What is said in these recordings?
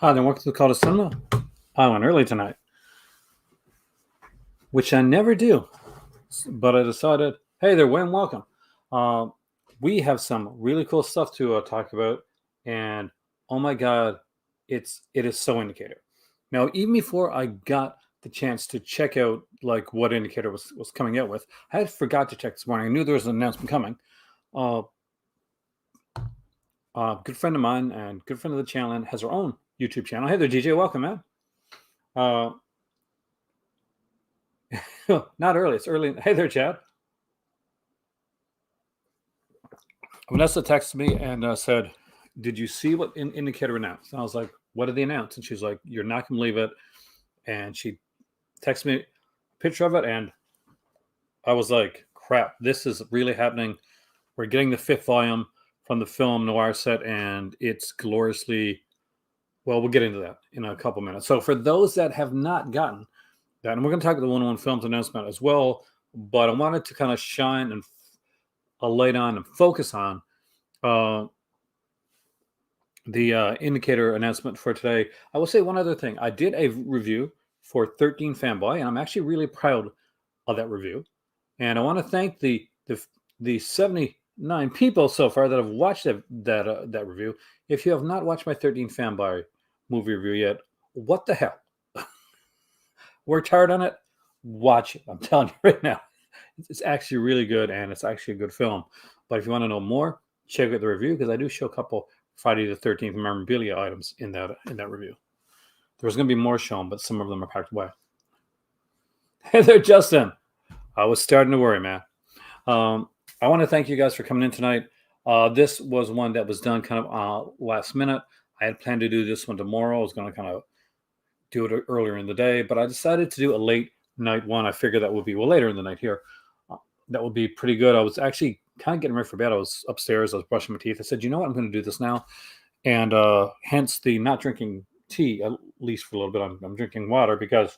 Hi, then welcome to the Call to Cinema. I went early tonight, which I never do, but I decided, hey there, Wayne, welcome. We have some really cool stuff to talk about, and oh my god, it is so Indicator. Now, even before I got the chance to check out like what Indicator was coming out with, I had forgot to check this morning. I knew there was an announcement coming. Good friend of mine and good friend of the channel and has her own YouTube channel. Hey there, DJ, welcome, man. Not early, it's early. Hey there, Chad. Vanessa texted me and said, did you see what Indicator announced? And I was like, what did they announce? And she's like, you're not going to believe it. And she texted me a picture of it, and I was like, crap, this is really happening. We're getting the 5th volume from the film Noir set, and it's gloriously, well, we'll get into that in a couple minutes. So for those that have not gotten that, and we're going to talk about the 101 Films announcement as well, but I wanted to kind of shine and a light on and focus on the Indicator announcement for today. I will say one other thing. I did a review for 13 Fanboy, and I'm actually really proud of that review. And I want to thank the 79 people so far that have watched that review. If you have not watched my 13 Fanboy movie review yet, what the hell? Worked hard on it. Watch it. I'm telling you right now. It's actually really good, and it's actually a good film. But if you want to know more, check out the review, because I do show a couple Friday the 13th memorabilia items in that review. There's going to be more shown, but some of them are packed away. Hey there, Justin. I was starting to worry, man. I want to thank you guys for coming in tonight. This was one that was done kind of last minute. I had planned to do this one tomorrow. I was going to kind of do it earlier in the day, but I decided to do a late night one. I figured that would be later in the night here. That would be pretty good. I was actually kind of getting ready for bed. I was upstairs. I was brushing my teeth. I said, you know what? I'm going to do this now. And hence the not drinking tea, at least for a little bit. I'm drinking water, because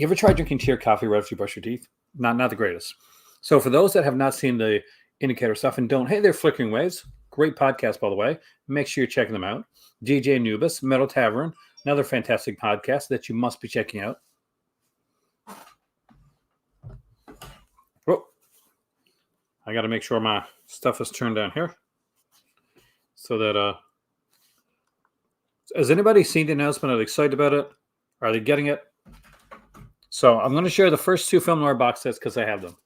you ever try drinking tea or coffee right after you brush your teeth? Not the greatest. So for those that have not seen the Indicator stuff and don't, hey, they're Flickering Waves. Great podcast, by the way. Make sure you're checking them out. DJ Anubis, Metal Tavern, another fantastic podcast that you must be checking out. Oh, I got to make sure my stuff is turned down here, so that has anybody seen the announcement? Are they excited about it? Are they getting it? So I'm going to share the first 2 Film Noir box sets because I have them.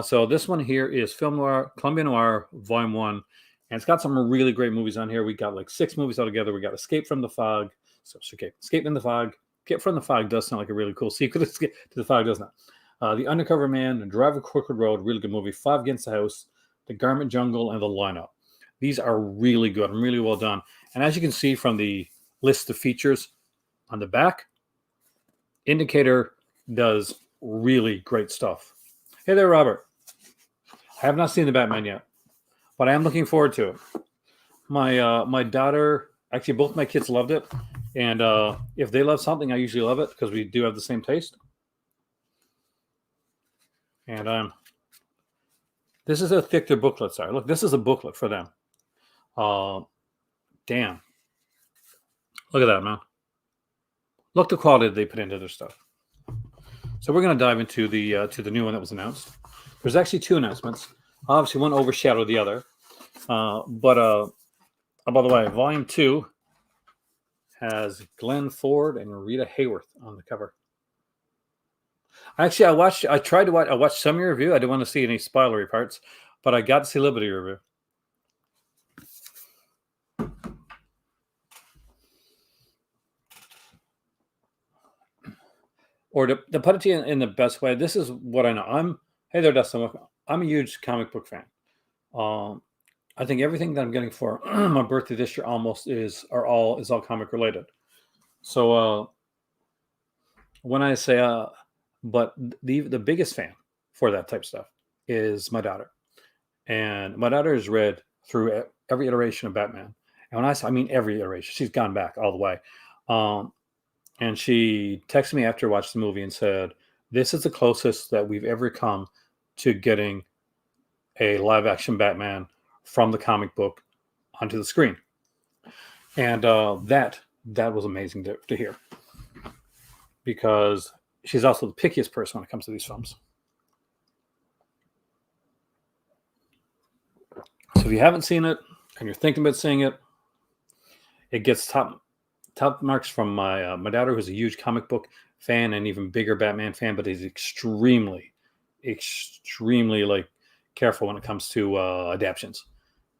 So this one here is Film Noir, Columbia Noir, Volume 1. And it's got some really great movies on here. We got like 6 movies altogether. We got Escape from the Fog. So Escape in the Fog. Get from the Fog does sound like a really cool sequel to the Fog, doesn't it? The Undercover Man, and Drive a Crooked Road, really good movie. 5 Against the House, The Garment Jungle, and The Lineup. These are really good and really well done. And as you can see from the list of features on the back, Indicator does really great stuff. Hey there, Robert. I have not seen the Batman yet, but I am looking forward to it. My daughter, actually both my kids loved it. And if they love something, I usually love it, because we do have the same taste. And this is how thick their booklets are. Look, this is a booklet for them. Damn. Look at that, man. Look the quality they put into their stuff. So we're going to dive into the new one that was announced. There's actually 2 announcements. Obviously, one overshadowed the other. But by the way, Volume 2 has Glenn Ford and Rita Hayworth on the cover. Actually, I watched some of your review. I didn't want to see any spoilery parts, but I got to see a little bit of your review. Or to put it to you in the best way, this is what I know. Hey there, Dustin. I'm a huge comic book fan. I think everything that I'm getting for my birthday this year almost is all comic related. So when I say but the biggest fan for that type of stuff is my daughter. And my daughter has read through every iteration of Batman. And when I mean every iteration, she's gone back all the way. And she texted me after I watched the movie and said, this is the closest that we've ever come to getting a live action Batman from the comic book onto the screen. And that was amazing to hear, because she's also the pickiest person when it comes to these films. So if you haven't seen it and you're thinking about seeing it, it gets top marks from my daughter, who's a huge comic book fan and even bigger Batman fan, but he's extremely like careful when it comes to adaptions.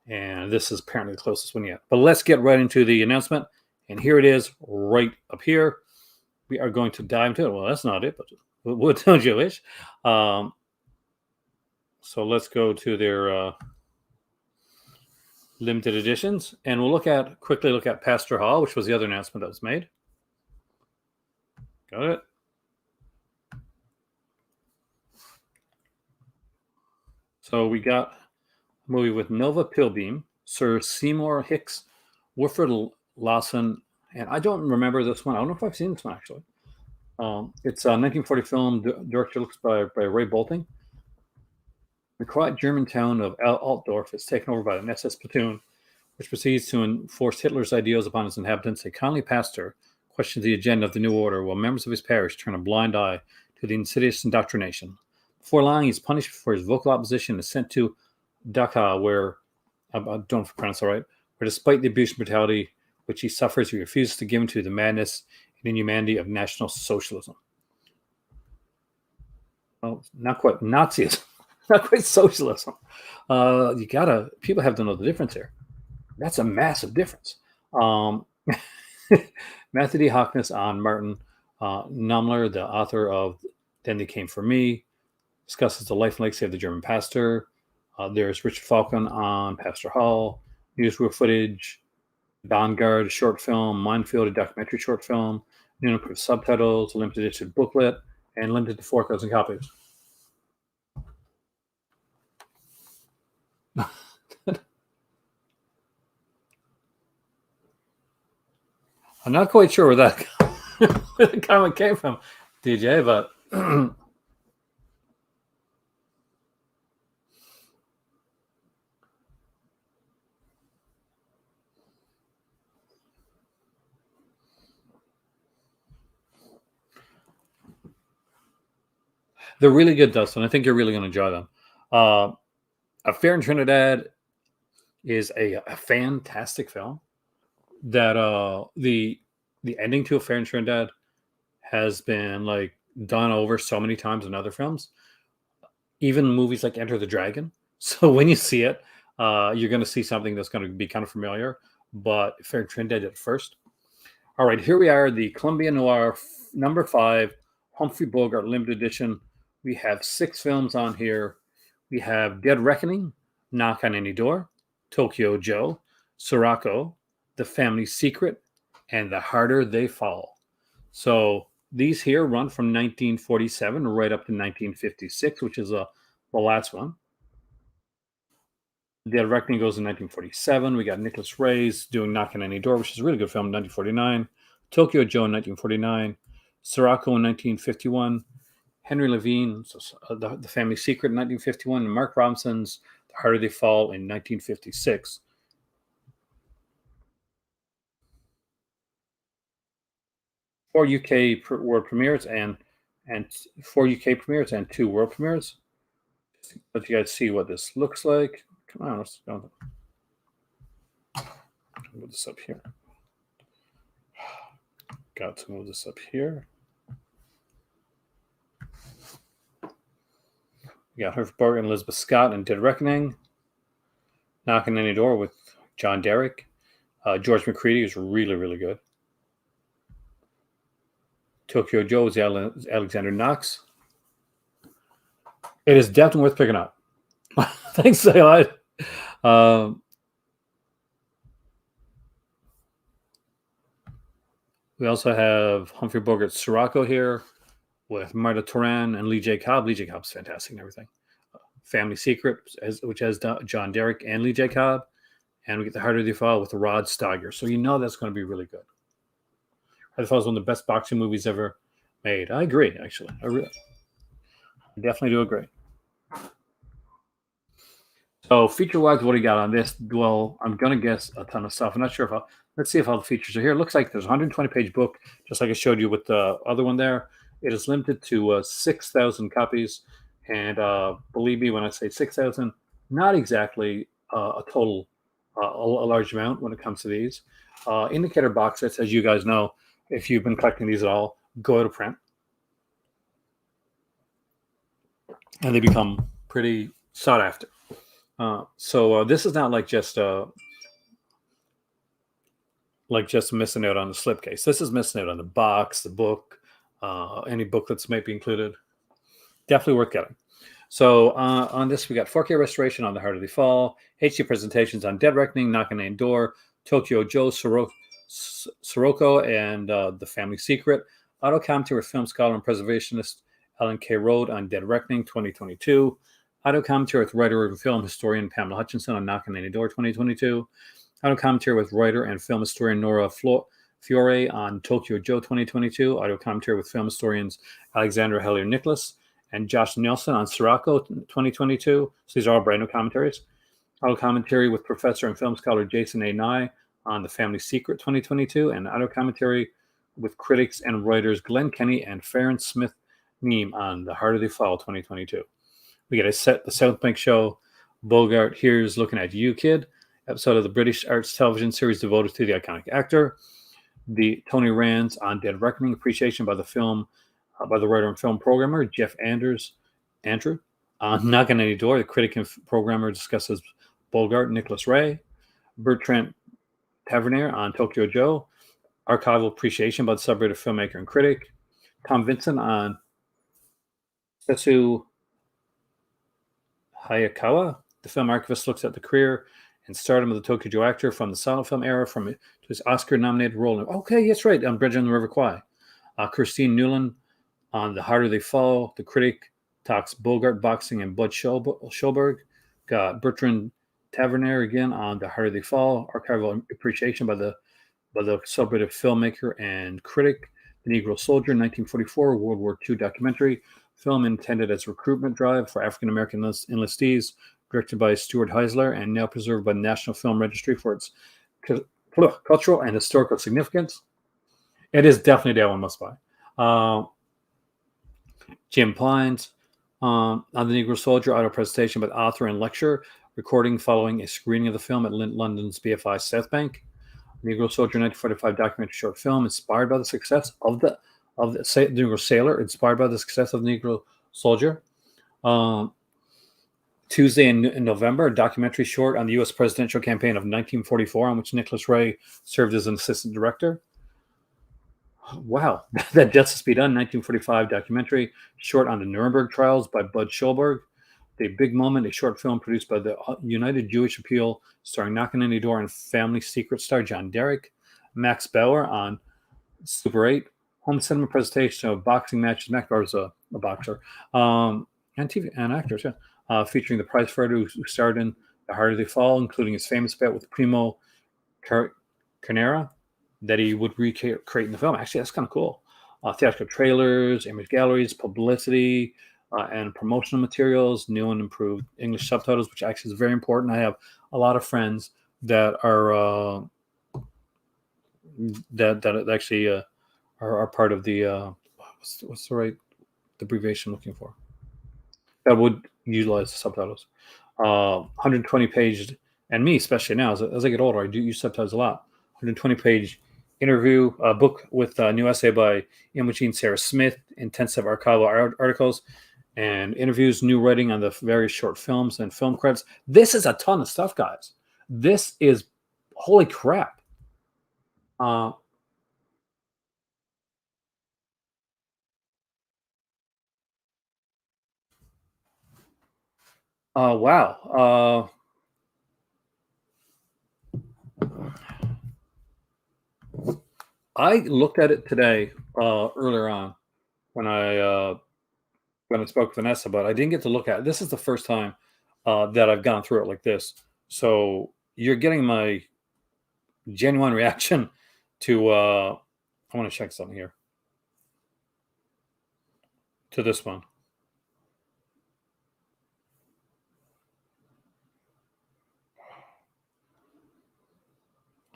And this is apparently the closest one yet. But let's get right into the announcement. And here it is, right up here. We are going to dive into it. Well, that's not it, but what don't you wish? So let's go to their limited editions, and we'll quickly look at Pastor Hall, which was the other announcement that was made. Got it. So we got a movie with Nova Pilbeam, Sir Seymour Hicks, Wilfred Lawson, and I don't remember this one. I don't know if I've seen this one, actually. It's a 1940 film, director looks by Ray Bolting. The quiet German town of Altdorf is taken over by an SS platoon, which proceeds to enforce Hitler's ideals upon its inhabitants. A kindly pastor questions the agenda of the new order, while members of his parish turn a blind eye to the insidious indoctrination. Before long, he's punished for his vocal opposition and is sent to Dachau, where, I don't pronounce it right, where despite the abuse and brutality which he suffers, he refuses to give in to the madness and inhumanity of National Socialism. Well, not quite Nazism, not quite socialism. People have to know the difference here. That's a massive difference. Matthew D. Harkness on Martin Numler, the author of Then They Came for Me, discusses the life and legacy of the German pastor. There's Richard Falcon on Pastor Hall, newsreel footage, Vanguard, a short film, Minefield, a documentary short film, new approved subtitles, a limited edition booklet, and limited to 4,000 copies. I'm not quite sure where that comment came from, DJ, but they're really good, Dustin. I think you're really going to enjoy them. Affair in Trinidad is a fantastic film. That the ending to Affair in Trinidad has been like done over so many times in other films, even movies like Enter the Dragon. So when you see it, you're going to see something that's going to be kind of familiar. But Affair in Trinidad did it first. All right, here we are, the Columbia Noir number 5, Humphrey Bogart limited edition. We have 6 films on here. We have Dead Reckoning, Knock on Any Door, Tokyo Joe, Sirocco, The Family Secret, and The Harder They Fall. So these here run from 1947 right up to 1956, which is the last one. Dead Reckoning goes in 1947. We got Nicholas Ray's doing Knock on Any Door, which is a really good film in 1949. Tokyo Joe in 1949. Sirocco in 1951. Henry Levine, The Family Secret in 1951. And Mark Robinson's The Harder They Fall in 1956. 4 UK world premieres and 4 UK premieres and 2 world premieres. Let you guys see what this looks like. Come on, let's go. Move this up here. Got to move this up here. We got Humphrey Bogart and Elizabeth Scott in Dead Reckoning. Knock on Any Door with John Derek. George McCready is really, really good. Tokyo Joe is Alexander Knox. It is definitely worth picking up. Thanks a lot. We also have Humphrey Bogart's Sirocco here with Marta Turan and Lee J. Cobb. Lee J. Cobb's fantastic and everything. Family Secret, which has John Derek and Lee J. Cobb. And we get The Harder They Fall with Rod Steiger. So you know that's going to be really good. I thought it was one of the best boxing movies ever made. I agree, actually. I definitely do agree. So feature wise, what do you got on this? Well, I'm gonna guess a ton of stuff. I'm not sure if I'll let's see if all the features are here. It looks like there's a 120-page book, just like I showed you with the other one there. It is limited to 6,000 copies, and believe me when I say 6,000, not exactly a total a large amount when it comes to these indicator box sets. As you guys know, if you've been collecting these at all, go out of print, and they become pretty sought after. So this is not like just missing out on the slipcase. This is missing out on the box, the book, any booklets might be included. Definitely worth getting. So on this, we got 4K restoration on The Heart of the Fall, HD presentations on Dead Reckoning, Knock on Any Door, Tokyo Joe, Sirocco, and The Family Secret. Auto commentary with film scholar and preservationist Ellen K. Rode on Dead Reckoning 2022. Auto commentary with writer and film historian Pamela Hutchinson on Knock on Any Door 2022. Audio commentary with writer and film historian Nora Fiore on Tokyo Joe 2022. Audio commentary with film historians Alexandra Hellier Nicholas and Josh Nelson on Sirocco 2022. So these are all brand new commentaries. Audio commentary with professor and film scholar Jason A. Nye on The Family Secret 2022. And audio commentary with critics and writers Glenn Kenny and Farron Smith Neame on The Heart of the Fall 2022. We get the South Bank Show. Bogart Here's Looking at You, Kid, episode of the British Arts television series devoted to the iconic actor. The Tony Rand's on Dead Reckoning, appreciation by the writer and film programmer Jeff Andrew. On Knock on Any Door, the critic and programmer discusses Bogart, Nicholas Ray. Bertrand Tavernier on Tokyo Joe, archival appreciation by the subreddit filmmaker and critic. Tom Vincent on Setsu Hayakawa, the film archivist looks at the career and stardom of the Tokyo Joe actor from the silent film era to his Oscar-nominated role. Okay, that's right, on Bridge on the River Kwai. Christine Newland on The Heart of the Fall. The critic talks Bogart, boxing, and Bud Schulberg. Got Bertrand Tavernier again on The Heart of the Fall. Archival appreciation by the subreddit filmmaker and critic. The Negro Soldier, 1944 World War II documentary. Film intended as a recruitment drive for African-American enlistees, directed by Stuart Heisler and now preserved by the National Film Registry for its cultural and historical significance. It is definitely that one must buy. Jim Plines on The Negro Soldier, audio presentation by the author and lecturer, recording following a screening of the film at London's BFI South Bank. Negro Soldier 1945 documentary short film inspired by the success of the Negro Sailor, inspired by the success of the Negro Soldier. Tuesday in November, a documentary short on the U.S. presidential campaign of 1944, on which Nicholas Ray served as an assistant director. Wow, that Justice Be Done 1945 documentary short on the Nuremberg trials by Bud Schulberg. The Big Moment, a short film produced by the United Jewish Appeal, starring Knock on Any Door and Family Secret star John Derrick. Max Bauer on Super 8. Home cinema presentation of boxing matches. Max Bauer's a boxer. And TV and actors, yeah. Featuring the prize fighter who starred in The Heart of the Fall, including his famous bet with Primo Carnera that he would recreate in the film. Actually, that's kind of cool. Theatrical trailers, image galleries, publicity, and promotional materials, new and improved English subtitles, which actually is very important. I have a lot of friends that are that actually are part of the what's the right abbreviation I'm looking for, that would utilize the subtitles. 120-page, and me especially now as I get older, I do use subtitles a lot. 120-page interview book with a new essay by Imogen Sarah Smith, intensive archival articles and interviews, new writing on the various short films and film credits. This is a ton of stuff, guys. This is holy crap. Wow. I looked at it today earlier on when I spoke with Vanessa, but I didn't get to look at it. This is the first time that I've gone through it like this. So you're getting my genuine reaction to I want to check something here, to this one.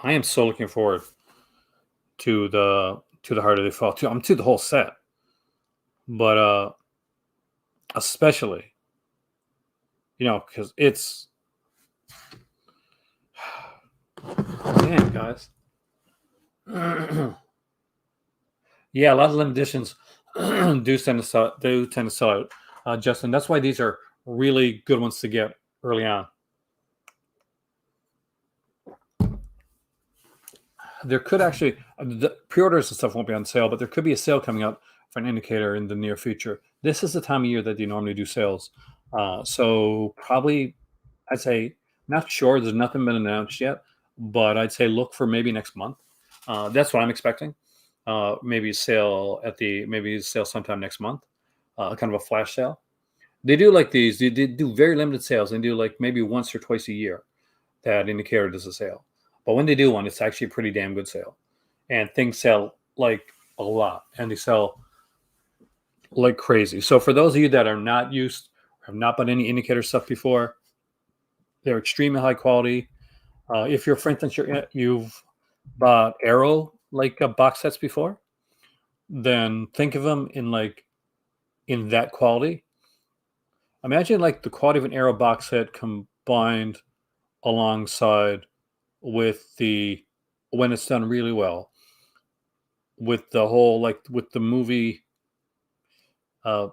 I am so looking forward to the Harder They Fall too. I'm to the whole set, but especially because it's man, guys. Yeah, a lot of limited editions do tend to sell out, Justin. That's why these are really good ones to get early on. There could actually the pre-orders and stuff won't be on sale, but there could be a sale coming up for an indicator in the near future. This is the time of year that they normally do sales, so probably I'd say not sure. There's nothing been announced yet, but I'd say look for maybe next month. That's what I'm expecting. Maybe a sale sometime next month. Kind of a flash sale. They do like these. They do very limited sales. They do like maybe once or twice a year that indicator does a sale. But when they do one, it's actually a pretty damn good sale, and things sell like a lot, and they sell like crazy. So for those of you that are not used, have not bought any indicator stuff before, they're extremely high quality. If you're, for instance, you've bought Arrow like box sets before, then think of them in that quality. Imagine like the quality of an Arrow box set combined alongside with the when it's done really well with the whole with the movie uh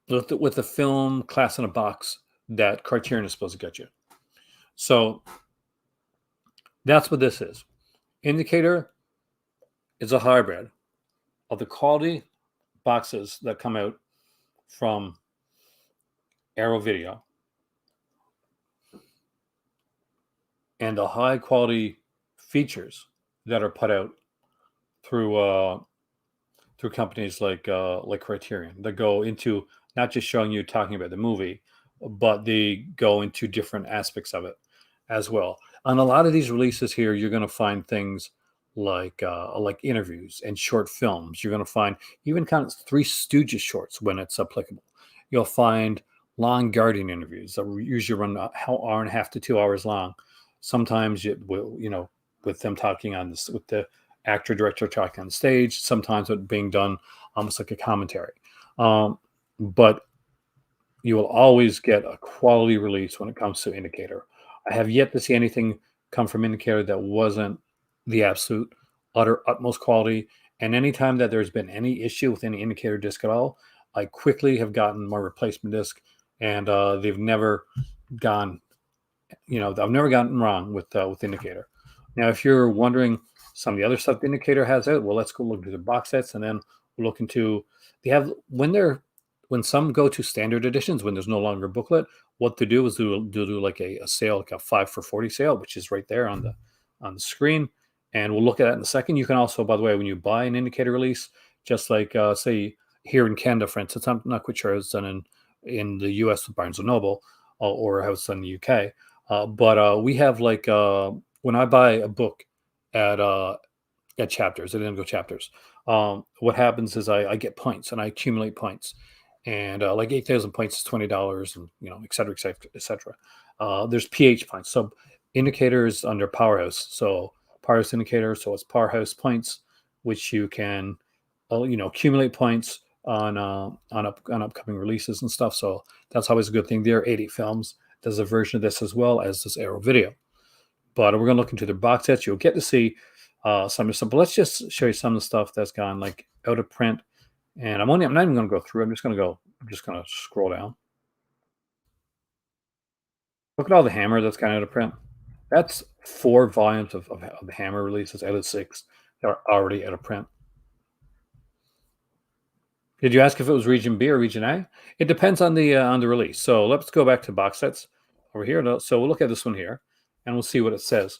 with the film Class in a Box that Criterion is supposed to get you. So that's what this is. Indicator is a hybrid of the quality boxes that come out from Arrow Video and the high quality features that are put out through companies like Criterion that go into not just showing you talking about the movie, but they go into different aspects of it as well. On a lot of these releases here, you're going to find things like interviews and short films. You're going to find even kind of Three Stooges shorts when it's applicable. You'll find long Guardian interviews that usually run an hour and a half to 2 hours long. Sometimes it will, with them talking on this, with the actor director talking on stage. Sometimes it being done almost like a commentary. But you will always get a quality release when it comes to indicator. I have yet to see anything come from indicator that wasn't the absolute utmost quality. And anytime that there's been any issue with any indicator disc at all, I quickly have gotten my replacement disc, and they've never gone. I've never gotten wrong with indicator. Now, if you're wondering some of the other stuff the indicator has out, well, let's go look into the box sets, and then we'll look into when some go to standard editions, when there's no longer a booklet, what to do is do like a sale, like a 5 for 40 sale, which is right there on the screen. And we'll look at that in a second. You can also, by the way, when you buy an indicator release, just like say here in Canada, for instance, I'm not quite sure how it's done in the US with Barnes and Noble or how it's done in the UK. But we have when I buy a book at Chapters, at Indigo Chapters, what happens is I get points and I accumulate points, and like 8,000 points is $20, and et cetera, et cetera, et cetera. There's PH points, so indicators under Powerhouse, so Powerhouse indicator, so it's Powerhouse points, which you can accumulate points on upcoming releases and stuff. So that's always a good thing. There are 80 films. There's a version of this as well as this Arrow Video. But we're going to look into the box sets. You'll get to see some of the stuff. But let's just show you some of the stuff that's gone out of print. And I'm not even going to go through. I'm just going to scroll down. Look at all the Hammer that's gone out of print. That's 4 volumes of the Hammer releases out of 6 that are already out of print. Did you ask if it was region B or region A? It depends on the release. So let's go back to box sets over here. So we'll look at this one here, and we'll see what it says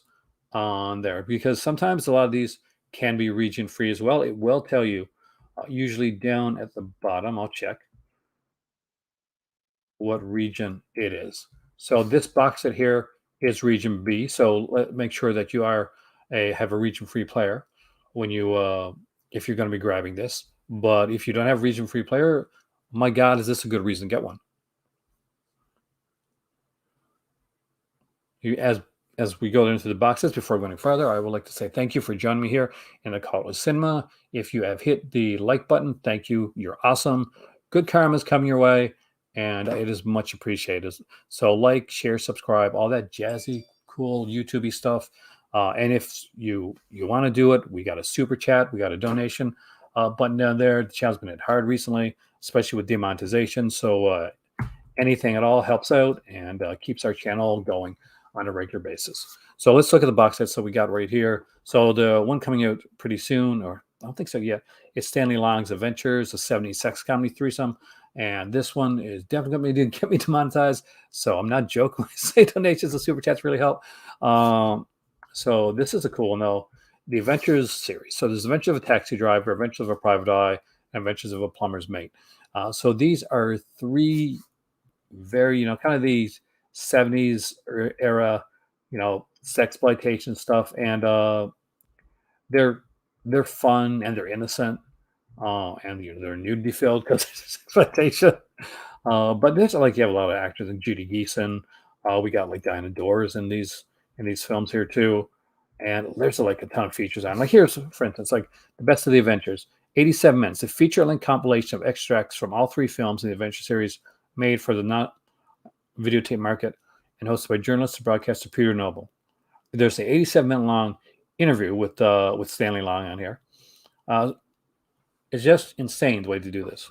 on there, because sometimes a lot of these can be region free as well. It will tell you usually down at the bottom. I'll check what region it is. So this box set here is region B. So make sure that you have a region free player when you if you're going to be grabbing this. But if you don't have region free player, my God, is this a good reason to get one? as we go into the boxes, before going further, I would like to say thank you for joining me here in the Call of Cinema. If you have hit the like button, thank you. You're awesome. Good karma is coming your way, and it is much appreciated. So like, share, subscribe, all that jazzy, cool YouTubey stuff. And if you want to do it, we got a super chat, we got a donation button down there. The channel's been hit hard recently, especially with demonetization. So anything at all helps out and keeps our channel going on a regular basis. So let's look at the box set. So we got right here. So the one coming out pretty soon, or I don't think so yet, is Stanley Long's Adventures, a 70s sex comedy threesome. And this one is definitely going to get me demonetized. So I'm not joking when I say donations and super chats really help. So this is a cool one, though. The Adventures series. So there's Adventures of a Taxi Driver, Adventures of a Private Eye, and Adventures of a Plumber's Mate. So these are three very, kind of these 70s era, sexploitation stuff, and they're fun and they're innocent, and they're nudity filled because it's exploitation. But there's you have a lot of actors, like Judy Geeson. We got like Diana Dors in these films here too, and there's like a ton of features on. Like here's, for instance, like The Best of the Adventures, 87 minutes, a feature-length compilation of extracts from all three films in the Adventure series, made for the not videotape market and hosted by journalist and broadcaster Peter Noble. There's an 87-minute long interview with Stanley Long on here. It's just insane the way to do this.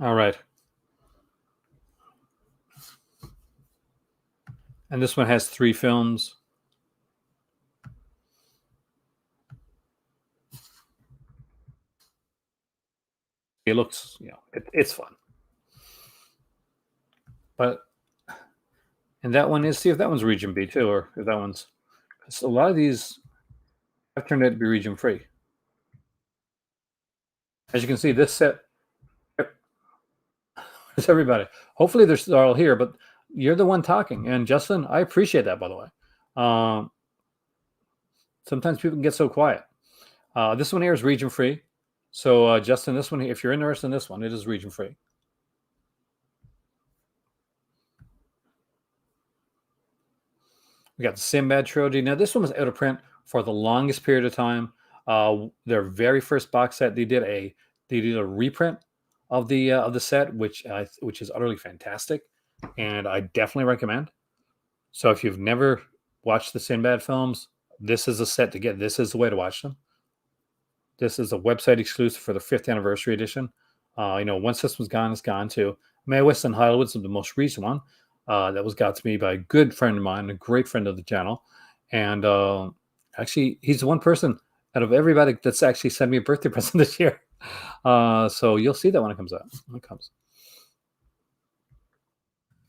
All right. And this one has 3 films. It looks, it's fun. But, and that one is, see if that one's region B too, or if that one's, because a lot of these have turned out to be region free. As you can see, this set, it's everybody. Hopefully they're all here, but you're the one talking. And Justin, I appreciate that, by the way. Sometimes people can get so quiet. This one here is region free. So Justin, this one, if you're interested in this one, it is region free. We got the Simbad Trilogy. Now this one was out of print for the longest period of time. Their very first box set, they did a reprint of the set, which is utterly fantastic, and I definitely recommend. So if you've never watched the Sinbad films, this is a set to get. This is the way to watch them. This is a website exclusive for the 5th anniversary edition. Once this one's gone, it's gone too. Mae West and Hollywood's the most recent one. That was got to me by a good friend of mine, a great friend of the channel. And actually, he's the one person out of everybody that's actually sent me a birthday present this year. So you'll see that when it comes out. When it comes.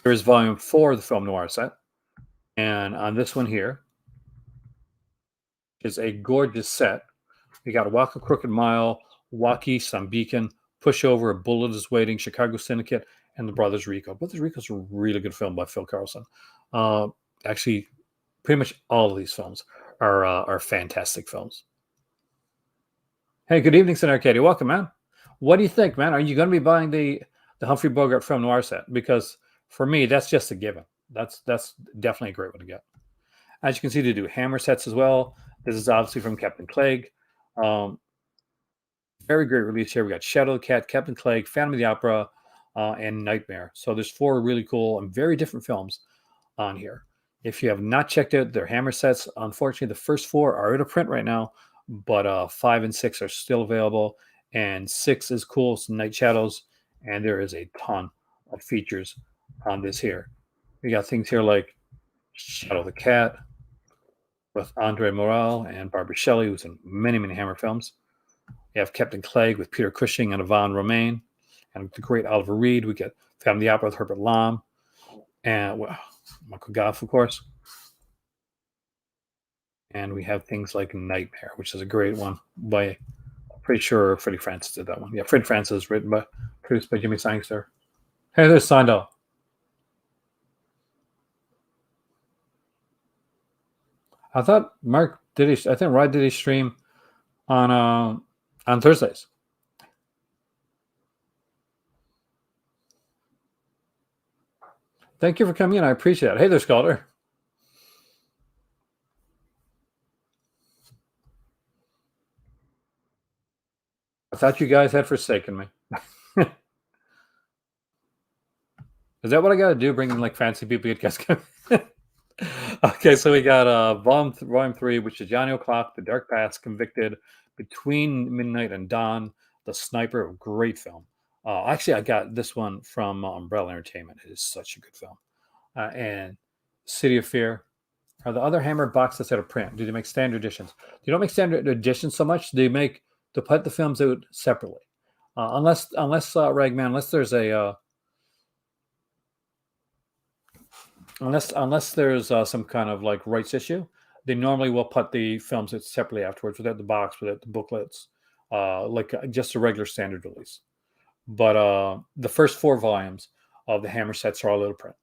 Here's volume 4 of the Film Noir set. And on this one here is a gorgeous set. We got Walk a Crooked Mile, Walk East on Beacon, Pushover, A Bullet is Waiting, Chicago Syndicate, and The Brothers Rico. Brothers Rico is a really good film by Phil Carlson. Actually, pretty much all of these films are fantastic films. Hey, good evening, Senator Arcadia. Welcome, man. What do you think, man? Are you going to be buying the Humphrey Bogart Film Noir set? Because for me, that's just a given. That's definitely a great one to get. As you can see, they do Hammer sets as well. This is obviously from Captain Clegg. Very great release here. We got Shadow the Cat, Captain Clegg, Phantom of the Opera, and Nightmare. So there's 4 really cool and very different films on here. If you have not checked out their Hammer sets, unfortunately, the first 4 are out of print right now, but 5 and 6 are still available. And 6 is cool, some Night Shadows, and there is a ton of features on this here. We got things here like Shadow the Cat with Andre Morel and Barbara Shelley, who's in many, many Hammer films. You have Captain Clegg with Peter Cushing and Yvonne Romaine, and the great Oliver Reed. We get Phantom of the Opera with Herbert Lom, and Michael Goff, of course. And we have things like Nightmare, which is a great one by, I'm pretty sure Freddie Francis did that one. Yeah, Fred Francis, produced by Jimmy Sangster. Hey, there's Sandal. I thought Mark did he? I think Ryan did he stream on Thursdays. Thank you for coming in. I appreciate it. Hey there, Scalder. I thought you guys had forsaken me. Is that what I got to do? Bring in like fancy people? Get guys come. Okay, so we got volume 3, which is Johnny O'Clock, The Dark Past, Convicted, Between Midnight and Dawn, The Sniper, a great film. Actually, I got this one from Umbrella Entertainment. It is such a good film. And City of Fear. Are the other Hammer box sets out of print? Do they make standard editions? They don't make standard editions so much. They put the films out separately, unless Ragman, unless there's a unless there's some kind of like rights issue. They normally will put the films out separately afterwards, without the box, without the booklets, like just a regular standard release. But the first 4 volumes of the Hammer sets are all out of print.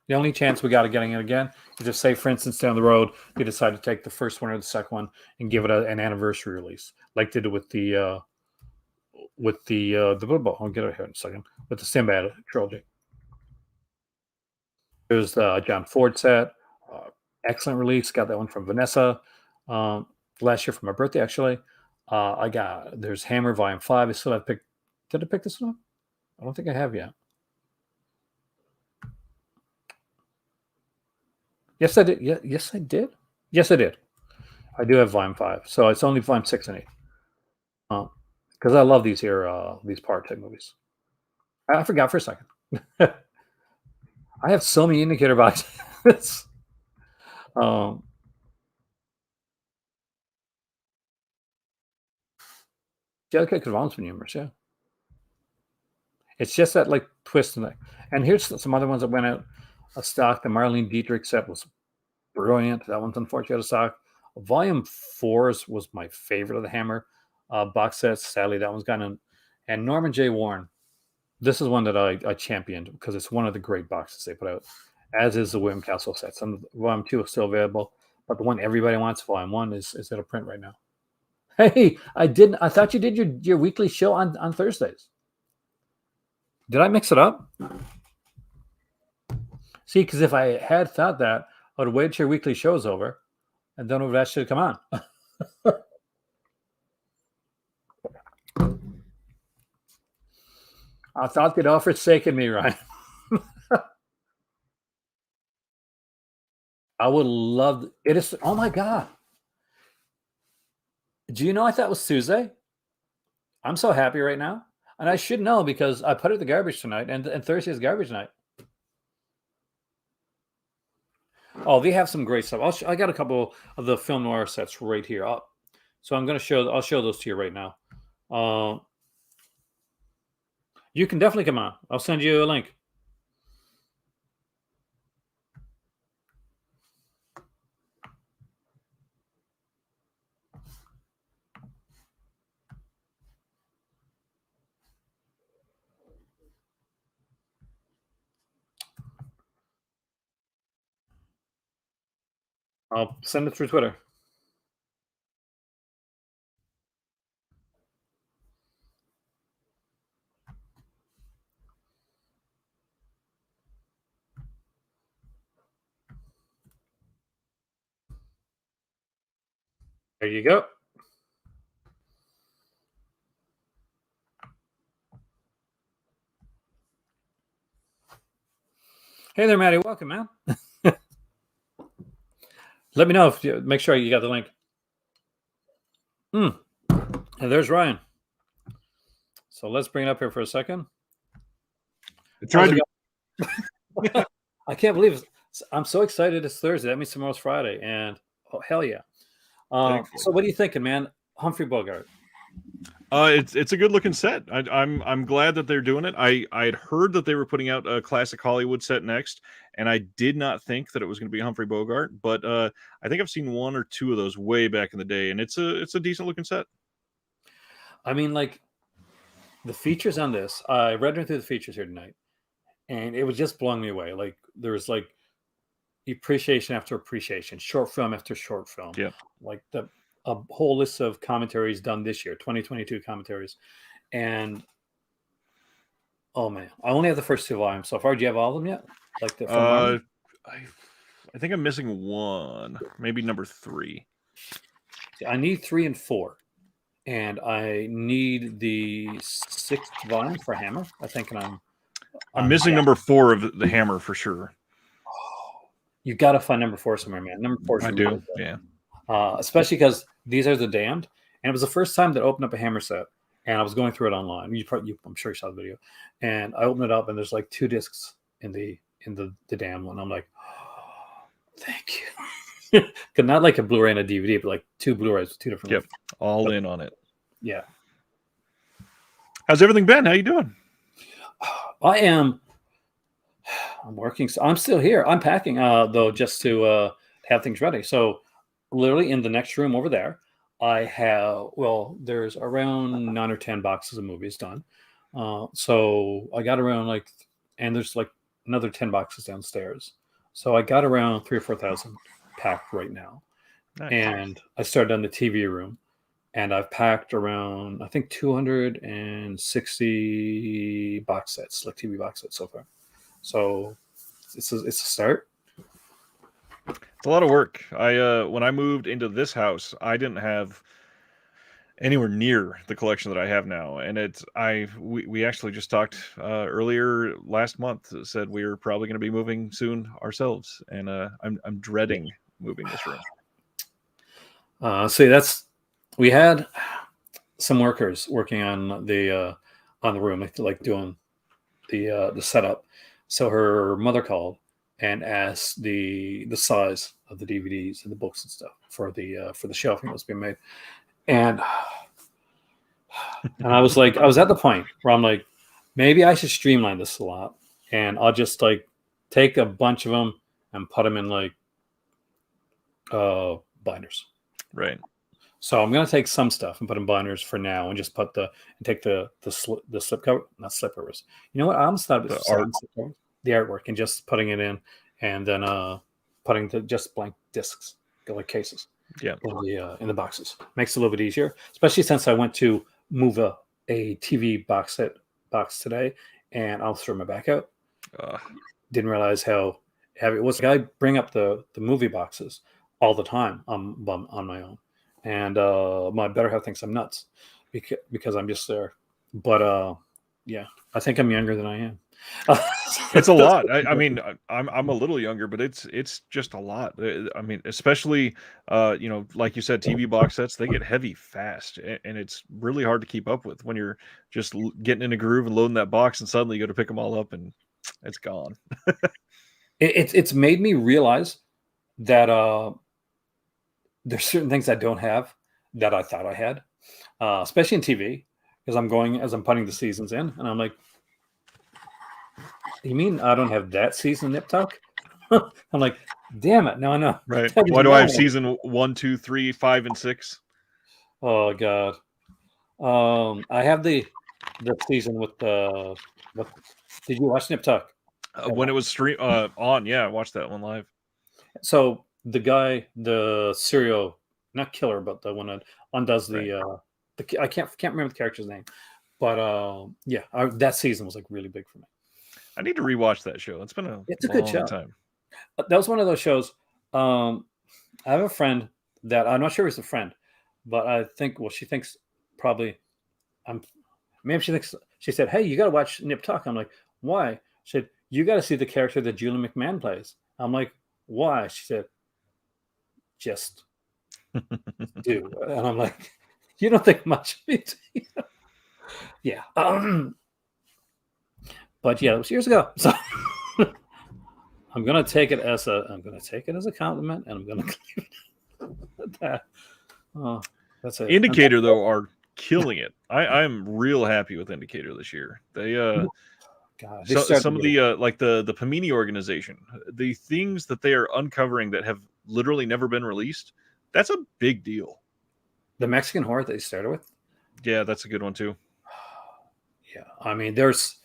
The only chance we got of getting it again is if, say, for instance, down the road, they decide to take the first one or the second one and give it an anniversary release, like they did with the I'll get it here in a second, with the Simbad trilogy. There's the John Ford set, excellent release. Got that one from Vanessa last year for my birthday, actually. There's Hammer Volume 5. I still have picked. Did I pick this one up? I don't think I have yet. Yes, I did. Yeah, yes, I did. Yes, I did. I do have Volume 5, so it's only Volume 6 and 8. Because I love these part type movies. I forgot for a second. I have so many indicator boxes. Yeah, okay, because Volume's been numerous. Yeah, it's just that like twist in it. And here's some other ones that went out of stock. The Marlene Dietrich set was brilliant. That one's unfortunately out of stock. Volume 4 was my favorite of the Hammer box sets. Sadly, that one's gone in. And Norman J. Warren, this is one that I championed because it's one of the great boxes they put out, as is the William Castle sets. And Volume 2 is still available, but the one everybody wants, Volume 1, is out of print right now. Hey, I thought you did your weekly show on Thursdays. Did I mix it up? See, because if I had thought that, I would wait till your weekly show's over, and then that should come on. I thought they'd all forsaken me, Ryan. I would love it. Is, oh my God. Do you know I thought it was Tuesday? I'm so happy right now. And I should know because I put it in the garbage tonight, and Thursday is garbage night. Oh, they have some great stuff. I got a couple of the Film Noir sets right here. So I'm going to show. I'll show those to you right now. You can definitely come on. I'll send you a link. I'll send it through Twitter. There you go. Hey there, Maddie. Welcome, man. Let me know if you make sure you got the link. And there's Ryan. So let's bring it up here for a second. I can't believe it. I'm so excited it's Thursday. That means tomorrow's Friday. And oh, hell yeah. So what are you thinking, man? Humphrey Bogart. It's a good looking set. I'm glad that they're doing it. I'd heard that they were putting out a classic Hollywood set next, and I did not think that it was going to be Humphrey Bogart. But I think I've seen 1 or 2 of those way back in the day, and it's a decent looking set. I mean, like the features on this, I read through the features here tonight, and it was just blowing me away. Like there was like, appreciation after appreciation, short film after short film. Yeah. Like a whole list of commentaries done this year, 2022 commentaries. And oh man, I only have the first 2 volumes so far. Do you have all of them yet? Like the from Marvel? I think I'm missing one, maybe number 3. I need 3 and 4, and I need the 6th volume for Hammer. I think, and I'm missing number 4 of the Hammer for sure. You got to find number 4 somewhere, man. Number 4 is I really do, good. yeah. Especially because these are the Damned, and it was the first time that I opened up a Hammer set, and I was going through it online. I'm sure you saw the video, and I opened it up, and there's like 2 discs in the Damned one. I'm like, oh, thank you. Cause not like a Blu-ray and a DVD, but like 2 Blu-rays with 2 different. Yep, all in on it. Yeah. How's everything been? How you doing? I'm working. I'm still here. I'm packing, though, just to have things ready. So, literally in the next room over there, I have. Well, there's around 9 or 10 boxes of movies done. So I got around and there's like another 10 boxes downstairs. So I got around 3,000 or 4,000 packed right now. Nice. And I started on the TV room, and I've packed around, I think, 260 box sets, like TV box sets so far. So it's a start. It's a lot of work. When I moved into this house, I didn't have anywhere near the collection that I have now, and we actually just talked earlier last month. Said we are probably going to be moving soon ourselves, and I'm dreading moving this room. We had some workers working on the room, like doing the setup. So her mother called and asked the size of the DVDs and the books and stuff for the shelving that was being made. And I was at the point where I'm like, maybe I should streamline this a lot, and I'll just like take a bunch of them and put them in like binders. Right. So I'm gonna take some stuff and put in binders for now, and just take the slip cover, not slip covers. You know what? I almost thought it was the artwork, and just putting it in, and then putting just blank discs, like cases. Yeah. In the boxes makes it a little bit easier, especially since I went to move a TV box today, and I'll throw my back out. Didn't realize how heavy it was. I bring up the movie boxes all the time on my own, and my better half thinks I'm nuts because I'm just there. But yeah, I think I'm younger than I am. It's a lot. I mean, I'm a little younger, but it's just a lot. I mean, especially like you said, TV box sets, they get heavy fast, and it's really hard to keep up with when you're just getting in a groove and loading that box, and suddenly you go to pick them all up and it's gone. It's made me realize that there's certain things I don't have that I thought I had, especially in TV, because I'm putting the seasons in, and I'm like, you mean I don't have that season Nip Tuck? I'm like, damn it! No, I know. Right? Why do I have season 1, 2, 3, 5, and 6? Oh God. I have the season with did you watch Nip Tuck? When it was on, yeah, I watched that one live. So the guy, the serial, not killer, but the one that undoes I can't remember the character's name, but yeah, that season was like really big for me. I need to rewatch that show. It's been a good show. Time. That was one of those shows. I have a friend that I'm not sure he's a friend, but I think, she thinks probably maybe she said, hey, you got to watch Nip Tuck. I'm like, why? She said, you got to see the character that Julie McMahon plays. I'm like, why? She said, just do. And I'm like, you don't think much of me, do you? Yeah. But yeah, it was years ago. So I'm gonna take it as a compliment, and I'm gonna leave it at that. Oh, that's it. Indicator though are killing it. I'm real happy with Indicator this year. They some of the like the Pamini organization, the things that they are uncovering that have literally never been released, that's a big deal. The Mexican horror that they started with, yeah, that's a good one too. Yeah, I mean, there's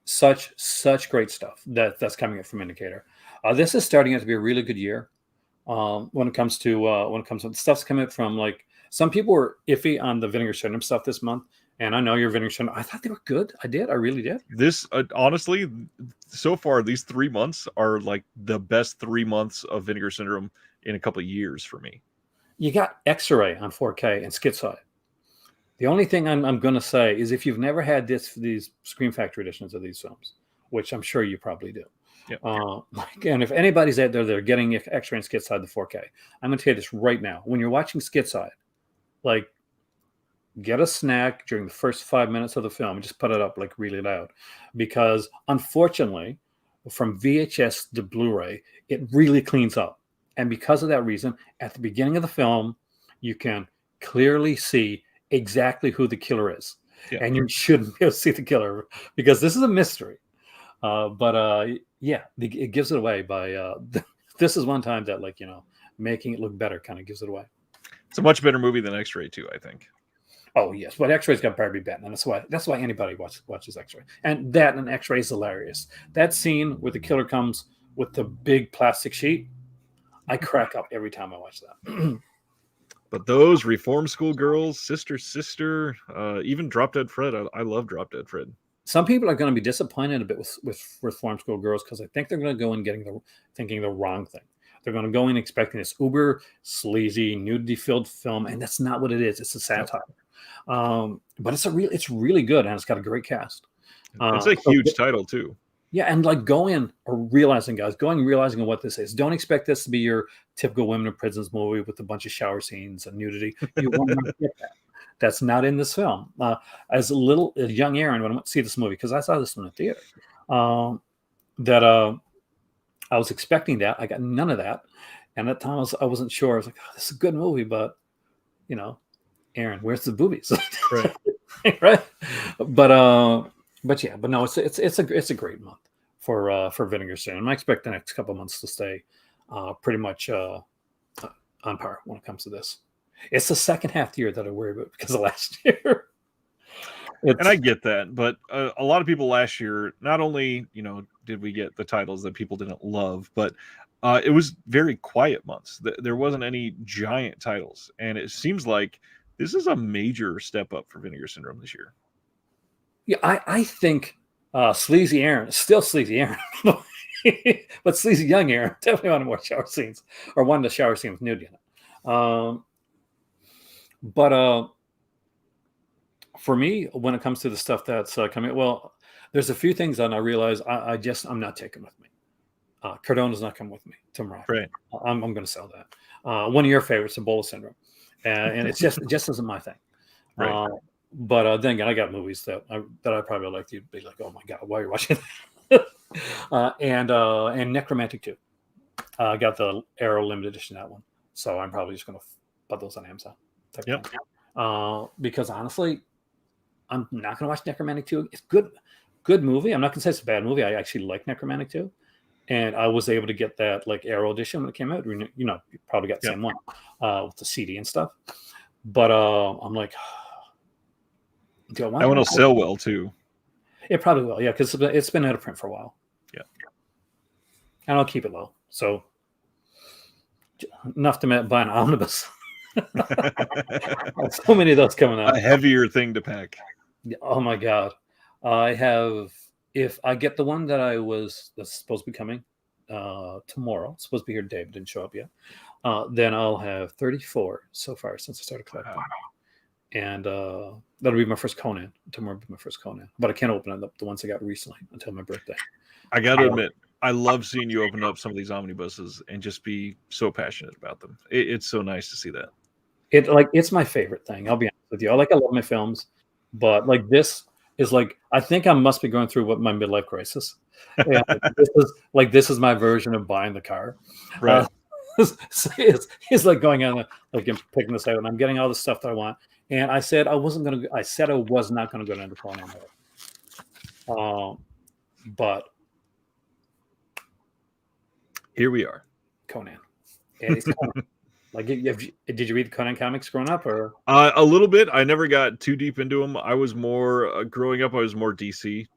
such great stuff that's coming up from Indicator. This is starting out to be a really good year. When it comes to stuff's coming from, like, some people were iffy on the Vinegar Syndrome stuff this month, and I know your Vinegar Syndrome. I thought they were good. I really did. This honestly, so far these 3 months are like the best 3 months of Vinegar Syndrome in a couple of years for me. You got X-Ray on 4K and Schizoid. The only thing I'm going to say is, if you've never had these Scream Factory editions of these films, which I'm sure you probably do. Yep. And if anybody's out there, they're getting X-Ray and Schizoid the 4K. I'm going to tell you this right now. When you're watching Schizoid, like, get a snack during the first 5 minutes of the film and just put it up like really loud, because unfortunately, from VHS to Blu-ray, it really cleans up. And because of that reason, at the beginning of the film, you can clearly see exactly who the killer is. Yeah. And you shouldn't be able to see the killer, because this is a mystery. Yeah, it gives it away by this is one time that, like, making it look better kind of gives it away. It's a much better movie than X-Ray 2, I think. Oh yes, but X-Ray's got Barbie Benton, and that's why anybody watches X-Ray. And X-Ray is hilarious. That scene where the killer comes with the big plastic sheet, I crack up every time I watch that. But those Reform School girls, Sister, even Drop Dead Fred. I love Drop Dead Fred. Some people are going to be disappointed a bit with Reform School girls, because I think they're going to go in thinking the wrong thing. They're going to go in expecting this uber sleazy, nudity-filled film, and that's not what it is. It's a satire. But it's really good, and it's got a great cast. It's a huge title too. Yeah, and like, realizing what this is. Don't expect this to be your typical women in prisons movie with a bunch of shower scenes and nudity. You won't get that. That's not in this film. As a young Aaron, when I went to see this movie, because I saw this one in the theater, I was expecting that. I got none of that, and at times I wasn't sure. I was like, "Oh, this is a good movie," but Aaron, where's the boobies? Right. Right. But no, it's a great month for Vinegar Syndrome. I expect the next couple of months to stay pretty much on par when it comes to this. It's the second half of the year that I worry about because of last year. And I get that, but a lot of people last year, not only did we get the titles that people didn't love, but it was very quiet months. There wasn't any giant titles, and it seems like this is a major step up for Vinegar Syndrome this year. Yeah, I think sleazy Aaron, still sleazy Aaron, but sleazy young Aaron definitely wanted more shower scenes, or wanted a shower scene with nudity in it. But for me, when it comes to the stuff that's coming, well, there's a few things that I realize I'm not taking with me. Cardona's not coming with me to Morocco. Right. I'm going to sell that. One of your favorites, Ebola Syndrome, and it just isn't my thing. Right. But then again, I got movies that I probably like. You'd be like, oh my god, why are you watching that? And Necromantic 2. I got the Arrow limited edition, that one. So I'm probably just going to put those on Amazon. Yep. Because honestly, I'm not going to watch Necromantic 2. It's good movie. I'm not going to say it's a bad movie. I actually like Necromantic 2. And I was able to get that like Arrow edition when it came out. You probably got the same one with the CD and stuff. But I'm like, do I want that one will sell well too. It probably will, yeah, because it's been out of print for a while. Yeah. And I'll keep it low. So enough to buy an omnibus. So many of those coming out. A heavier thing to pack. Oh my god. I have, if I get the one that's supposed to be coming tomorrow, it's supposed to be here today, but didn't show up yet. Then I'll have 34 so far since I started collecting. Wow. And that'll be my first Conan. Tomorrow will be my first Conan. But I can't open up the ones I got recently until my birthday. I got to admit, I love seeing you open up some of these omnibuses and just be so passionate about them. It's so nice to see that. It's my favorite thing. I'll be honest with you. I love my films, but like this is like, I think I must be going through what my midlife crisis. And this is my version of buying the car. Right. So it's like going on like picking this out, and I'm getting all the stuff that I want. And I said I was not going to go down to Conan. But here we are. Conan. And it's Conan. Like, did you read the Conan comics growing up, or a little bit? I never got too deep into them. I was more growing up. I was more DC.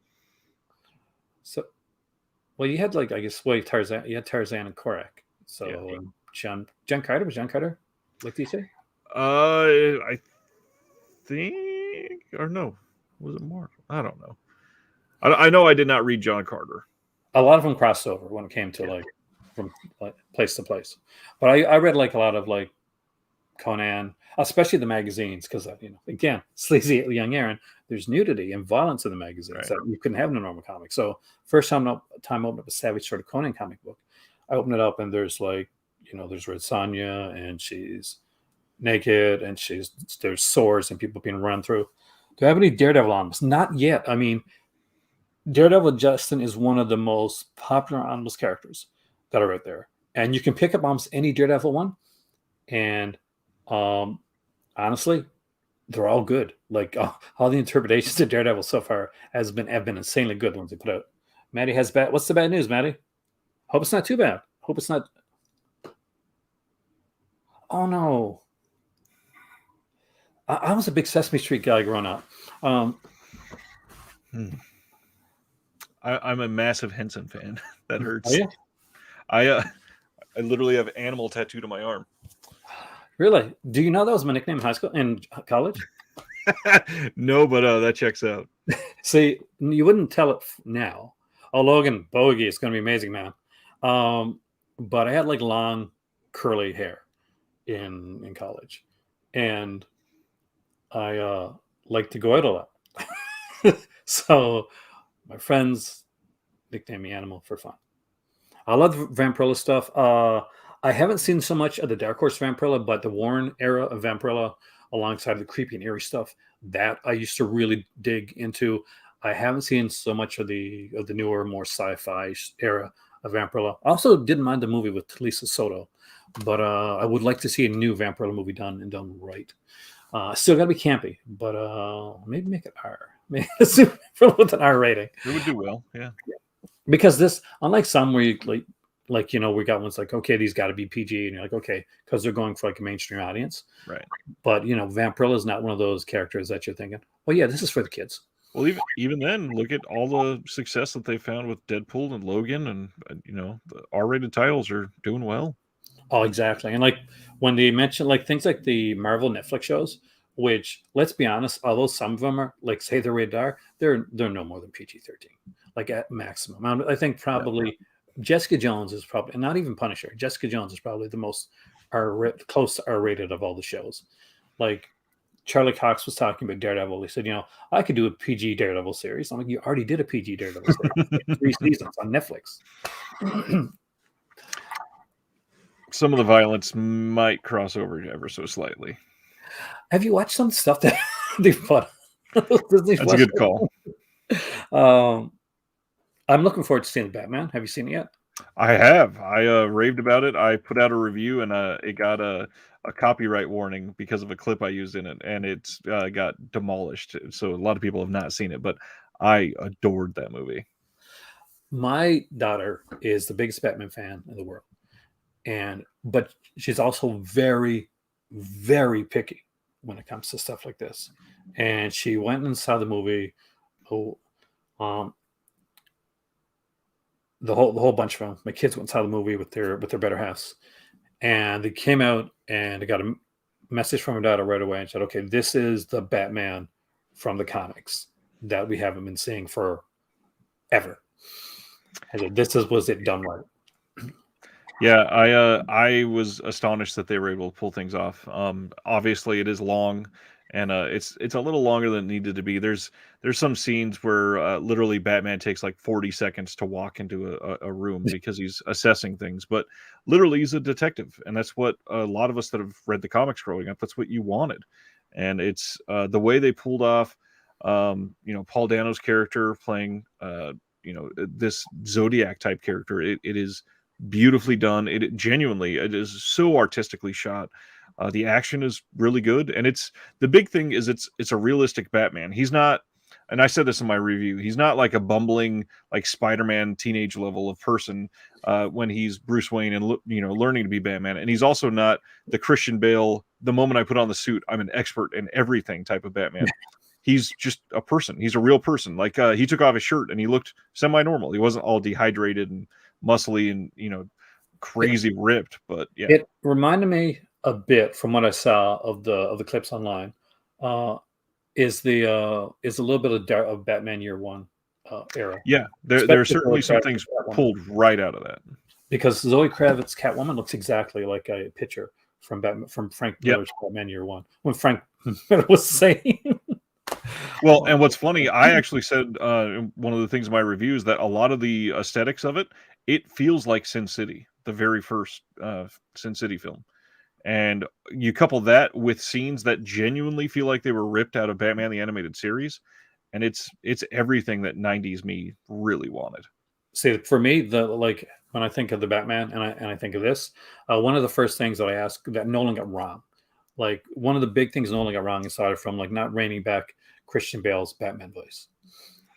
Well, you had like I guess Tarzan. You had Tarzan and Korak. So Yeah. John Carter was John Carter. Like do you say? I think, or no, was it more? I don't know. I know I did not read John Carter. A lot of them crossed over when it came to Yeah. like from like place to place. But I read like a lot of like Conan, especially the magazines, because again, sleazy young Aaron. There's nudity and violence in the magazines Right. that you couldn't have in a normal comic. So first time I opened up a Savage sort of Conan comic book, I open it up and there's like there's Red Sonja and she's naked and there's swords and people being run through. Do I have any Daredevil omnibus? Not yet. I mean, Daredevil Justin is one of the most popular omnibus characters that are out there, and you can pick up almost any Daredevil one, and honestly, they're all good. Like all the interpretations of Daredevil so far have been insanely good ones they put out. Maddie has bad. What's the bad news, Maddie? Hope it's not too bad. Hope it's not. Oh no. I was a big Sesame Street guy growing up. I'm a massive Henson fan. That hurts. Oh, yeah? I literally have animal tattooed on my arm. Really? Do you know that was my nickname in high school and college? No, but that checks out. See, you wouldn't tell it now. Oh, Logan, bogey, it's going to be amazing, man. But I had like long, curly hair in college, and I like to go out a lot. So my friends nicknamed me Animal for fun. I love Vampirella stuff. I haven't seen so much of the Dark Horse Vampirella, but the Warren era of Vampirella, alongside the creepy and eerie stuff, that I used to really dig into. I haven't seen so much of the newer, more sci-fi era of Vampirella. I also didn't mind the movie with Lisa Soto, but I would like to see a new Vampirella movie done right. Still got to be campy, but maybe make it R. Maybe with an R rating. It would do well, yeah. Because this, unlike some where you we got ones like, okay, these got to be PG, and you're like, okay, because they're going for like a mainstream audience, right? But Vampirella is not one of those characters that you're thinking, well, yeah, this is for the kids. Well, even then, look at all the success that they found with Deadpool and Logan, and the R-rated titles are doing well. Oh, exactly. And like when they mention like things like the Marvel Netflix shows, which let's be honest, although some of them are like say they're rated R, they're no more than PG-13, like at maximum. I think probably Jessica Jones is probably not even Punisher. Jessica Jones is probably the most close to R-rated of all the shows. Like Charlie Cox was talking about Daredevil. He said, I could do a PG Daredevil series. I'm like, you already did a PG Daredevil series, 3 seasons on Netflix. Some of the violence might cross over ever so slightly. Have you watched some stuff that they've put? That's a good call. I'm looking forward to seeing Batman. Have you seen it yet? I have. I raved about it. I put out a review, and it got a copyright warning because of a clip I used in it, and it's got demolished. So a lot of people have not seen it, but I adored that movie. My daughter is the biggest Batman fan in the world, but she's also very, very picky when it comes to stuff like this. And she went and saw the movie. The whole bunch of them. My kids went and saw the movie with their better halves, and they came out and they got a message from her daughter right away and said, "Okay, this is the Batman from the comics that we haven't been seeing for ever." And said, this was it done right. Yeah, I was astonished that they were able to pull things off. Obviously, it is long, and it's a little longer than it needed to be. There's some scenes where literally Batman takes like 40 seconds to walk into a room because he's assessing things. But literally, he's a detective, and that's what a lot of us that have read the comics growing up, that's what you wanted. And it's the way they pulled off, Paul Dano's character playing, this Zodiac type character. It is beautifully done. It is so artistically shot. The action is really good, and it's the big thing is it's a realistic Batman. He's not, and I said this in my review, he's not like a bumbling like Spider-Man teenage level of person when he's Bruce Wayne and learning to be Batman. And he's also not the Christian Bale, the moment I put on the suit, I'm an expert in everything type of Batman. he's just a person. He's a real person. Like he took off his shirt and he looked semi-normal. He wasn't all dehydrated and muscly and crazy ripped. But yeah, It reminded me a bit from what I saw of the clips online. Is a little bit of Batman Year One era. Yeah, there are Especially certainly Zoe some Kravitz things Catwoman. pulled right out of that. Because Zoe Kravitz Catwoman looks exactly like a picture from Frank Miller's Batman Year One. When Frank Miller was saying, well, and what's funny, I actually said one of the things in my review is that a lot of the aesthetics of it feels like Sin City, the very first Sin City film. And you couple that with scenes that genuinely feel like they were ripped out of Batman the Animated Series, and it's everything that 90s me really wanted. see, for me, when I think of the Batman and I think of this, one of the first things that I ask that Nolan got wrong, like one of the big things Nolan got wrong, aside from like not reining back Christian Bale's Batman voice,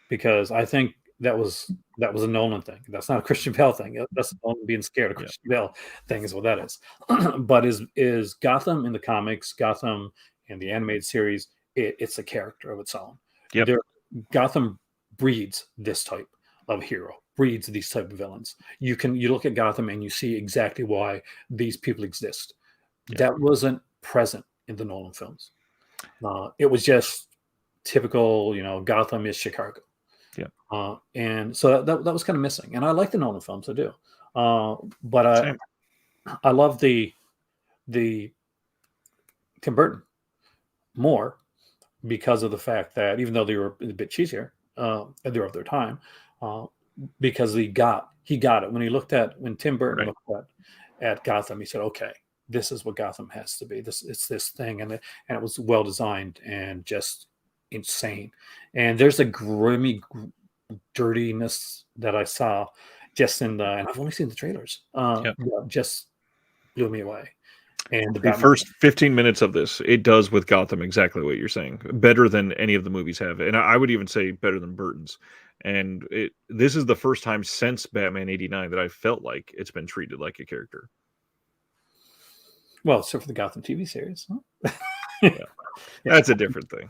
because I think that was a Nolan thing. That's not a Christian Bale thing. That's Nolan being scared of Christian Bale thing is what that is. But is Gotham in the comics, Gotham in the animated series, it's a character of its own. Yep. Gotham breeds this type of hero, breeds these type of villains. You look at Gotham and you see exactly why these people exist. That wasn't present in the Nolan films. It was just typical, Gotham is Chicago. Yeah. And so that was kind of missing. And I like the Nolan films, I do. But I love the Tim Burton more because of the fact that even though they were a bit cheesier, they were of their time, because he got it when Tim Burton looked at Gotham. He said, "Okay, this is what Gotham has to be. It's this thing," and it was well designed and just insane. And there's a grimy dirtiness that I saw just and I've only seen the trailers. Just blew me away. And the first 15 minutes of this, it does with Gotham exactly what you're saying, better than any of the movies have, and I would even say better than Burton's. And this is the first time since Batman '89 that I felt like it's been treated like a character. Well, so for the Gotham TV series, huh? That's a different thing.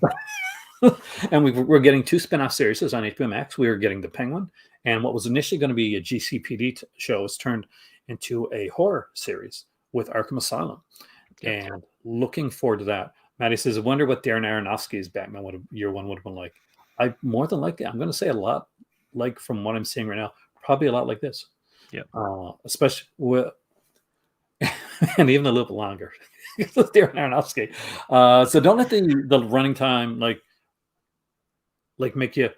And we're getting 2 spin-off series on HBO Max. We are getting The Penguin, and what was initially going to be a GCPD show is turned into a horror series with Arkham Asylum. And looking forward to that. Maddie says, I wonder what Darren Aronofsky's Batman Year One would have been like. I more than likely, I'm going to say a lot like from what I'm seeing right now, probably a lot like this. Yeah. Especially with, and even a little bit longer. Darren Aronofsky. So don't let the running time like make you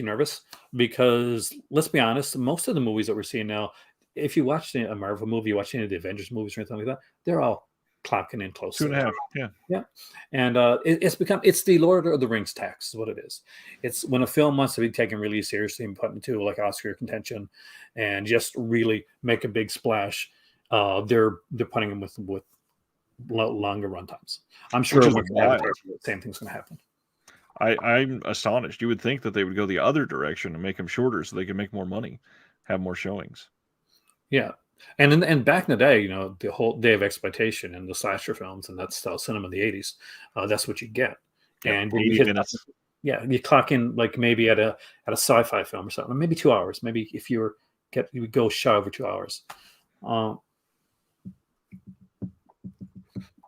nervous, because let's be honest, most of the movies that we're seeing now, if you watch a Marvel movie, you watch any of the Avengers movies or anything like that, they're all clocking in close. 2.5, yeah. And it's the Lord of the Rings tax is what it is. It's when a film wants to be taken really seriously and put into like Oscar contention and just really make a big splash, they're putting them with longer run times. I'm sure the same thing's going to happen. I'm astonished. You would think that they would go the other direction and make them shorter so they can make more money, have more showings. Yeah. And back in the day, the whole day of exploitation and the slasher films and that style cinema in the 80s, that's what you get. And you clock in like maybe at a sci-fi film or something, maybe 2 hours. Maybe if you would go shy over 2 hours. The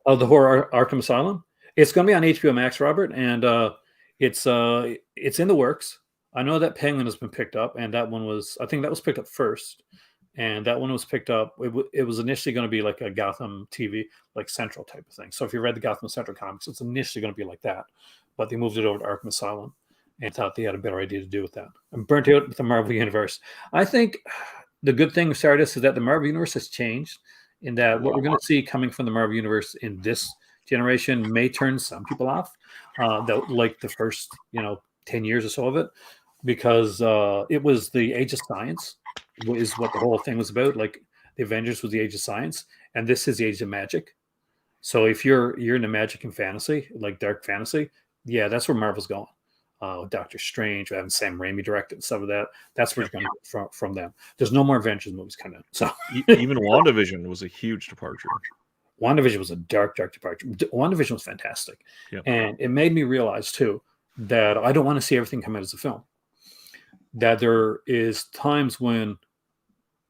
horror Arkham Asylum. It's going to be on HBO Max, Robert, and it's in the works. I know that Penguin has been picked up, and I think that was picked up first. And that one was picked up. It was initially going to be like a Gotham TV, like Central type of thing. So if you read the Gotham Central comics, it's initially going to be like that. But they moved it over to Arkham Asylum and thought they had a better idea to do with that. And burnt out with the Marvel Universe. I think the good thing with Sardis is that the Marvel Universe has changed in that what we're going to see coming from the Marvel Universe in this generation may turn some people off, like the first 10 years or so of it, because it was the age of science is what the whole thing was about. Like the Avengers was the age of science, and this is the age of magic. So if you're into magic and fantasy, like dark fantasy, yeah, that's where Marvel's going. Doctor Strange, having Sam Raimi directed some of that. That's where it's going from them. There's no more Avengers movies coming out. So even WandaVision was a huge departure. WandaVision was a dark departure. WandaVision was fantastic. Yep. And it made me realize too that I don't want to see everything come out as a film. That there is times when,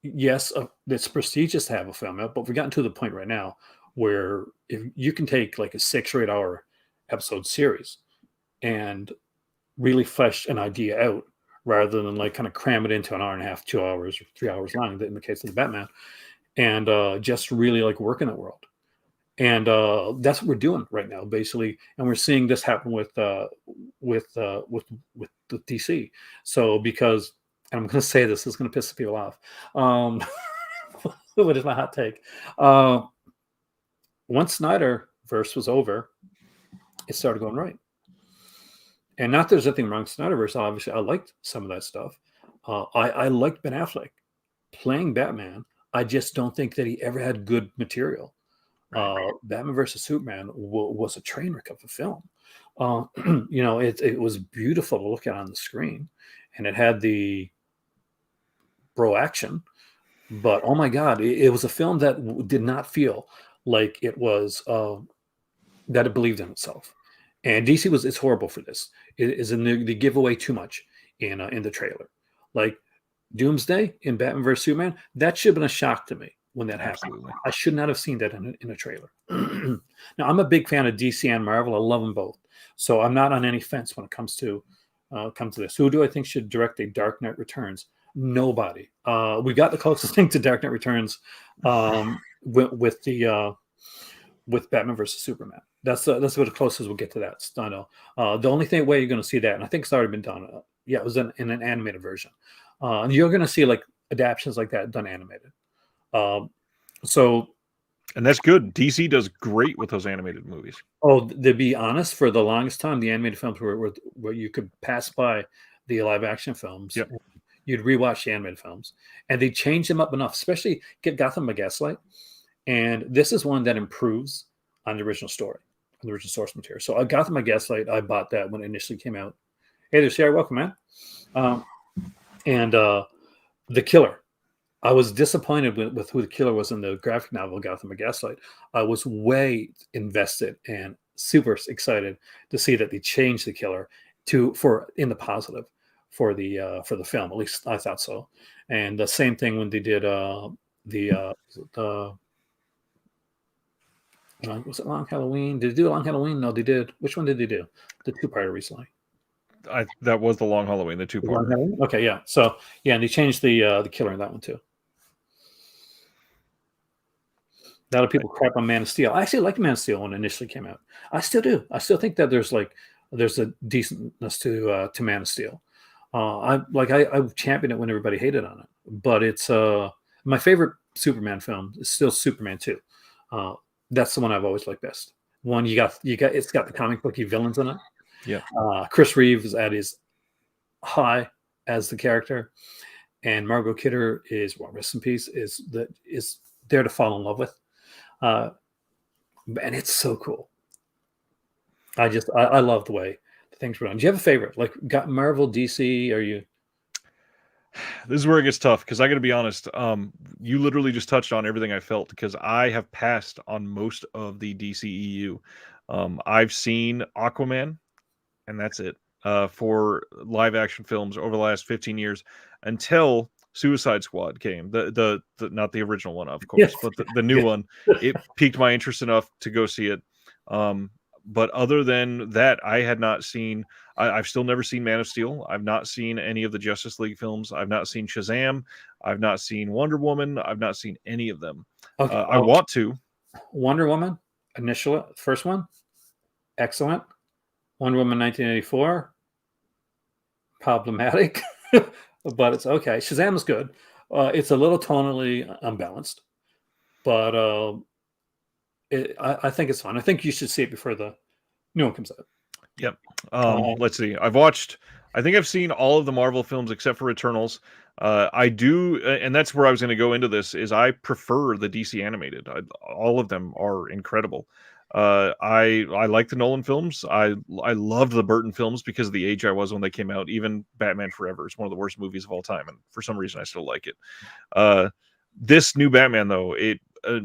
yes, it's prestigious to have a film out, but we've gotten to the point right now where if you can take like a 6 or 8 hour episode series and really flesh an idea out rather than like kind of cram it into an hour and a half, 2 hours, or 3 hours long, in the case of the Batman, and just really like work in that world. And that's what we're doing right now, basically. And we're seeing this happen with DC. So because, and I'm going to say this is going to piss people off, but it's my hot take. Once Snyder verse was over, it started going right. And not there's anything wrong with Snyderverse. Obviously, I liked some of that stuff. I liked Ben Affleck playing Batman. I just don't think that he ever had good material. Right. Batman versus Superman was a train wreck of a film. It was beautiful to look at on the screen, and it had the bro action. But oh my god, it was a film that did not feel like it was that it believed in itself. And DC is horrible for this. It is they give away too much in the trailer. Like Doomsday in Batman vs Superman, that should have been a shock to me when that Absolutely. happened. I should not have seen that in a trailer. Now I'm a big fan of DC and Marvel. I love them both, so I'm not on any fence when it comes to this. Who do I think should direct a Dark Knight Returns? Nobody. We got the closest thing to Dark Knight Returns with Batman versus Superman. That's what the closest we'll get to that. I know. The only way you're going to see that, and I think it's already been done. It was in an animated version. And you're going to see like adaptations like that done animated. And that's good. DC does great with those animated movies. Oh, to be honest, for the longest time, the animated films were where you could pass by the live action films. Yep. You'd rewatch the animated films, and they changed them up enough. Especially get Gotham by Gaslight, and this is one that improves on the original story, on the original source material. So I Gotham by Gaslight, I bought that when it initially came out. Hey there, Sarah, welcome, man. And The Killer. I was disappointed with who the killer was in the graphic novel Gotham by Gaslight. I was way invested and super excited to see that they changed the killer for in the positive for the film. At least I thought so. And the same thing when they did was it Long Halloween? Did they do Long Halloween? No, they did. Which one did they do? The two-parter recently. That was the Long Halloween, the two-parter. Okay, yeah. So yeah, and they changed the killer in that one too. A lot of people crap on Man of Steel. I actually liked Man of Steel when it initially came out. I still do. I still think that there's a decentness to Man of Steel. I championed it when everybody hated on it, but it's my favorite Superman film is still Superman 2. That's the one I've always liked best. One it's got the comic booky villains in it. Yeah. Chris Reeves is at his high as the character, and Margot Kidder is, well, rest in peace, is there to fall in love with. And it's so cool. I love the way things were done. Do you have a favorite? Like, got Marvel, DC? Are you? This is where it gets tough because I got to be honest. You literally just touched on everything I felt because I have passed on most of the DCEU. I've seen Aquaman, and that's it for live action films over the last 15 years until Suicide Squad came. The not the original one, of course, Yes. but the new one. It piqued my interest enough to go see it. But other than that, I had not seen. I've still never seen Man of Steel. I've not seen any of the Justice League films. I've not seen Shazam. I've not seen Wonder Woman. I've not seen any of them. Okay. I want to. Wonder Woman, first one, excellent. Wonder Woman 1984, problematic, but it's okay. Shazam is good. It's a little tonally unbalanced, but I think it's fun. I think you should see it before the new one comes out. Yep. Let's see. I think I've seen all of the Marvel films except for Eternals. I do, and that's where I was going to go into this, is I prefer the DC animated. All of them are incredible. I like the Nolan films. I loved the Burton films because of the age I was when they came out. Even Batman Forever is one of the worst movies of all time, and for some reason I still like it. This new Batman, though,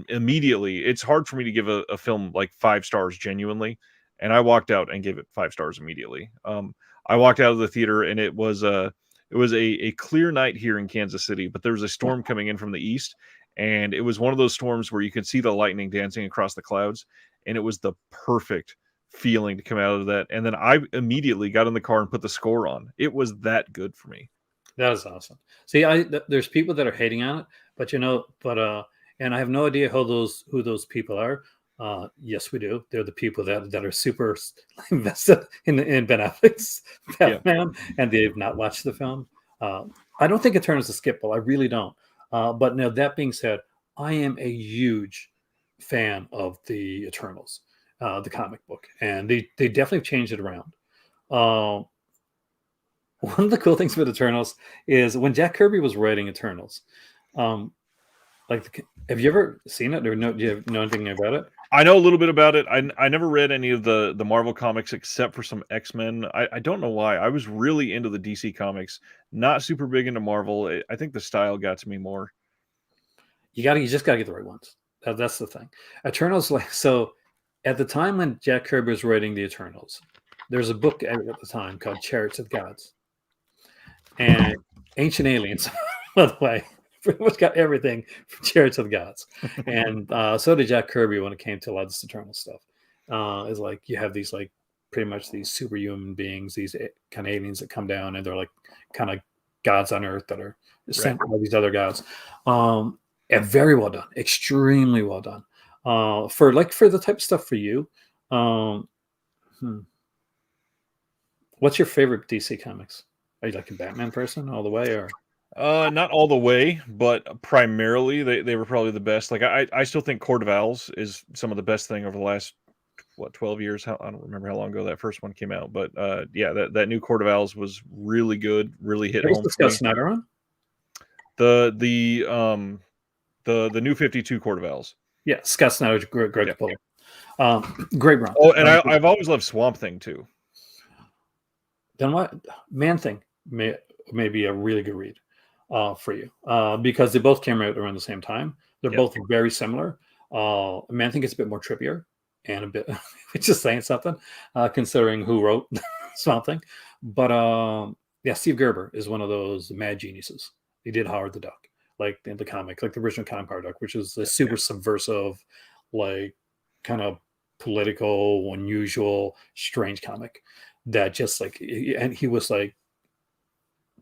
immediately, it's hard for me to give a film like 5 stars genuinely. and I walked out and gave it 5 stars immediately. I walked out of the theater, and it was a clear night here in Kansas City, but there was a storm coming in from the east, and it was one of those storms where you could see the lightning dancing across the clouds, and it was the perfect feeling to come out of that. And then I immediately got in the car and put the score on. It was that good for me. That is awesome. See, there's people that are hating on it, but and I have no idea who those people are. Yes, we do. They're the people that are super invested in Ben Affleck's Batman, and they've not watched the film. I don't think Eternals is skippable. I really don't. But now that being said, I am a huge fan of the Eternals, the comic book, and they definitely changed it around. One of the cool things with Eternals is when Jack Kirby was writing Eternals. Have you ever seen it, or do you know anything about it? I know a little bit about it. I never read any of the Marvel comics except for some X-Men. I don't know why. I was really into the DC comics, not super big into Marvel. I think the style got to me more. You just gotta get the right ones. That's the thing. Eternals, so at the time when Jack Kirby was writing the Eternals, there's a book at the time called Chariots of Gods, and Ancient Aliens, by the way. Pretty much got everything from Chariots of the Gods, and so did Jack Kirby when it came to a lot of this Eternal stuff. Is like you have these pretty much these superhuman beings, these kind of aliens that come down, and they're like kind of gods on Earth that are sent by these other gods. And very well done, extremely well done. For the type of stuff for you. What's your favorite DC comics? Are you like a Batman person all the way, or? Not all the way, but primarily they were probably the best. Like I still think Court of Owls is some of the best thing over the last 12 years. I don't remember how long ago that first one came out, but yeah, that new Court of Owls was really good, really hit home. Scott Snyder on? The new 52 Court of Owls. Yeah, Scott Snyder's great Capullo. Great run. Oh, and I've always loved Swamp Thing too. Then what? Man Thing may be a really good read for you because they both came out around the same time. They're both very similar. Man Thing gets a bit more trippier and a bit, just saying something, considering who wrote Swamp Thing. But yeah, Steve Gerber is one of those mad geniuses. He did Howard the Duck, like in the comic, like the original comic Howard the Duck, which is a super subversive, like kind of political, unusual, strange comic that just like, and he was like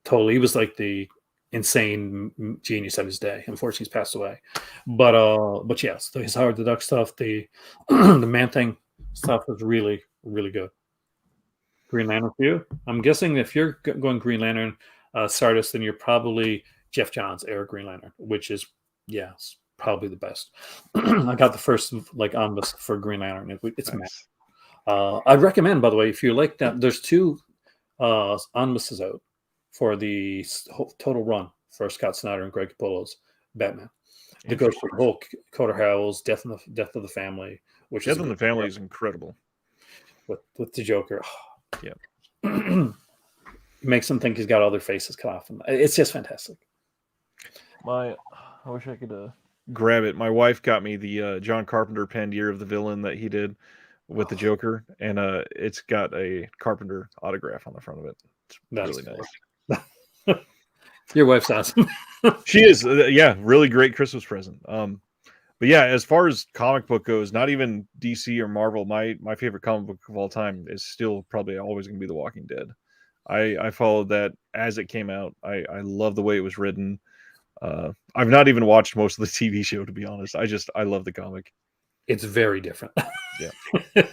he was like the insane genius of his day. Unfortunately, he's passed away. But yes, his Howard the Duck stuff, the the Man Thing stuff was really, really good. Green Lantern for you? I'm guessing if you're going Green Lantern, Sardis, then you're probably Jeff Johns' era Green Lantern, which is probably the best. I got the first omnibus for Green Lantern. It's nice. I'd recommend, by the way, if you like that, there's 2 omnibuses out for the total run for Scott Snyder and Greg Capullo's Batman. It goes through the whole Coder Howell's Death of the Family, which Death of the Family is incredible. With the Joker. Yeah. Makes them think he's got all their faces cut off. It's just fantastic. I wish I could grab it. My wife got me the John Carpenter penned Year of the Villain that he did with the Joker, and it's got a Carpenter autograph on the front of it. It's really nice. Your wife's awesome. She is, really great Christmas present. But yeah, as far as comic book goes, not even DC or Marvel, my favorite comic book of all time is still probably always going to be The Walking Dead. I followed that as it came out. I love the way it was written. I've not even watched most of the TV show, to be honest. I love the comic. It's very different. Yeah.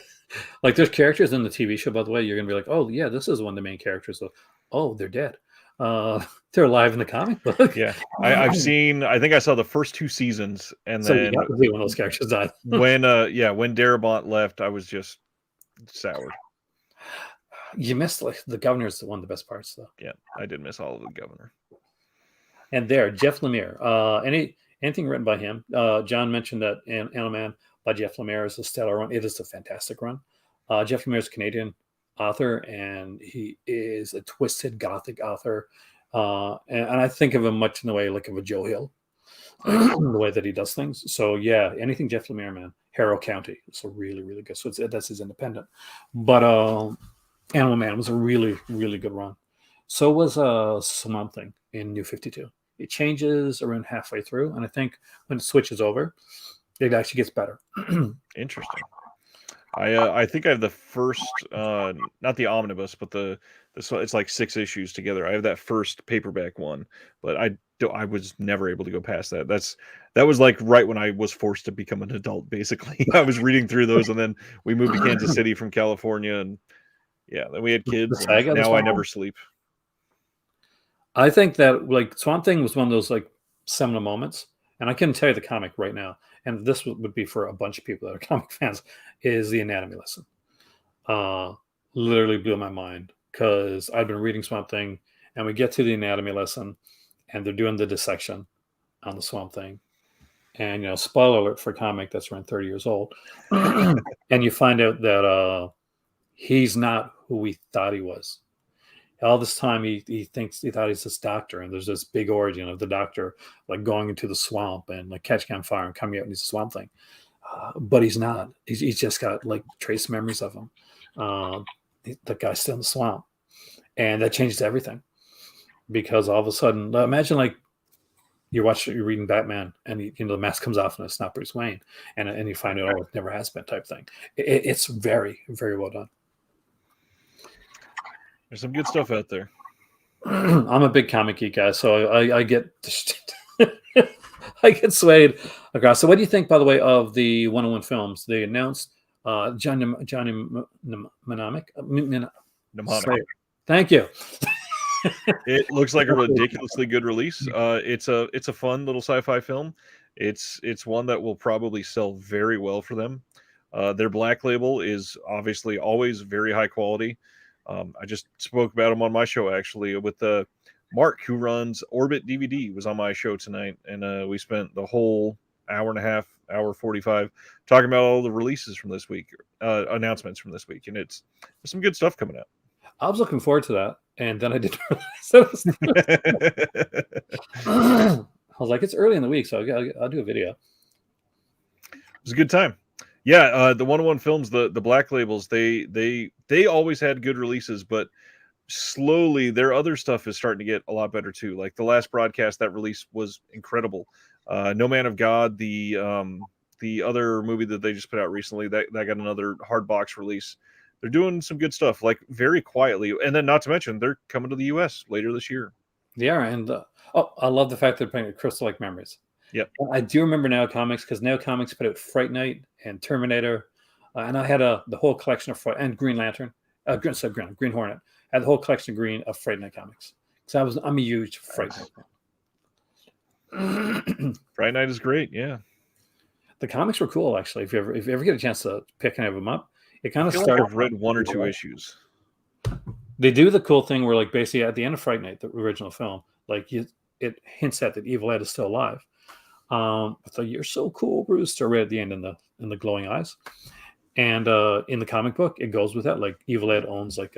Like there's characters in the TV show, by the way, you're going to be like, oh yeah, this is one of the main characters. So, oh, they're dead. They're alive in the comic book. Yeah. I think I saw the first 2 seasons, and so then you got to see when those characters died. when Darabont left, I was just soured. You missed the Governor's one of the best parts, though. Yeah, I did miss all of the Governor. And Jeff Lemire. Anything written by him? John mentioned that Animal by Jeff Lemire is a stellar run. It is a fantastic run. Jeff Lemire is a Canadian author, and he is a twisted Gothic author. And I think of him much in the way of a Joe Hill, the way that he does things. So yeah, anything Jeff Lemire, man, Harrow County. It's a really, really good. So that's his independent. But Animal Man was a really, really good run. So was Swamp Thing in New 52. It changes around halfway through, and I think when it switches over, it actually gets better. Interesting. I think I have the first, not the omnibus, but it's like 6 issues together. I have that first paperback one, but I was never able to go past that. That was like right when I was forced to become an adult. Basically, I was reading through those, and then we moved to Kansas City from California, and yeah, then we had kids, The and saga, the now I Swamp never Thing? sleep. I think that like Swamp Thing was one of those like seminal moments, and I couldn't tell you the comic right now. And this would be for a bunch of people that are comic fans. Is the anatomy lesson? Uh, Literally blew my mind because I've been reading Swamp Thing, and we get to the anatomy lesson, and they're doing the dissection on the Swamp Thing, and spoiler alert for a comic that's around 30 years old, and you find out that he's not who we thought he was. All this time he thought he's this doctor, and there's this big origin of the doctor like going into the swamp and like catching on fire and coming out and he's a Swamp Thing. But he's not. He's just got like trace memories of him. The guy's still in the swamp, and that changes everything because all of a sudden, imagine like you're reading Batman, and the mask comes off and it's not Bruce Wayne, and you find out, oh, it never has been type thing. It's very, very well done. There's some good stuff out there. I'm a big comic geek guy, so I get I get swayed across. So, what do you think, by the way, of the 101 films? They announced Johnny Mnemonic. Mnemonic. Thank you. It looks like a ridiculously good release. It's a fun little sci-fi film. It's one that will probably sell very well for them. Their Black Label is obviously always very high quality. I just spoke about them on my show actually with Mark, who runs Orbit DVD, was on my show tonight, and we spent the whole hour and a half, hour 45, talking about all the releases from this week, announcements from this week, and there's some good stuff coming out. I was looking forward to that, and then I didn't realize I was like, it's early in the week, so I'll do a video. It was a good time. Yeah, the 101 films, the Black Labels, they always had good releases, but slowly their other stuff is starting to get a lot better too. Like the last broadcast, that release was incredible. No Man of God, the other movie that they just put out recently, that got another hard box release. They're doing some good stuff, like very quietly, and then not to mention they're coming to the U.S. later this year. They are, and I love the fact they're playing Crystal Lake Memories. Yep. I do remember Now Comics because Now Comics put out Fright Night and Terminator, and I had the whole collection of and Green Lantern, Green Hornet. I had the whole collection of Fright Night comics. So I'm a huge Fright Night fan. Fright Night is great, yeah. The comics were cool actually. If you ever get a chance to pick any of them up, it kind of started. Like I've read 1 or 2 issues. They do the cool thing where like basically at the end of Fright Night, the original film, like it hints at that Evil Ed is still alive. It's like, you're so cool, Bruce, right at the end in the glowing eyes. And in the comic book, it goes with that. Like Evil Ed owns I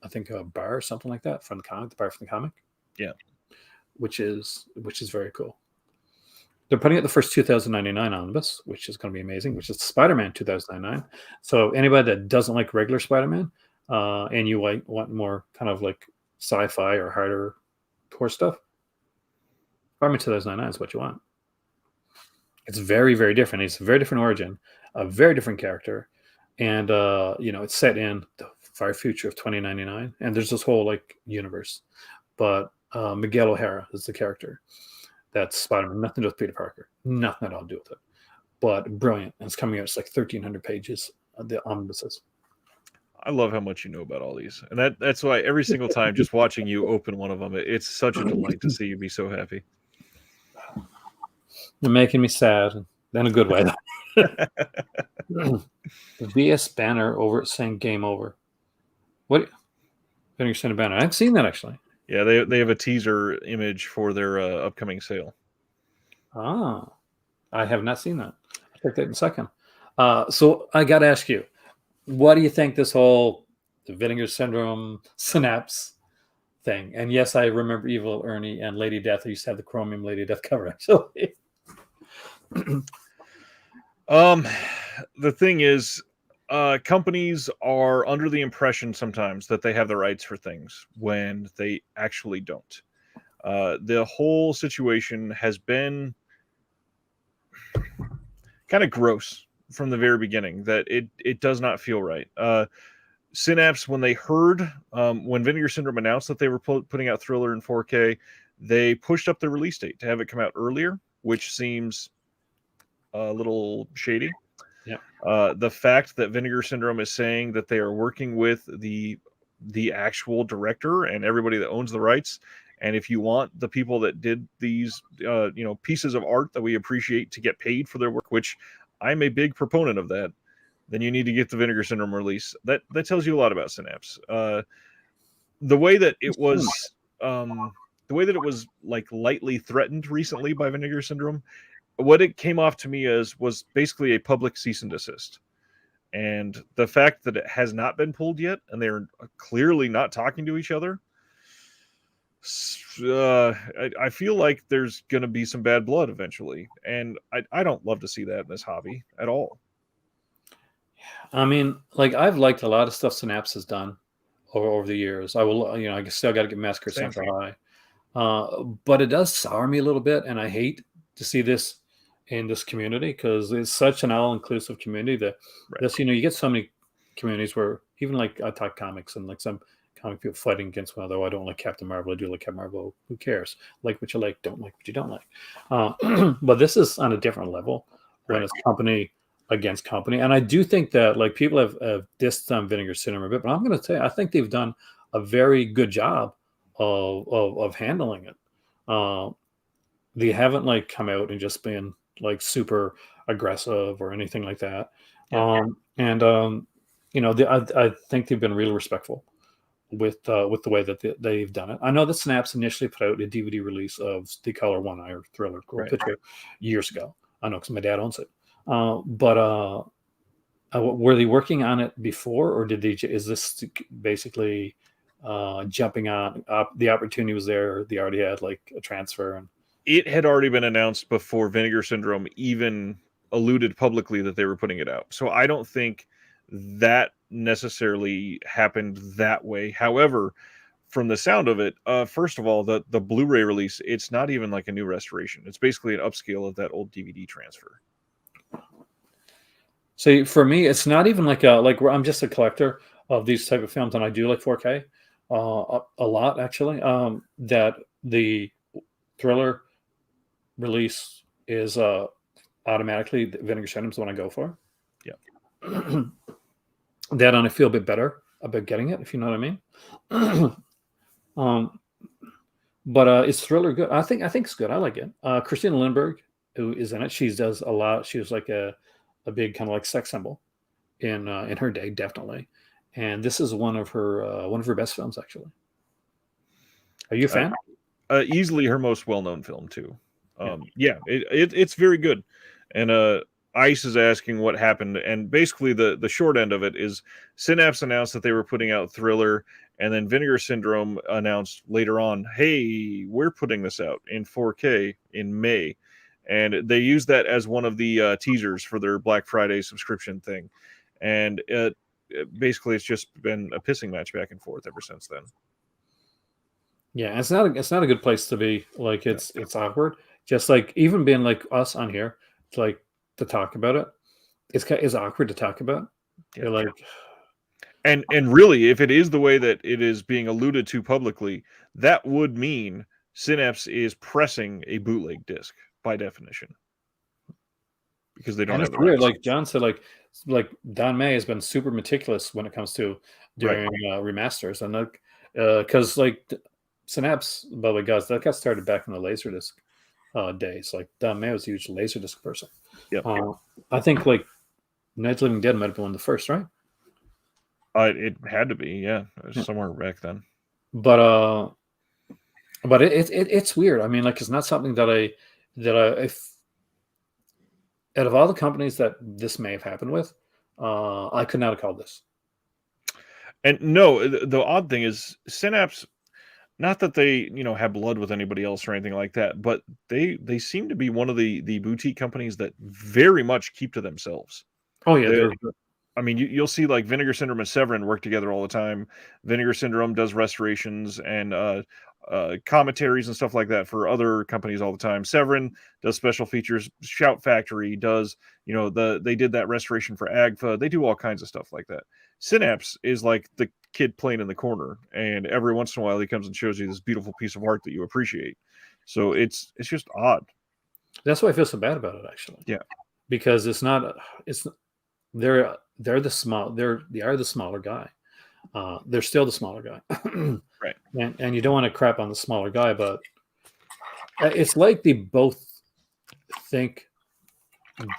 think a bar or something like that from the comic, the bar from the comic. Yeah. Which is very cool. They're putting out the first 2099 omnibus, which is going to be amazing, which is Spider-Man 2099. So anybody that doesn't like regular Spider-Man, and you want more kind of like sci-fi or harder core stuff, Spider-Man 2099 is what you want. It's very, very different. It's a very different origin, a very different character, and it's set in the far future of 2099, and there's this whole like universe. But Miguel O'Hara is the character. That's Spider-Man. Nothing to do with Peter Parker. Nothing at all to do with it. But brilliant. And it's coming out. It's like 1,300 pages. The omnibuses. I love how much you know about all these, and that's why every single time, just watching you open one of them, it's such a delight to see you be so happy. You're making me sad in a good way. The VS banner over it saying "Game Over." What? Then you're saying a banner. I haven't seen that actually. Yeah, they have a teaser image for their upcoming sale. Ah, I have not seen that. I'll take that in a second. So I got to ask you, what do you think this whole the Vinegar Syndrome synapse thing? And yes, I remember Evil Ernie and Lady Death. I used to have the Chromium Lady Death cover actually. Um, the thing is, companies are under the impression sometimes that they have the rights for things when they actually don't. The whole situation has been kind of gross from the very beginning. That it does not feel right. Synapse, when they heard when Vinegar Syndrome announced that they were putting out Thriller in 4K, they pushed up the release date to have it come out earlier, which seems a little shady. Yeah. The fact that Vinegar Syndrome is saying that they are working with the actual director and everybody that owns the rights, and if you want the people that did these pieces of art that we appreciate to get paid for their work, which I'm a big proponent of that, then you need to get the Vinegar Syndrome release. That tells you a lot about Synapse. The way that it was, the way that it was like lightly threatened recently by Vinegar Syndrome, what it came off to me as was basically a public cease and desist. And the fact that it has not been pulled yet, and they're clearly not talking to each other, I feel like there's going to be some bad blood eventually. And I don't love to see that in this hobby at all. I mean, like I've liked a lot of stuff Synapse has done over the years. I will, I still got to get Massacre Same. Central High, but it does sour me a little bit, and I hate to see this in this community because it's such an all-inclusive community that this, you get so many communities where even like I talk comics and like some comic people fighting against one another. Oh, I don't like Captain Marvel. I do like Captain Marvel. Who cares? Like what you like, don't like what you don't like. But this is on a different level when it's company against company. And I do think that like people have dissed on Vinegar Syndrome a bit, but I'm going to say I think they've done a very good job of handling it. They haven't like come out and just been like super aggressive or anything like that. I think they've been really respectful with the way that they've done it. I know that Synapse initially put out a DVD release of The Color One Eye or Thriller picture years ago. I know because my dad owns it. But were they working on it before, or did they? Is this basically jumping on the opportunity was there? They already had like a transfer, and it had already been announced before Vinegar Syndrome even alluded publicly that they were putting it out. So I don't think that necessarily happened that way. However, from the sound of it, first of all, the Blu-ray release, it's not even like a new restoration. It's basically an upscale of that old DVD transfer. So for me, it's not even like I'm just a collector of these type of films, and I do like 4K a lot actually. That the Thriller release is automatically the Vinegar Syndrome is the one I go for. Yeah. That and I feel a bit better about getting it, if you know what I mean. But is Thriller good? I think it's good. I like it. Christina Lindbergh, who is in it, she does a lot. She was like a big kind of like sex symbol in her day, definitely. And this is one of her best films, actually. Are you a fan? Easily her most well-known film too. It's very good. And Ice is asking what happened, and basically the short end of it is Synapse announced that they were putting out Thriller, and then Vinegar Syndrome announced later on, hey, we're putting this out in 4K in May. And they used that as one of the teasers for their Black Friday subscription thing. And basically it's just been a pissing match back and forth ever since then. Yeah, it's not a good place to be. Like it's awkward. Just like even being like us on here, it's like to talk about it. It's awkward to talk about. Yeah. You're like, and really, if it is the way that it is being alluded to publicly, that would mean Synapse is pressing a bootleg disc by definition, because they don't have the weird. rights. Like John said, like Don May has been super meticulous when it comes to doing remasters, and like because like Synapse, by the way, guys, that got started back in the Laserdisc days. Like Don May was a huge Laserdisc person. Yep. I think like Night of the Living Dead might have been one of the first, right? It had to be, yeah. It was somewhere back then. But it's weird. I mean, like it's not something that I if out of all the companies that this may have happened with, I could not have called this. And no, the odd thing is Synapse, not that they have blood with anybody else or anything like that, but they seem to be one of the boutique companies that very much keep to themselves. Oh yeah, They, they're I mean, you'll see like Vinegar Syndrome and Severin work together all the time. Vinegar Syndrome does restorations and commentaries and stuff like that for other companies all the time. Severin does special features. Shout Factory does, they did that restoration for Agfa. They do all kinds of stuff like that. Synapse is like the kid playing in the corner, and every once in a while he comes and shows you this beautiful piece of art that you appreciate. So it's just odd. that's why I feel so bad about it actually. Yeah. Because it's they're the small they are the smaller guy. They're still the smaller guy. Right. And you don't want to crap on the smaller guy, but it's like they both think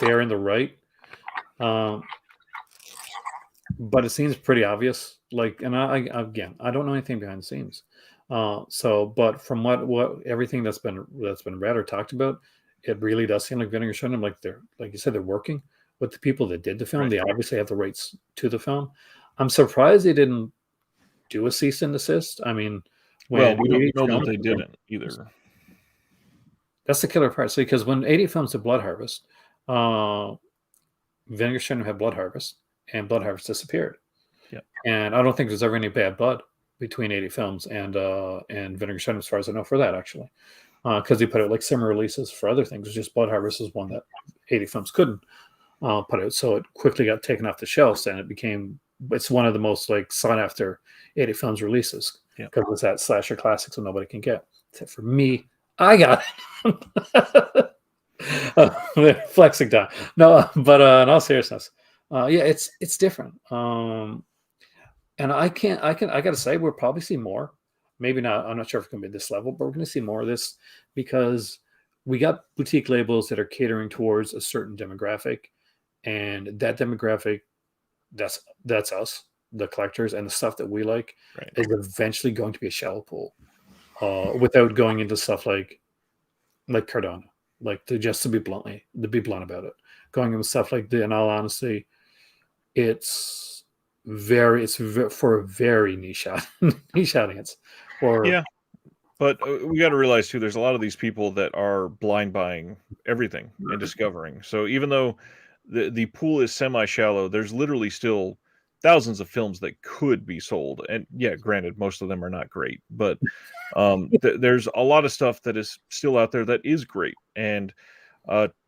they're in the right. But it seems pretty obvious. Like, and again, I don't know anything behind the scenes. But from what everything that's been read or talked about, it really does seem like Vinegar Syndrome, like you said, they're working with the people that did the film. Right. They obviously have the rights to the film. I'm surprised they didn't do a cease and desist. I mean, Well, we don't 80 know that Films- they didn't either. That's the killer part. So because when 80 Films did Blood Harvest, Vinegar Syndrome had Blood Harvest, and Blood Harvest disappeared. Yeah. And I don't think there's ever any bad blood between 80 Films and Vinegar Syndrome, as far as I know, for that actually, because they put out like similar releases for other things. It's just Blood Harvest is one that 80 Films couldn't put out, so it quickly got taken off the shelves, and it's one of the most like sought after 80 Films releases because it's that slasher classics that nobody can get except for me. I got it. Flexing time. No, but in all seriousness, it's different. And I gotta say, we'll probably see more. Maybe not. I'm not sure if it's gonna be this level, but we're gonna see more of this because we got boutique labels that are catering towards a certain demographic, and that demographic, that's us, the collectors, and the stuff that we like, Right. is eventually going to be a shallow pool, without going into stuff like Cardano, to be blunt about it, going into stuff like in all honesty, it's for a very niche audience. Yeah, but we got to realize too, there's a lot of these people that are blind buying everything and discovering. So even though the pool is semi shallow, there's literally still thousands of films that could be sold. And yeah, granted, most of them are not great, but there's a lot of stuff that is still out there that is great. And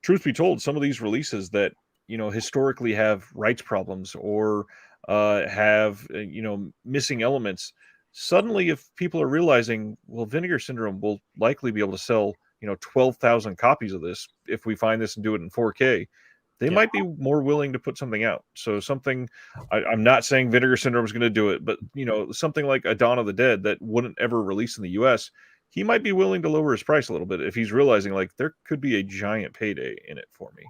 truth be told, some of these releases that historically have rights problems or have missing elements, suddenly if people are realizing, well, Vinegar Syndrome will likely be able to sell 12,000 copies of this if we find this and do it in 4K, they might be more willing to put something out. So something, I'm not saying Vinegar Syndrome is going to do it, but something like A Dawn of the Dead that wouldn't ever release in the US, he might be willing to lower his price a little bit if he's realizing like there could be a giant payday in it for me.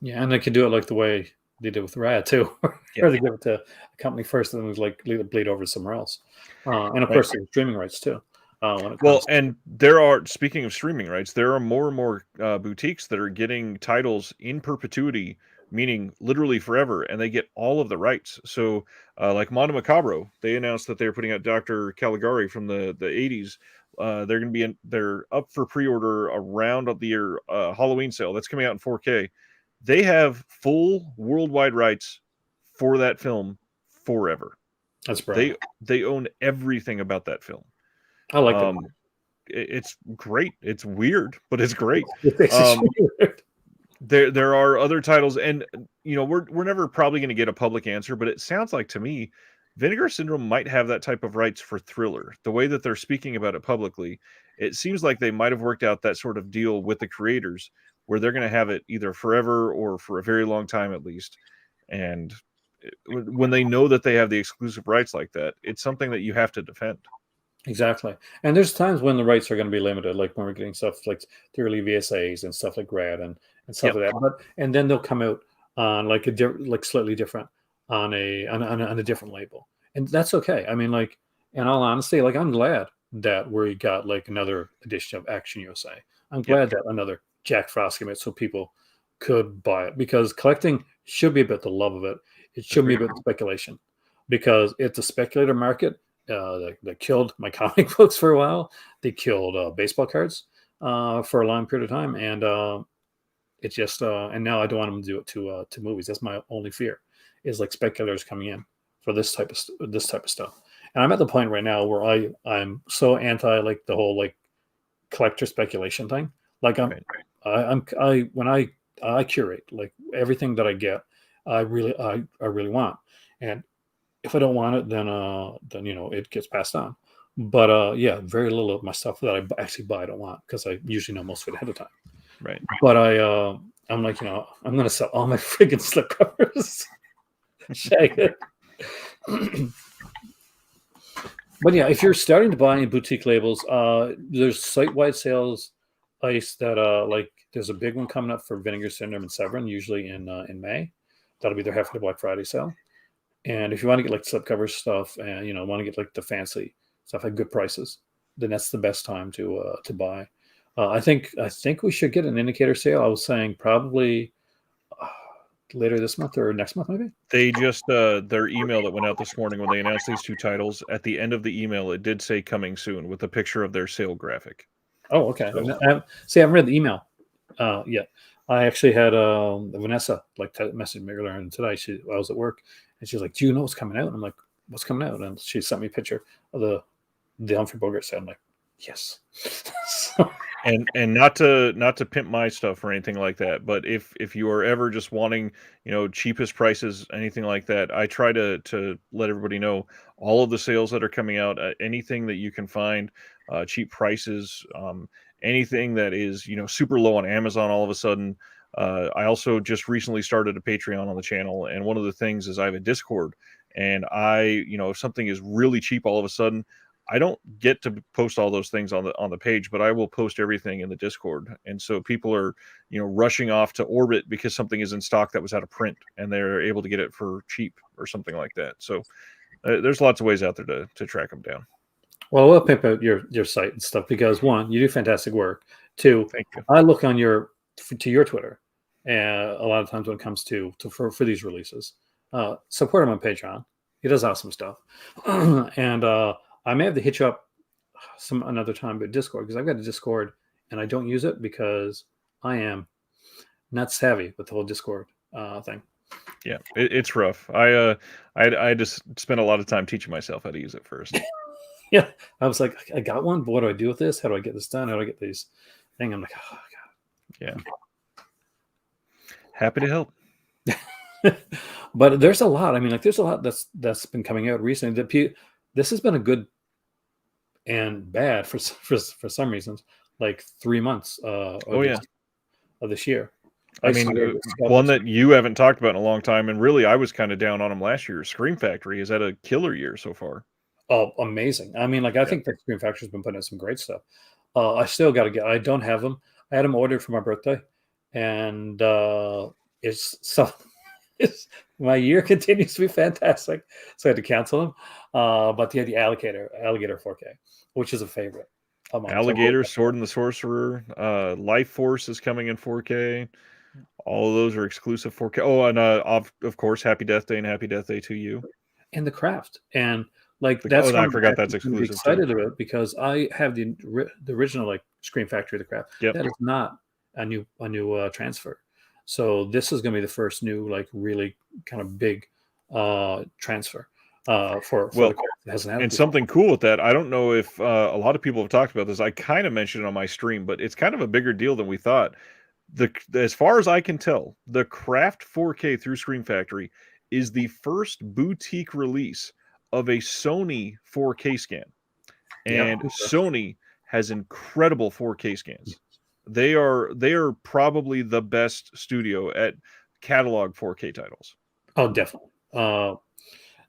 Yeah, and they could do it like the way they did with Rad too, or they give it to a company first, and then was like bleed over somewhere else. And of course, there's streaming rights too. And there are, speaking of streaming rights, there are more and more boutiques that are getting titles in perpetuity, meaning literally forever, and they get all of the rights. So, like Mondo Macabro, they announced that they're putting out Dr. Caligari from the 80s. They're up for pre-order around the Halloween sale. That's coming out in 4K. They have full worldwide rights for that film forever. That's brilliant. They own everything about that film. I like them. It's great. It's weird, but it's great. Weird. There are other titles, and we're never probably going to get a public answer, but it sounds like to me, Vinegar Syndrome might have that type of rights for Thriller. The way that they're speaking about it publicly, it seems like they might have worked out that sort of deal with the creators, where they're going to have it either forever or for a very long time at least. And when they know that they have the exclusive rights like that, it's something that you have to defend. Exactly. And there's times when the rights are going to be limited, like when we're getting stuff like the early VSAs and stuff like Rad and stuff like that. And then they'll come out on like slightly different on a different label, and that's okay. I mean, like, in all honesty, like, I'm glad that we got like another edition of Action USA. I'm glad that another Jack Frost came out so people could buy it, because collecting should be about the love of it. It should be about speculation, because it's a speculator market. They killed my comic books for a while. They killed baseball cards for a long period of time, and it just and now I don't want them to do it to movies. That's my only fear, is like speculators coming in for this type of stuff. And I'm at the point right now where I'm so anti like the whole like collector speculation thing. Like Right. when I curate like everything that I get, I really want. And if I don't want it, then it gets passed on. But yeah, very little of my stuff that I actually buy I don't want, because I usually know most of it ahead of time. Right. But I'm like, I'm gonna sell all my freaking slipcovers. Shag it. But yeah, if you're starting to buy any boutique labels, there's site-wide sales ice that like there's a big one coming up for Vinegar Syndrome and Severin, usually in May. That'll be their half of the Black Friday sale. And if you want to get like slipcover stuff and want to get like the fancy stuff at good prices, then that's the best time to buy. I think we should get an indicator sale. I was saying probably later this month or next month, maybe. They just their email that went out this morning when they announced these 2 titles. At the end of the email, it did say coming soon with a picture of their sale graphic. Oh, okay. So- I haven't read the email yet. I actually had Vanessa message me earlier today. I was at work, and she's like, "Do you know what's coming out?" And I'm like, "What's coming out?" And she sent me a picture of the Humphrey Bogart set. I'm like, "Yes." So, And not to pimp my stuff or anything like that, but if you are ever just wanting, cheapest prices, anything like that, I try to let everybody know all of the sales that are coming out, anything that you can find, cheap prices, anything that is, super low on Amazon all of a sudden. I also just recently started a Patreon on the channel, and one of the things is I have a Discord, and if something is really cheap all of a sudden, I don't get to post all those things on the page, but I will post everything in the Discord. And so people are, rushing off to Orbit because something is in stock that was out of print, and they're able to get it for cheap or something like that. So there's lots of ways out there to track them down. well, we'll pimp out your site and stuff, because one, you do fantastic work. Two, Thank you. I look on your Twitter, and a lot of times when it comes for these releases, support him on Patreon. He does awesome stuff, and I may have to hit you up another time with Discord, because I've got a Discord and I don't use it because I am not savvy with the whole Discord thing. Yeah, it's rough. I just spent a lot of time teaching myself how to use it first. Yeah, I was like, I got one, but what do I do with this? How do I get this done? How do I get these thing? I'm like, oh god. Yeah. Happy to help. But there's a lot. I mean, like, there's a lot that's been coming out recently. This has been a good and bad for some reasons, like 3 months of this year. I mean, one that you haven't talked about in a long time, and really I was kind of down on him last year, Scream Factory. Is that a killer year so far? Oh, amazing. I mean, like, I think that Scream Factory's been putting out some great stuff. I still got to I don't have them. I had them ordered for my birthday, and my year continues to be fantastic. So I had to cancel them. But they had the Alligator 4K, which is a favorite. Alligator, Sword and the Sorcerer, Life Force is coming in 4K. All of those are exclusive 4K. Oh, and of course, Happy Death Day and Happy Death Day to You. And The Craft. And like, that's I forgot that's exclusive. Excited about, because I have the original like Scream Factory, The Craft. Yep. That is not a new transfer. So this is going to be the first new, like, really kind of big transfer for the Craft. It hasn't happened and before. something cool with that, I don't know if a lot of people have talked about this. I kind of mentioned it on my stream, but it's kind of a bigger deal than we thought. As far as I can tell, the Craft 4K through Scream Factory is the first boutique release of a Sony 4K scan. And Sony has incredible 4K scans. They are probably the best studio at catalog 4K titles. Oh, definitely.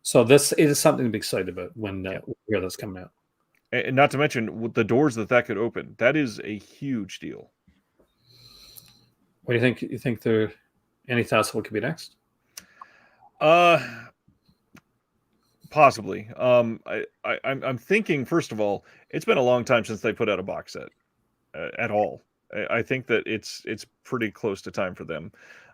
So this is something to be excited about when we hear that's coming out. And not to mention with the doors that could open. That is a huge deal. What do you think? You think there any thoughts of what could be next? Possibly. I'm thinking, first of all, it's been a long time since they put out a box set at all. I think that it's pretty close to time for them.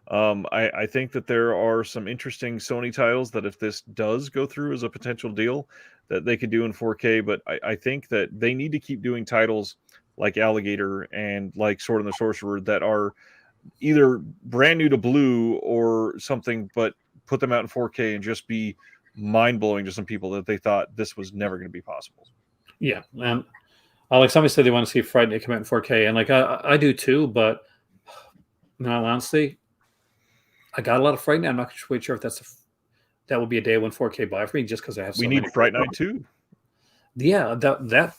I think that there are some interesting Sony titles that if this does go through as a potential deal, that they could do in 4K. But I think that they need to keep doing titles like Alligator and like Sword and the Sorcerer that are either brand new to Blue or something, but put them out in 4K and just be mind blowing to some people that they thought this was never going to be possible. Yeah, and like somebody said they want to see Friday Night come out in 4K, and like I do too. But in all honesty, I got a lot of Fright Night. I'm not quite sure if that will be a day one 4K buy for me, just because I have so We many. need Fright Night too. Yeah, that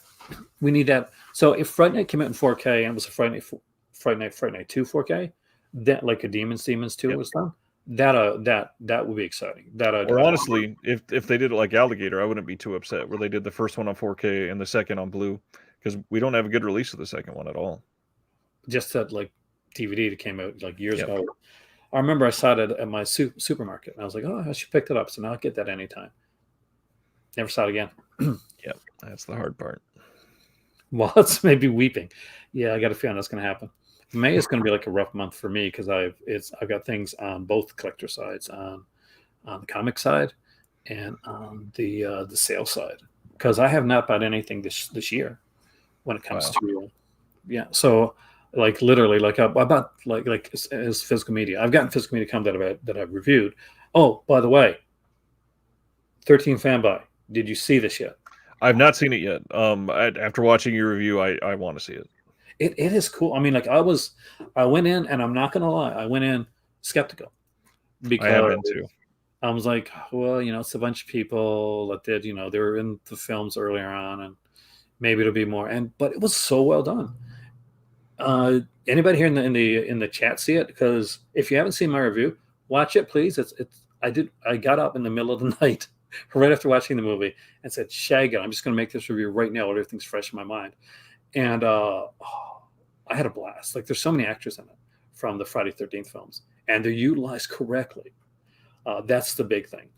we need that. So if Fright Night came out in 4K and it was a Fright Night 2 4K, that like a Demons 2 Yep. was done, that would be exciting. Or honestly, if they did it like Alligator, I wouldn't be too upset. Where they did the first one on 4K and the second on Blue, because we don't have a good release of the second one at all. just that like DVD that came out like years Yep. ago. I remember I saw it at my supermarket, and I was like, "Oh, I should pick it up." So now I'll get that anytime. Never saw it again. Yep, that's the hard part. Well, it's maybe weeping. Yeah, I got a feeling that's going to happen. May is going to be like a rough month for me because I've got things on both collector sides, on the comic side and on the sale side, because I have not bought anything this year when it comes to yeah. So like literally like I bought like as physical media. I've gotten physical media come that I've reviewed. Oh, by the way, 13 fanboy. Did you see this yet? I've not seen it yet. After watching your review, I want to see it. It is cool. I mean, like I went in, and I'm not gonna lie, I went in skeptical I have because been too. I was like, well, it's a bunch of people that did, they were in the films earlier on, and maybe it'll be more. But it was so well done. Anybody here in the chat see it? Because if you haven't seen my review, watch it, please. I got up in the middle of the night right after watching the movie and said, "Shag it! I'm just going to make this review right now. Everything's fresh in my mind." And I had a blast. Like there's so many actors in it from the Friday 13th films, and they're utilized correctly. That's the big thing.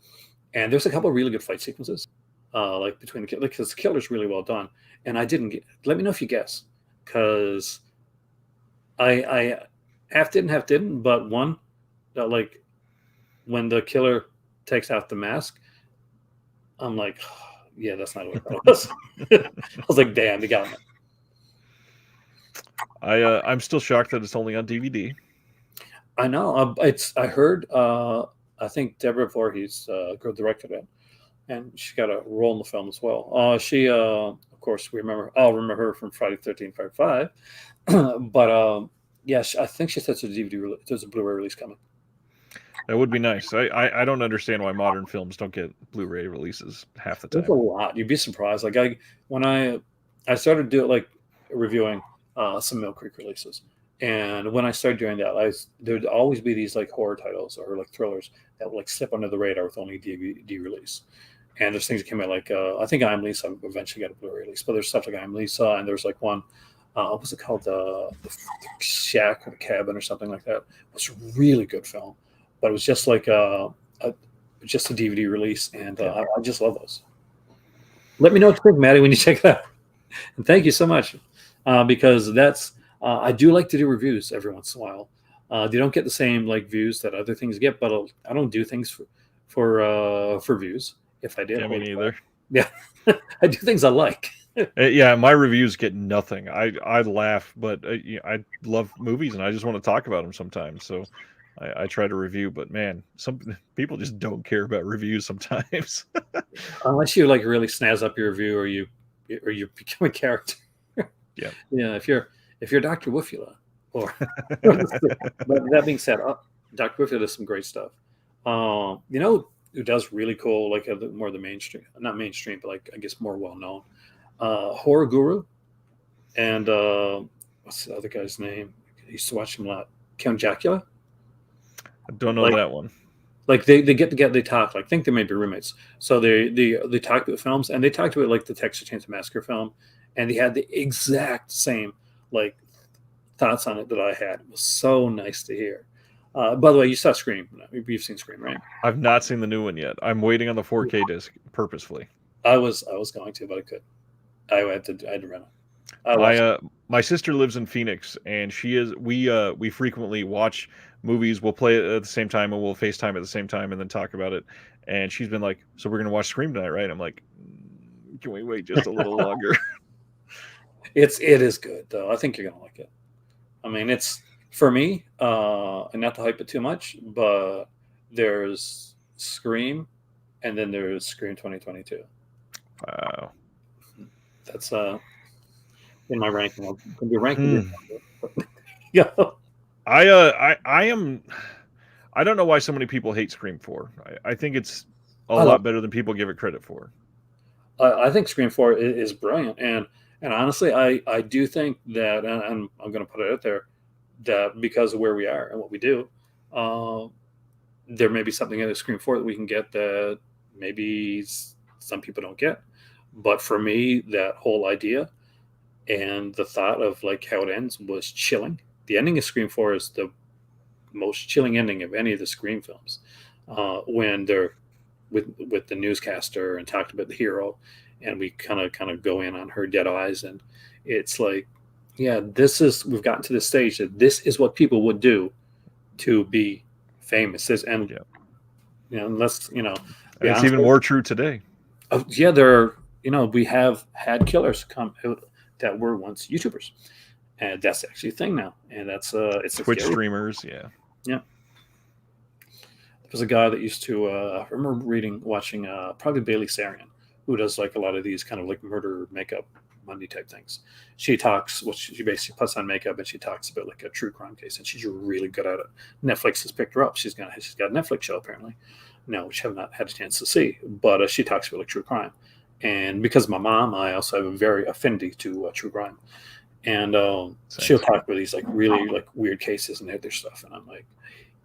And there's a couple of really good fight sequences, like between because the killer's really well done. And I didn't get. Let me know if you guess, because I half didn't, but one, like when the killer takes out the mask, I'm like, yeah, that's not what that was. I was like, damn, they got me. I'm still shocked that it's only on DVD. I know. I heard. I think Deborah Voorhees directed it, and she got a role in the film as well. She, of course, I'll remember her from Friday 13th Part 5. But yeah, I think she said there's a Blu-ray release coming. That would be nice. I don't understand why modern films don't get Blu-ray releases half the time. There's a lot. You'd be surprised. Like when I started reviewing some Mill Creek releases, and when I started doing that, there'd always be these like horror titles or like thrillers that would like slip under the radar with only DVD release. And there's things that came out like I think I'm Lisa eventually got a Blu-ray release, but there's stuff like I'm Lisa, and there's like one. What was it called? The Shack or the Cabin or something like that. It was a really good film, but it was just like just a DVD release, and I just love those. Let me know what you think, Maddie, when you check it out. And thank you so much, because that's I do like to do reviews every once in a while. They don't get the same like views that other things get, but I don't do things for views. If I did, me neither. Yeah, I do things I like. Yeah, my reviews get nothing. I laugh, but I love movies and I just want to talk about them sometimes. So I try to review, but man, some people just don't care about reviews sometimes. Unless you like really snazz up your review, or you become a character. Yeah. Yeah. If you're Dr. Woofula, or but that being said, Dr. Woofula does some great stuff. Who does really cool, like more the mainstream, not mainstream, but like I guess more well known. Horror Guru, and what's the other guy's name? I used to watch him a lot. Count Dracula. I don't know that one. Like they get together, they talk. Like think they may be roommates. So they talk about films, and they talked about like the Texas Chainsaw Massacre film, and they had the exact same like thoughts on it that I had. It was so nice to hear. By the way, you saw Scream. You've seen Scream, right? I've not seen the new one yet. I'm waiting on the 4K disc purposefully. I was going to, but I couldn't. I had to rent it. I watched. My sister lives in Phoenix, and we frequently watch movies. We'll play it at the same time, and we'll FaceTime at the same time, and then talk about it. And she's been like, "So we're gonna watch Scream tonight, right?" I'm like, "Can we wait just a little longer?" It is good though. I think you're gonna like it. I mean, it's for me, and not to hype it too much, but there's Scream, and then there's Scream 2022. Wow. That's in my ranking. I'll be ranking. Hmm. Yeah. I am. I don't know why so many people hate Scream 4. I think it's a I love. lot better than people give it credit for. I think Scream 4 is brilliant, and honestly, I do think that, and I'm going to put it out there, that because of where we are and what we do, uh, there may be something in the Scream 4 that we can get that maybe some people don't get. But for me, that whole idea and the thought of like how it ends was chilling. The ending of Scream 4 is the most chilling ending of any of the Scream films. When they're with the newscaster and talked about the hero, and we kind of go in on her dead eyes, and it's like, yeah, we've gotten to this stage that this is what people would do to be famous. And Yeah. unless And be it's honest even with more true today. yeah, there we have had killers come out that were once YouTubers, and that's actually a thing now, and that's it's a Twitch scary. streamers, yeah. Yeah. There's a guy that used to I remember watching probably Bailey Sarian, who does like a lot of these kind of like murder makeup Monday type things. She talks, well, she basically puts on makeup and she talks about like a true crime case, and she's really good at it. Netflix has picked her up. She's got a Netflix show apparently, no, which I have not had a chance to see, but she talks about like true crime. And because of my mom, I also have a very affinity to true crime, and she'll talk about these like really like weird cases and their stuff, and I'm like,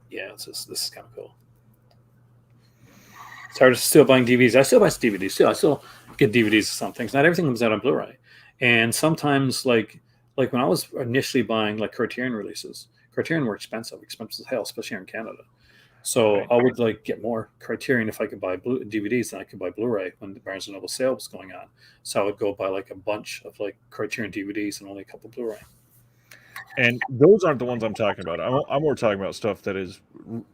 yeah, this is kind of cool. Started still buying DVDs. I still buy DVDs. I still get DVDs of some things. Not everything comes out on Blu-ray, and sometimes like when I was initially buying like Criterion releases, Criterion were expensive as hell, especially here in Canada. So Right. I would like get more Criterion if I could buy DVDs than I could buy Blu-ray when the Barnes and Noble sale was going on. So I would go buy like a bunch of like Criterion DVDs and only a couple Blu-ray. And those aren't the ones I'm talking about. I'm more talking about stuff that is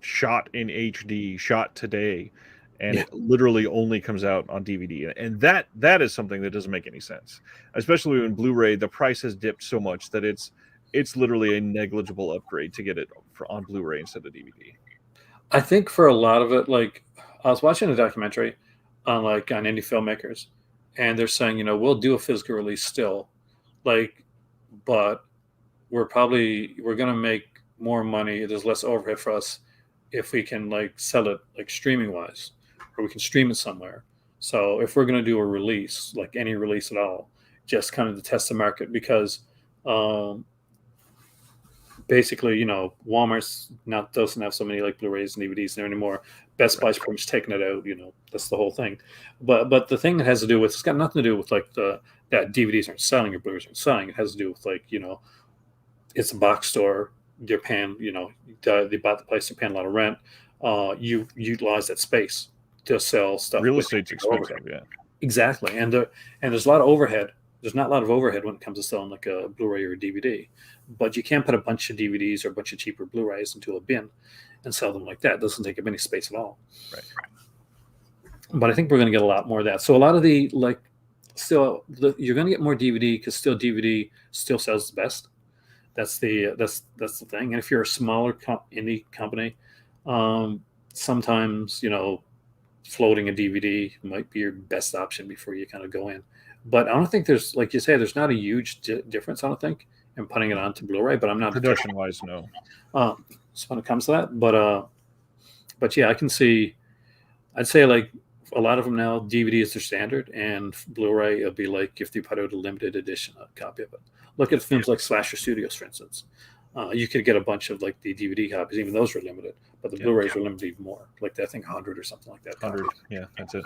shot in HD, shot today, and Yeah. it literally only comes out on DVD. And that is something that doesn't make any sense. Especially when Blu-ray, the price has dipped so much that it's literally a negligible upgrade to get it on Blu-ray instead of DVD. I think for a lot of it, like I was watching a documentary on indie filmmakers, and they're saying, we'll do a physical release still, like, but we're gonna make more money. There's less overhead for us if we can like sell it like streaming wise, or we can stream it somewhere. So if we're gonna do a release, like any release at all, just kind of to test the market, because um, basically, Walmart's not doesn't have so many like Blu-rays and DVDs there anymore. Best Buy's pretty much taken it out. That's the whole thing. But the thing that has to do with, it's got nothing to do with like that DVDs aren't selling or Blu-rays aren't selling. It has to do with like it's a box store. They're paying they bought the place. They're paying a lot of rent. You utilize that space to sell stuff. Real with estate's expensive, yeah. Exactly, and there's a lot of overhead. There's not a lot of overhead when it comes to selling like a Blu-ray or a DVD, but you can't put a bunch of DVDs or a bunch of cheaper Blu-rays into a bin and sell them like that. It doesn't take up any space at all. Right. But I think we're going to get a lot more of that. So a lot of the you're going to get more DVD because still DVD still sells the best. That's the thing. And if you're a smaller indie company, sometimes floating a DVD might be your best option before you kind of go in. But I don't think there's, like you say, there's not a huge difference, I don't think, in putting it onto Blu-ray. But I'm not production-wise, no. So when it comes to that, but yeah, I can see. I'd say like a lot of them now, DVD is their standard, and Blu-ray it'll be like if they put out a limited edition copy of it. Look at films like Slasher Studios, for instance. You could get a bunch of like the DVD copies, even those were limited, but the Blu-rays were limited even more, like I think 100 or something like that. 100, yeah, that's it.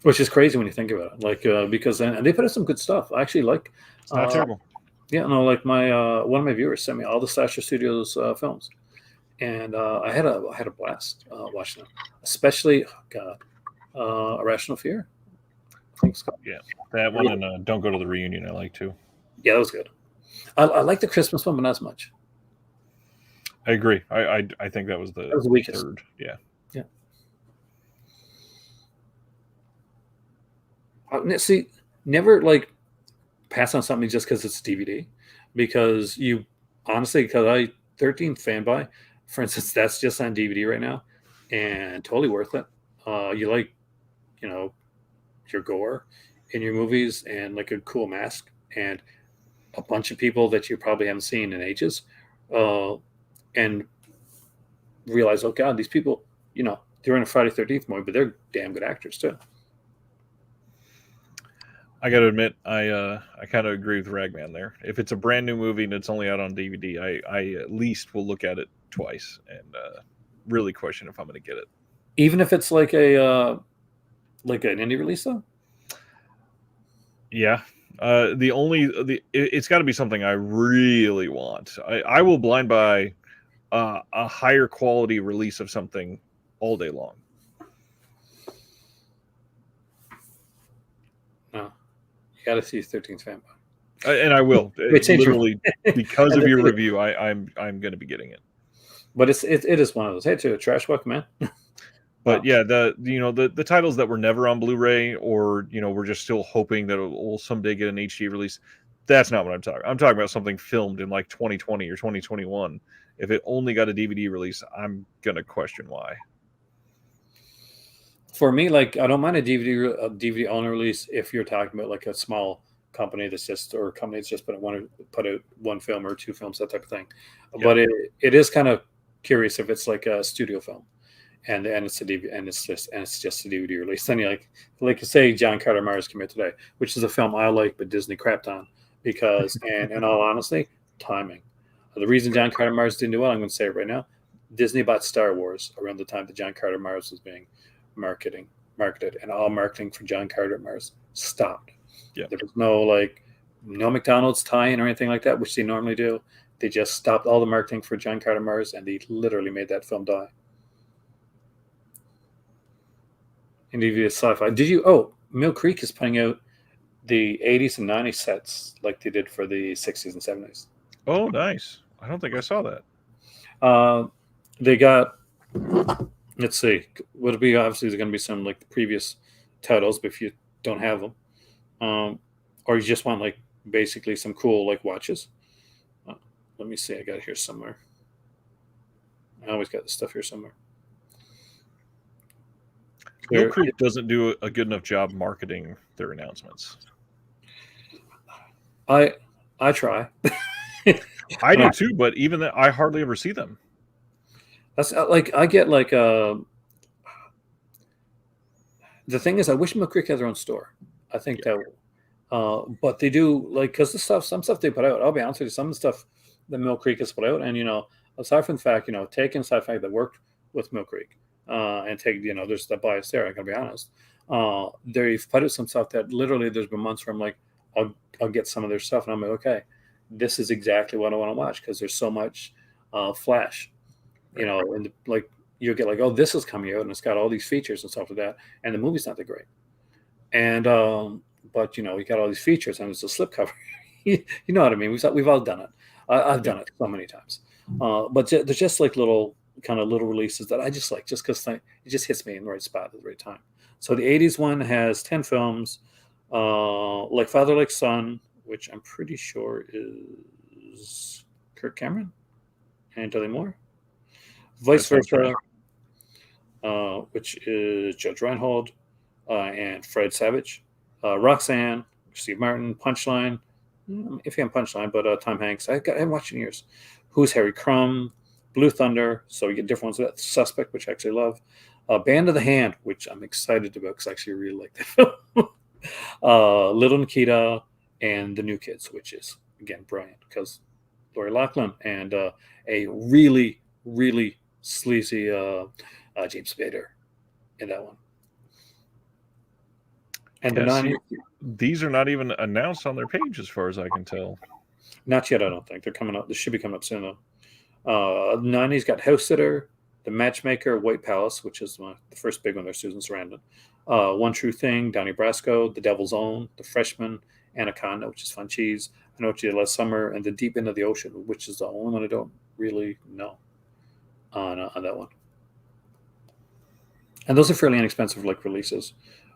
Which is crazy when you think about it, like because and they put out some good stuff. I actually like. It's not terrible. Yeah, no, like my one of my viewers sent me all the Slasher Studios films, and I had a blast watching them, especially Irrational Fear. think so. Yeah, that one and Don't Go to the Reunion I like too. Yeah, that was good. I like the Christmas one, but not as much. I agree. I think that was the weakest. third. Yeah. Yeah. See, never like pass on something just because it's DVD, because you honestly, because I 13th fanboy, for instance, that's just on DVD right now, and totally worth it. You like, you know, your gore in your movies and like a cool mask and a bunch of people that you probably haven't seen in ages, and realize, oh God, these people, they're in a Friday 13th movie, but they're damn good actors too. I got to admit, I kind of agree with Ragman there. If it's a brand new movie and it's only out on DVD, I at least will look at it twice and really question if I'm going to get it. Even if it's like an indie release, though. Yeah, it's got to be something I really want. I will blind buy a higher quality release of something all day long. No, you got to see 13th Fanboy. And I will. Literally, because of your review, I'm going to be getting it. But it is one of those. Hey, to a trash book, man. But yeah, the titles that were never on Blu-ray, or we're just still hoping that it will someday get an HD release. That's not what I'm talking. I'm talking about something filmed in like 2020 or 2021. If it only got a DVD release, I'm gonna question why. For me, like, I don't mind a DVD only release if you're talking about like a small company that's just put out one film or two films, that type of thing. Yep. But it is kind of curious if it's like a studio film. And it's a DVD, and it's just a DVD release. Then you like say John Carter Mars came out today, which is a film I like, but Disney crapped on because, and in all honesty, timing. The reason John Carter Mars didn't do well, I'm going to say it right now. Disney bought Star Wars around the time that John Carter Mars was being marketed, and all marketing for John Carter Mars stopped. Yeah. There was no McDonald's tie-in or anything like that, which they normally do. They just stopped all the marketing for John Carter Mars, and they literally made that film die. And DVD sci-fi. Mill Creek is putting out the 80s and 90s sets like they did for the 60s and 70s. Oh, nice. I don't think I saw that. They got, let's see, would it be, obviously there's going to be some like the previous titles, but if you don't have them, or you just want like basically some cool like watches. Let me see, I got it here somewhere. I always got this stuff here somewhere. Mill Creek doesn't do a good enough job marketing their announcements. I try. I do too, but even that, I hardly ever see them. That's like I get like the thing is, I wish Mill Creek had their own store. I think that, but they do, like, because some stuff they put out. I'll be honest with you, some of the stuff that Mill Creek has put out, and aside from the fact, taking aside the fact that worked with Mill Creek. And take, there's the bias there. I gotta be honest. They've put out some stuff that literally there's been months where I'm like, I'll get some of their stuff, and I'm like, okay, this is exactly what I want to watch because there's so much flash, and like you'll get like, oh, this is coming out and it's got all these features and stuff like that, and the movie's not that great, and but you got all these features and it's a slipcover. You know what I mean? We've all done it. I've done it so many times, but there's just like little releases that I just like, just because it just hits me in the right spot at the right time. So the 80s one has 10 films, like Father Like Son, which I'm pretty sure is Kirk Cameron and Dudley Moore. Vice Versa, which is Judge Reinhold and Fred Savage. Roxanne, Steve Martin. Punchline, if you have Punchline, but Tom Hanks. I haven't watched in years. Who's Harry Crumb? Blue Thunder, so you get different ones. Suspect, which I actually love. Band of the Hand, which I'm excited about because I actually really like that film. Little Nikita and The New Kids, which is, again, brilliant because Lori Loughlin and a really, really sleazy James Spader in that one. And these are not even announced on their page as far as I can tell. Not yet, I don't think. They're coming up. They should be coming up soon, though. 90s got House Sitter, The Matchmaker, White Palace, which is the first big one there, Susan Sarandon. One True Thing, Donnie Brasco, The Devil's Own, The Freshman, Anaconda, which is fun cheese. I Know What You Did Last Summer, and The Deep End of the Ocean, which is the only one I don't really know on that one. And those are fairly inexpensive releases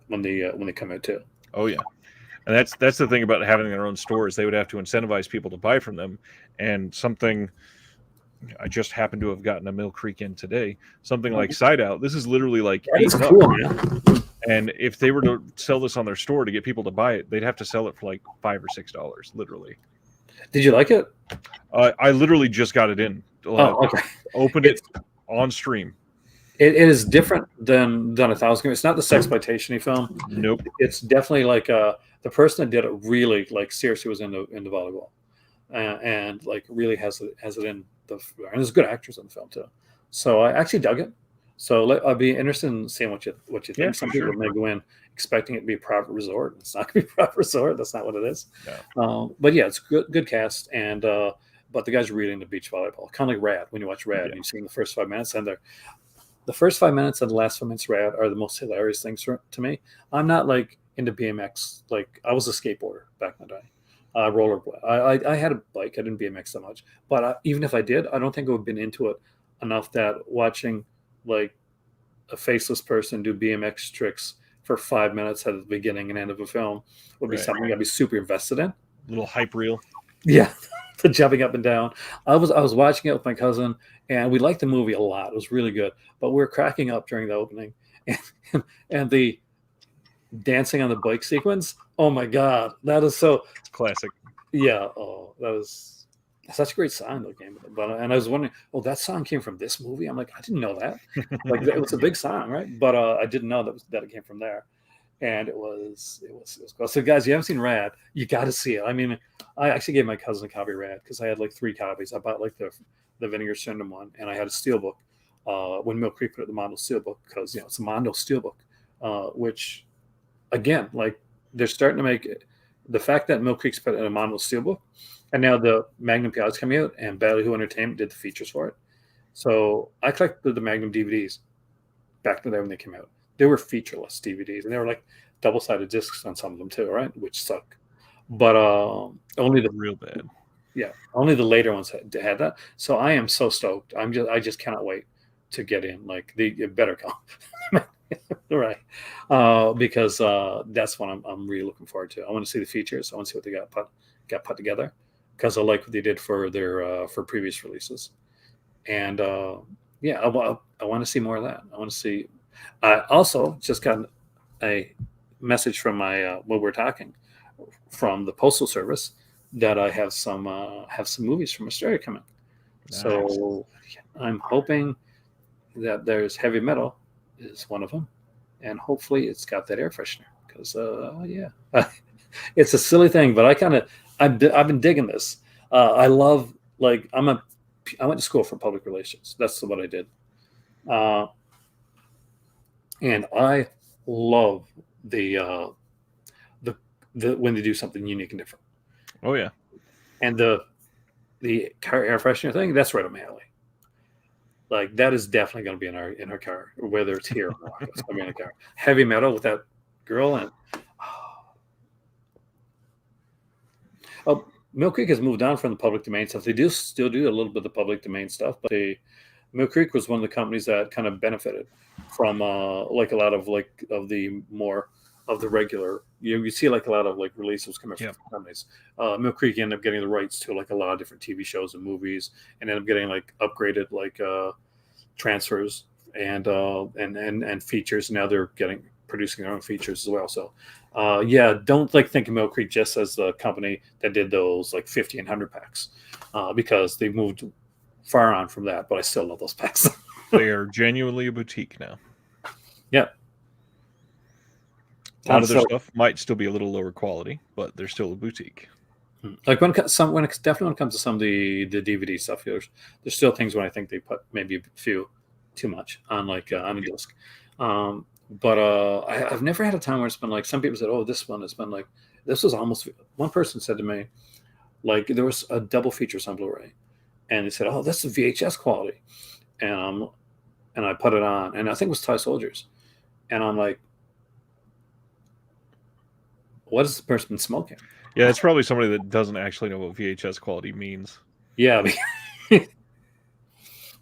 when they come out too. Oh yeah, and that's the thing about having their own stores. They would have to incentivize people to buy from them, and something. I just happened to have gotten a Mill Creek in today. Something like Side Out. This is literally like That is $8. cool, man. And if they were to sell this on their store to get people to buy it, they'd have to sell it for like $5 or $6, literally. Did you like it? I literally just got it in. Okay. Opened it on stream. It is different than 1,000. It's not the sexploitation film. Nope. It's definitely like the person that did it really seriously was into volleyball, and really has it in the. And there's good actors in the film too. So I actually dug it. So I'd be interested in seeing what you think. Yeah, Some sure. people may go in expecting it to be a private resort. It's not going to be a private resort. That's not what it is. No. But yeah, it's good cast, and but the guys are really into beach volleyball, kind of like Rad. When you watch Rad, you've seen the first 5 minutes, and the first 5 minutes and the last 5 minutes of Rad are the most hilarious things to me. I'm not into BMX. I was a skateboarder back in the day. Rollerblade. I had a bike. I didn't BMX that much, but even if I did, I don't think I would have been into it enough that watching a faceless person do BMX tricks for 5 minutes at the beginning and end of a film would be something I'd be super invested in. Little hype reel. Yeah, the jumping up and down. I was watching it with my cousin, and we liked the movie a lot. It was really good, but we were cracking up during the opening, and the dancing on the bike sequence. Oh my god, that is so classic. Yeah, that was such a great song that came with it. But and I was wondering, that song came from this movie. I'm like, I didn't know that. It was a big song, right? But I didn't know that it came from there. And it was cool. So guys, you haven't seen Rad, you got to see it. I mean, I actually gave my cousin a copy of Rad because I had 3 copies. I bought the Vinegar Syndrome one, and I had a steelbook when Mill Creek put it in the Mondo steelbook because it's a Mondo steelbook, which again, they're starting to make it. The fact that Mill Creek's put it in a Mondo steelbook, and now the Magnum PI's coming out, and Ballyhoo Entertainment did the features for it. So I collected the Magnum DVDs back in the day when they came out. They were featureless DVDs, and they were double-sided discs on some of them too, right? Which suck. But only the real bad. Yeah, only the later ones had that. So I am so stoked. I just cannot wait to get in. It better come. Right, because that's what I'm really looking forward to. I want to see the features. I want to see what they got put together, because I like what they did for their for previous releases, and I want to see more of that. I want to see. I also just got a message from my when we're talking from the Postal Service that I have some movies from Australia coming. Nice. So I'm hoping that there's Heavy Metal is one of them, and hopefully it's got that air freshener, because it's a silly thing, but I've been digging this. I love I went to school for public relations. That's what I did, and I love the when they do something unique and different. Oh yeah, and the car air freshener thing, that's right up my alley. That is definitely going to be in our car, whether it's here or not. It's going to be in the car. Heavy Metal with that girl in it. Mill Creek has moved on from the public domain stuff. They do still do a little bit of the public domain stuff, but Mill Creek was one of the companies that kind of benefited from a lot of the more of the regular. You see a lot of releases coming from companies. Mill Creek ended up getting the rights to a lot of different TV shows and movies, and ended up getting upgraded transfers and features. Now they're producing their own features as well. So don't think of Mill Creek just as the company that did those 50 and 100 packs, because they moved far on from that. But I still love those packs. They are genuinely a boutique now. Yeah. A lot of their stuff might still be a little lower quality, but they're still a boutique. When it comes to some of the DVD stuff, there's still things when I think they put maybe a few too much on on a disc. But I've never had a time where it's been some people said, this one has been this was almost. One person said to me, there was a double features on Blu-ray, and they said, that's the VHS quality, and and I put it on, and I think it was Thai soldiers, and I'm like, what has this person been smoking? Yeah, it's probably somebody that doesn't actually know what VHS quality means. Yeah, the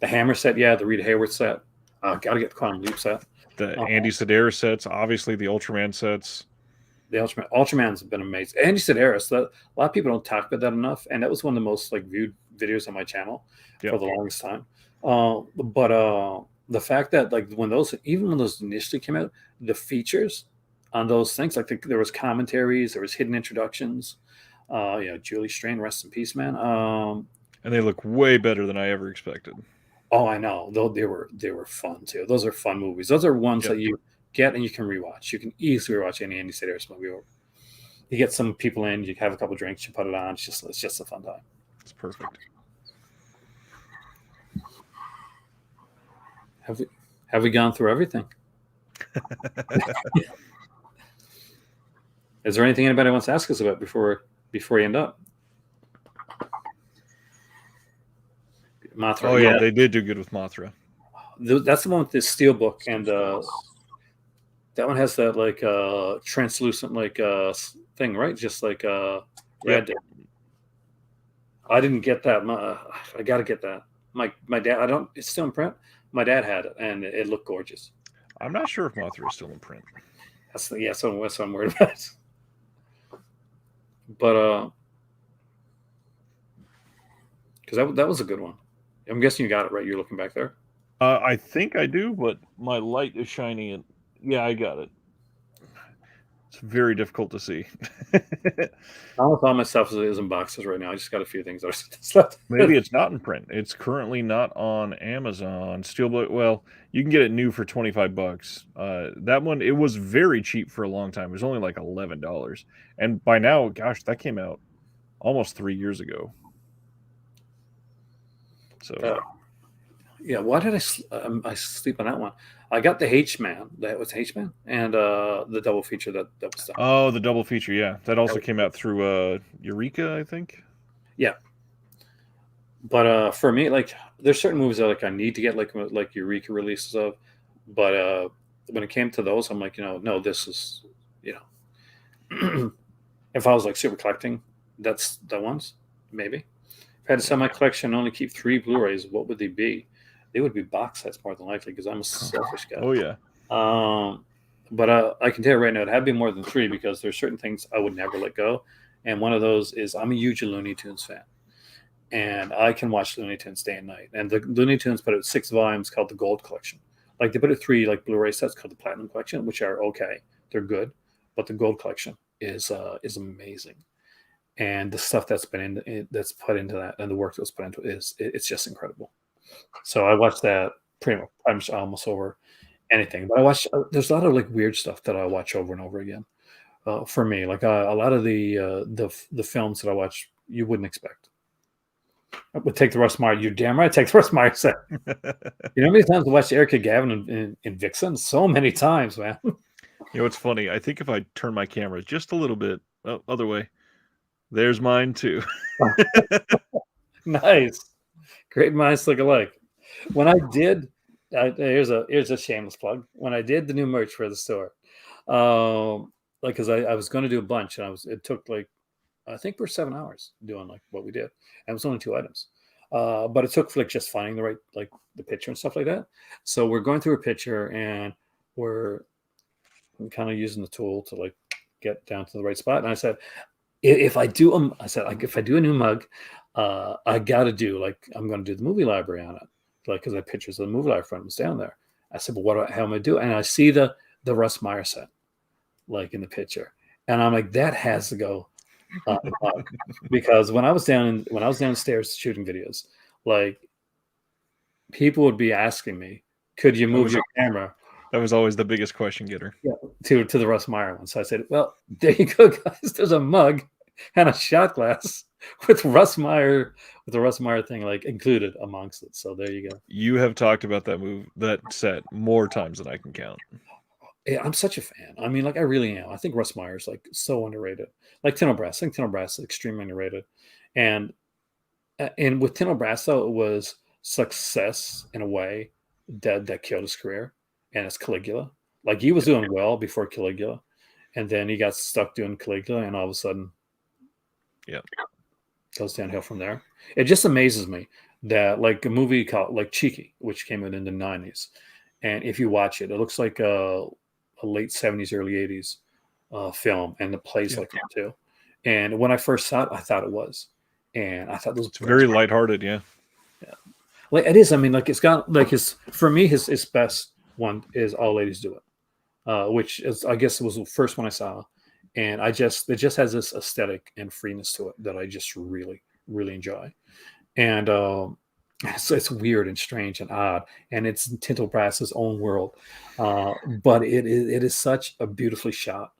Hammer set, yeah, the Rita Hayworth set. Gotta get the Quantum Leap set. The Uh, Andy Sedaris sets, obviously the Ultraman sets. the Ultraman's been amazing. Andy Sedaris, a lot of people don't talk about that enough, and that was one of the most like viewed videos on my channel Yep. for the longest time. But the fact that like when those, even when those initially came out, the features on those things, like there was commentaries, there was hidden introductions. Julie Strain, rest in peace, man. And they look way better than I ever expected. Oh, I know. Though they were fun too. Those are fun movies. Those are ones Yep. that you get and you can rewatch. You can easily rewatch any Andy Sedaris movie. You get some people in, you have a couple drinks, you put it on. It's just a fun time. It's perfect. Have we gone through everything? Is there anything anybody wants to ask us about before we end up? Mothra. Oh yeah, they did do good with Mothra. That's the one with the steel book, and that one has that like translucent like thing, right? Just like red. Yep. I didn't get that. I got to get that. My dad. I don't. It's still in print. My dad had it, and it looked gorgeous. I'm not sure if Mothra is still in print. That's what I'm worried about. But because that was a good one. I'm guessing you got it right. You're looking back there. I think I do, but my light is shining, and yeah, I got it. It's very difficult to see. Almost all my stuff is in boxes right now. I just got a few things that are left. Maybe it's not in print. It's currently not on Amazon. Steelbook. Well, you can get it new for $25. That one, it was very cheap for a long time. It was only like $11, and by now, gosh, that came out almost 3 years ago. So, yeah. Why did I sleep on that one? I got the H-Man. That was H-Man, and the double feature that was done. oh, the double feature, yeah, that also came out through Eureka, I think. Yeah. But for me, like, there's certain movies that like I need to get like Eureka releases of, but when it came to those, I'm like, no, this is, if I was like super collecting, that's the ones, maybe. If I had to sell my collection and only keep 3 Blu-rays, what would they be? They would be box sets more than likely because I'm a selfish guy. Oh yeah. But I can tell you right now, it had to be more than 3 because there's certain things I would never let go, and one of those is I'm a huge Looney Tunes fan, and I can watch Looney Tunes day and night. And the Looney Tunes put out 6 volumes called the Gold Collection. Like they put out 3 like Blu-ray sets called the Platinum Collection, which are okay, they're good, but the Gold Collection is amazing. And the stuff that's that's put into that, and the work that was put into it it's just incredible. So I watched that pretty much almost over anything. But I watch. There's a lot of like weird stuff that I watch over and over again. For me, like a lot of the films that I watch, you wouldn't expect. I would take the Russ Meyer. You're damn right. Take the Russ Meyer set. You know how many times I watched Erica Gavin in Vixen? So many times, man. It's funny. I think if I turn my camera just a little bit, other way, there's mine too. Nice. Great minds look alike. When I did, here's a shameless plug. When I did the new merch for the store, like, because I was going to do a bunch, and it took like, I think we're 7 hours doing like what we did, and it was only 2 items, but it took like just finding the right like the picture and stuff like that. So we're going through a picture, and we're kind of using the tool to like get down to the right spot. And I said, if I do a new mug, I gotta do like I'm gonna do the movie library on it, like because I pictures of the movie library front was down there. I said, but how am I do? And I see the Russ Meyer set, like in the picture, and I'm like, that has to go, because when I was downstairs shooting videos, like people would be asking me, could you move your camera? That was always the biggest question getter. Yeah, to the Russ Meyer one. So I said, well, there you go, guys. There's a mug and a shot glass with the Russ Meyer thing like included amongst it. So there you go. You have talked about that set more times than I can count. Yeah, I'm such a fan. I mean, like I really am. I think Russ Meyer's like so underrated. Like Tino Brass. I think Tino Brass is extremely underrated. And with Tino Brass though, it was success in a way that killed his career, and it's Caligula. Like he was doing well before Caligula, and then he got stuck doing Caligula, and all of a sudden, Yeah. goes downhill from there. It just amazes me that like a movie called like Cheeky, which came out in the '90s, and if you watch it, it looks like a late '70s, early '80s film, and the plays Yeah. like it too. And when I first saw it, I thought it was, and I thought those It's very lighthearted. Yeah. yeah. Like it is. I mean, like it's got like his for me his best one is All Ladies Do It, which is I guess it was the first one I saw, and it just has this aesthetic and freeness to it that I just really enjoy, and so it's weird and strange and odd, and it's Tintel Brass's own world, but it is such a beautifully shot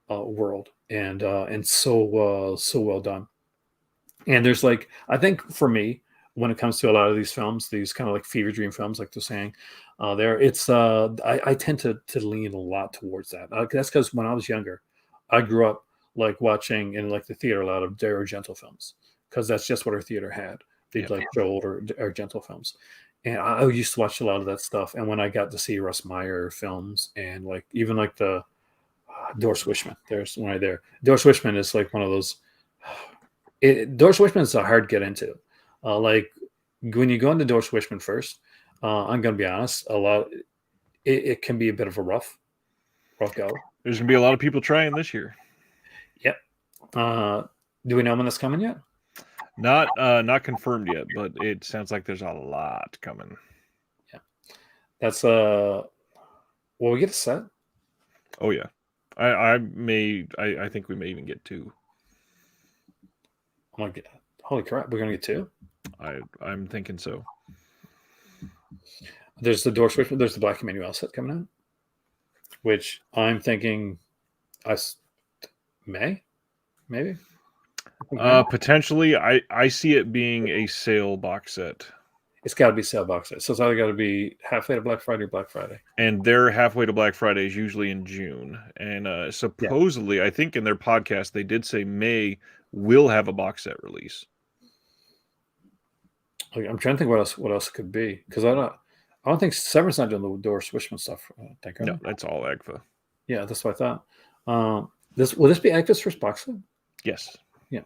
world, and so well done. And there's like I think for me when it comes to a lot of these films, these kind of like fever dream films, like they're saying, there it's I tend to lean a lot towards that. That's because when I was younger, I grew up like watching in like the theater a lot of Dario Argento films because that's just what our theater had. They'd Yeah. like show older Argento films, and I used to watch a lot of that stuff. And when I got to see Russ Meyer films and like even like the Doris Wishman, there's one right there. Doris Wishman is like one of those. Doris Wishman is a hard get into. Like when you go into Doris Wishman first, I'm going to be honest. It can be a bit of a rough go. There's gonna be a lot of people trying this year. Yep. Do we know when that's coming yet? Not confirmed yet, but it sounds like there's a lot coming. Yeah. That's Will we get a set? Oh yeah. I think we may even get 2. Oh my God. Holy crap, we're gonna get 2. I'm thinking so. There's the Doris Wishman. There's the Black Emmanuel set coming out, which I'm thinking, May, maybe. Potentially, I see it being a sale box set. It's got to be sale box set, so it's either got to be halfway to Black Friday or Black Friday. And their halfway to Black Friday is usually in June. And supposedly, I think in their podcast they did say May will have a box set release. I'm trying to think what else it could be because I don't think Severn's not doing the Doris Wishman stuff. No, that's all Agfa. Yeah, that's what I thought. Will this be Agfa's first box set? Yes. Yeah,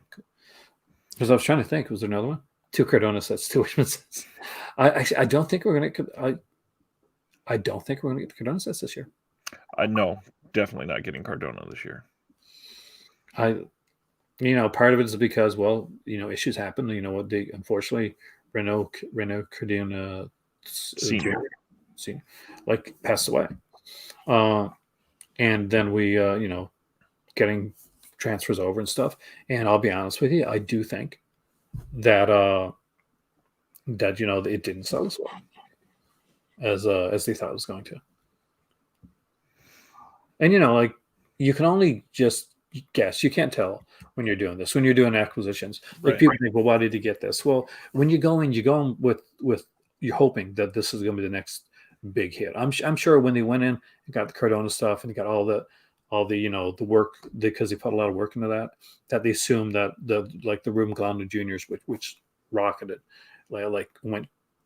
because I was trying to think. Was there another one? 2 Cardona sets, 2 Wishman sets. I don't think we're gonna. I don't think we're gonna get the Cardona sets this year. No, definitely not getting Cardona this year. Part of it is because issues happen. What they unfortunately Renault Cardona Senior like passed away, and then we getting transfers over and stuff. And I'll be honest with you, I do think that it didn't sell as well as they thought it was going to. And like you can only just guess. You can't tell when you're doing this. When you're doing acquisitions, like right. People think, well, why did you get this? Well, when you go in with you're hoping that this is going to be the next big hit. I'm sure when they went in and got the Cardona stuff and got all the the work because they put a lot of work into that they assumed that the Ruben Galando Juniors which rocketed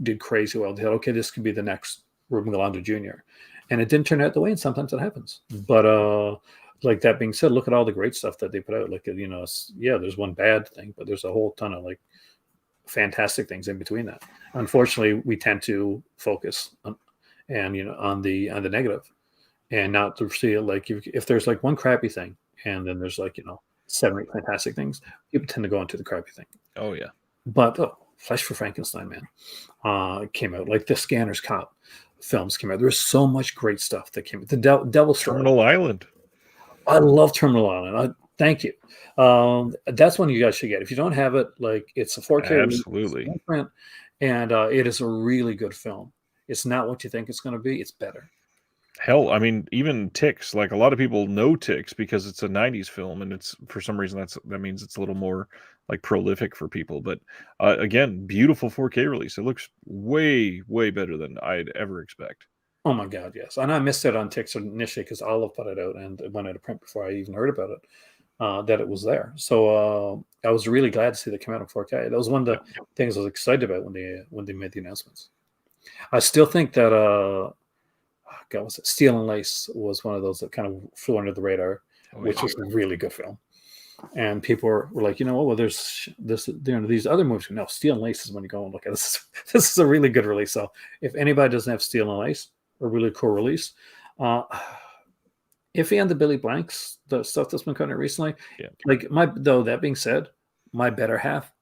did crazy well. They thought, okay, this could be the next Ruben Galando Jr. And it didn't turn out the way, and sometimes it happens. But like that being said, look at all the great stuff that they put out. Like there's one bad thing, but there's a whole ton of fantastic things in between that. Unfortunately, we tend to focus on the negative, and not to see it if there's one crappy thing, and then there's 7 or 8 fantastic things. People tend to go into the crappy thing. Oh yeah. But Flesh for Frankenstein, man, came out. Like the Scanners Cop films came out. There was so much great stuff that came out. The Devil Story. Terminal Island. I love Terminal Island. Thank you. That's one you guys should get. If you don't have it, it's a 4K. Absolutely. Print, and it is a really good film. It's not what you think it's going to be. It's better. Hell, I mean, even Ticks. Like a lot of people know Ticks because it's a '90s film, and it's for some reason that means it's a little more prolific for people. But again, beautiful 4K release. It looks way better than I'd ever expect. Oh my God, yes. And I missed it on Ticks initially because Olive put it out and it went out of print before I even heard about it, that it was there. So I was really glad to see that come out in 4K. That was one of the things I was excited about when they made the announcements. I still think that God, was it Steel and Lace was one of those that kind of flew under the radar, which yeah. was a really good film. And people were like, well, there's this, these other movies. No, Steel and Lace is when you go and look at this. This is a really good release. So if anybody doesn't have Steel and Lace, a really cool release. Iffy on the Billy Blanks, the stuff that's been coming out recently. Yeah. Like that being said, my better half,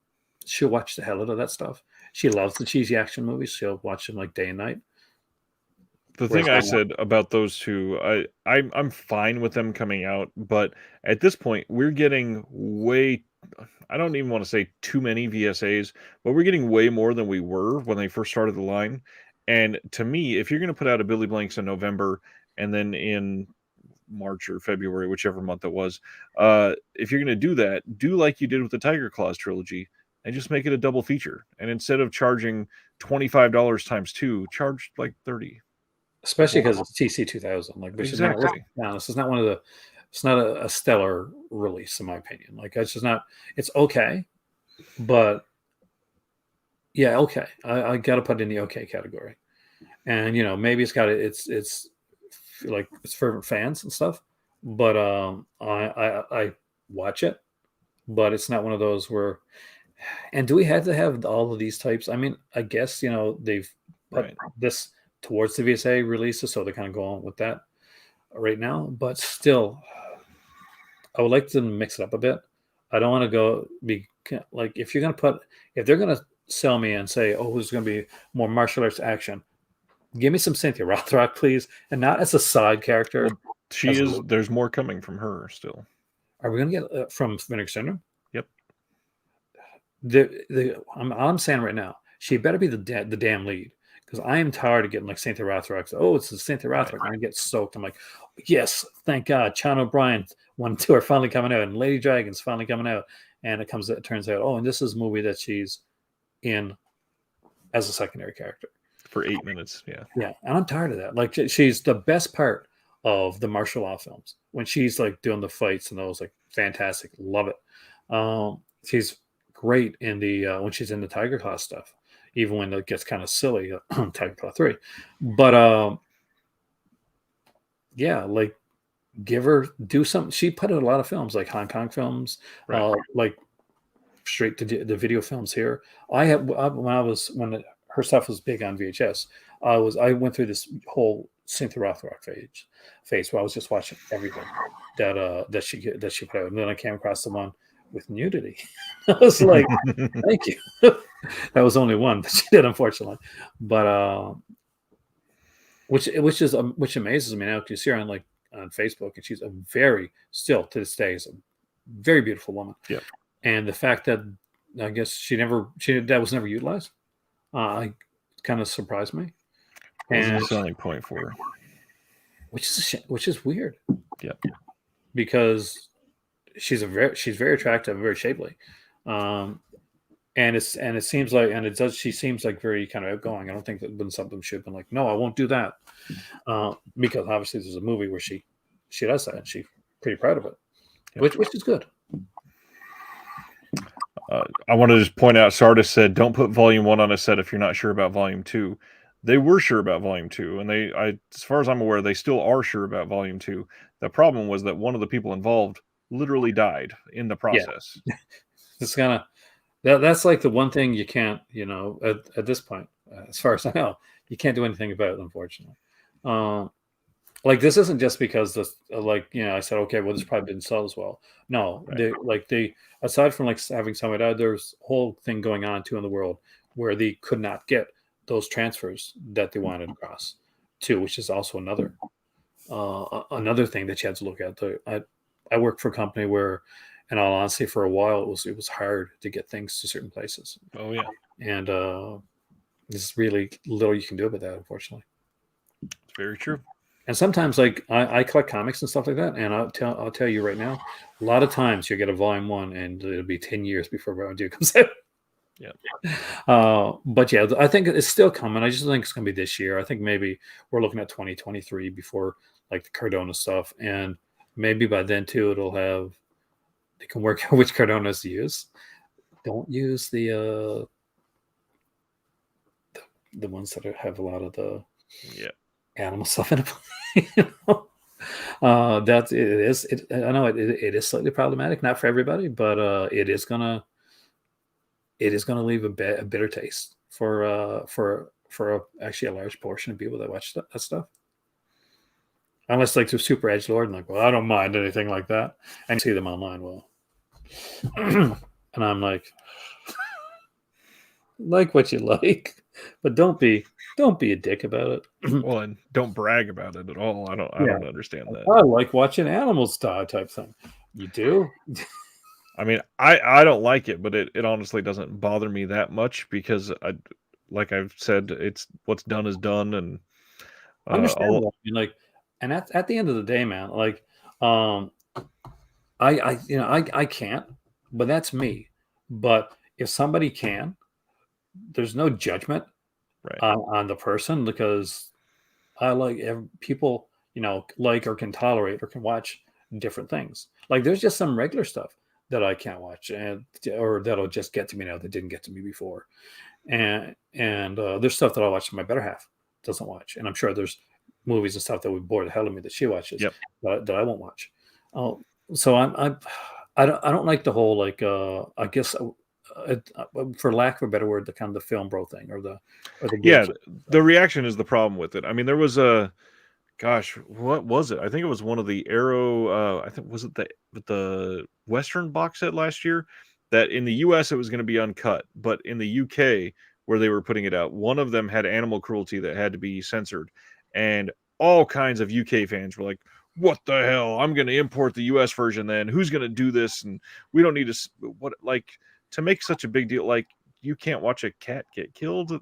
she'll watch the hell out of that stuff. She loves the cheesy action movies. She'll watch them like day and night. The thing I said about those two, I'm fine with them coming out, but at this point, we're getting way. I don't even want to say too many VSAs, but we're getting way more than we were when they first started the line. And to me, if you're going to put out a Billy Blanks in November and then in March or February, whichever month it was, if you're going to do that, do like you did with the Tiger Claws trilogy and just make it a double feature. And instead of charging $25 times 2, charge like 30. Especially because it's TC 2000. Like, which exactly. This is not one of the. It's not a stellar release, in my opinion. Like, it's just not. It's okay, but yeah, okay. I got to put it in the okay category, and maybe it's got it's like it's for fans and stuff. But I watch it, but it's not one of those where. And do we have to have all of these types? I mean, I guess they've put this towards the VSA releases, so they're kind of going with that right now. But still, I would like to mix it up a bit. I don't want to go be like if they're going to sell me and say, oh, there's going to be more martial arts action, give me some Cynthia Rothrock, please, and not as a side character. Well, there's more coming from her still. Are we going to get from Vinegar Syndrome? Yep. I'm saying right now, she better be the damn lead. Because I am tired of getting like Cynthia Rothrock. Oh, it's the Cynthia Rothrock. I'm going to get soaked. I'm like, yes, thank God. Sean O'Brien 1 and 2 are finally coming out. And Lady Dragon's finally coming out. And it turns out, and this is a movie that she's in as a secondary character. For 8 minutes, yeah. Yeah, and I'm tired of that. Like, she's the best part of the martial law films. When she's like doing the fights and those, like, fantastic. Love it. She's great in the when she's in the Tiger Claw stuff. Even when it gets kind of silly, Tiger Claw 3. But yeah, like do something. She put in a lot of films, like Hong Kong films, like straight to the video films here. When her stuff was big on VHS, I went through this whole Cynthia Rothrock phase where I was just watching everything that she put out, and then I came across the one with nudity. I was like, thank you. That was only one that she did, unfortunately. But which amazes me now, because you see her on Facebook, and she's still to this day is a very beautiful woman. Yeah. And the fact that I guess that was never utilized, kind of surprised me. And a selling point for her, which is weird. Yeah. Because she's very attractive and very shapely, and it seems like, and it does, she seems like very kind of outgoing. I don't think that been something she'd been like, no, I won't do that, because obviously there's a movie where she does that, and she's pretty proud of it. Yeah. which is good. I want to just point out, Sardis said, don't put Volume 1 on a set if you're not sure about Volume 2. They were sure about Volume 2, and as far as I'm aware, they still are sure about Volume 2. The problem was that one of the people involved literally died in the process. Yeah. It's kind of that's like the one thing you can't, at this point, as far as I know, you can't do anything about it, unfortunately. Like, this isn't just because this, I said, okay, well, this probably didn't sell as well. No, right. they aside from like having somebody died, there's a whole thing going on too in the world where they could not get those transfers that they wanted across too, which is also another thing that you have to look at. I worked for a company where, in all honesty, for a while it was hard to get things to certain places. Oh yeah, and there's really little you can do about that, unfortunately. It's very true. And sometimes, like, I collect comics and stuff like that, and I'll tell you right now, a lot of times you get a Volume 1, and it'll be 10 years before Volume 2 comes out. Yeah. But yeah, I think it's still coming. I just think it's going to be this year. I think maybe we're looking at 2023 before, like, the Cardona stuff, and maybe by then too they can work out which Cardonas to use. Don't use the the ones that have a lot of the Yeah. animal stuff in it. You know? That it is. I know it is slightly problematic, not for everybody, but it is gonna leave a bitter taste actually a large portion of people that watch that stuff. Unless like they're super edgelord and like, well, I don't mind anything like that, and you see them online, well, and I'm like what you like, but don't be a dick about it. Well, and don't brag about it at all. I Yeah, don't understand that. I like watching animals die type thing. You do? I mean, I don't like it, but it honestly doesn't bother me that much because like I've said, it's what's done is done, and I'll, Understandable. I mean, like, and at the end of the day, man, like, um, I can't, but that's me. But if somebody can, there's no judgment right. on the person because I like people, like or can tolerate or can watch different things. Like, there's just some regular stuff that I can't watch and or that'll just get to me now that didn't get to me before. And there's stuff that I watch my better half doesn't watch, and I'm sure there's movies and stuff that would bore the hell of me that she watches Yep. that I won't watch. So I don't like the whole like I guess for lack of a better word, the kind of the film bro thing or the Yeah, gatekeep the thing. reaction is the problem with it. I mean, there was a gosh, what was it? I think it was one of the Arrow. I think was it the Western box set last year that in the U.S. it was going to be uncut, but in the U.K. where they were putting it out, one of them had animal cruelty that had to be censored, and all kinds of UK fans were like, "What the hell? I'm going to import the U.S. version. Then who's going to do this? And we don't need what like to make such a big deal like." You can't watch a cat get killed.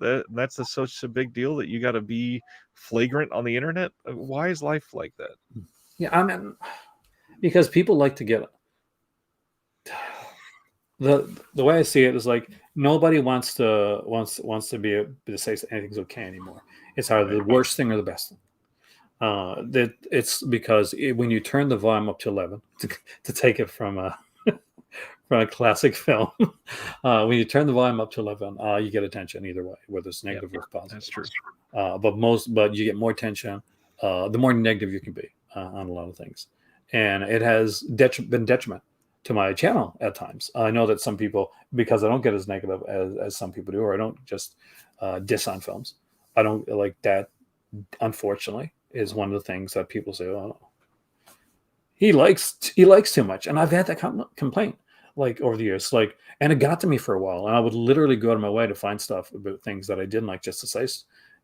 Such a big deal that you got to be flagrant on the internet. Why is life like that? Yeah, I mean, because people like to get the way I see it is like nobody wants to be able to say anything's okay anymore. It's either the worst thing or the best thing. That it's because when you turn the volume up to 11 to take it from a from a classic film, when you turn the volume up to 11, you get attention either way, whether it's negative or positive. That's true. But you get more attention the more negative you can be on a lot of things, and it has been detriment to my channel at times. I know that some people, because I don't get as negative as some people do, or I don't just diss on films. I don't like that. Unfortunately, is one of the things that people say, "Oh, he likes too much," and I've had that complaint like over the years, like, and it got to me for a while, and I would literally go out of my way to find stuff about things that I didn't like just to say,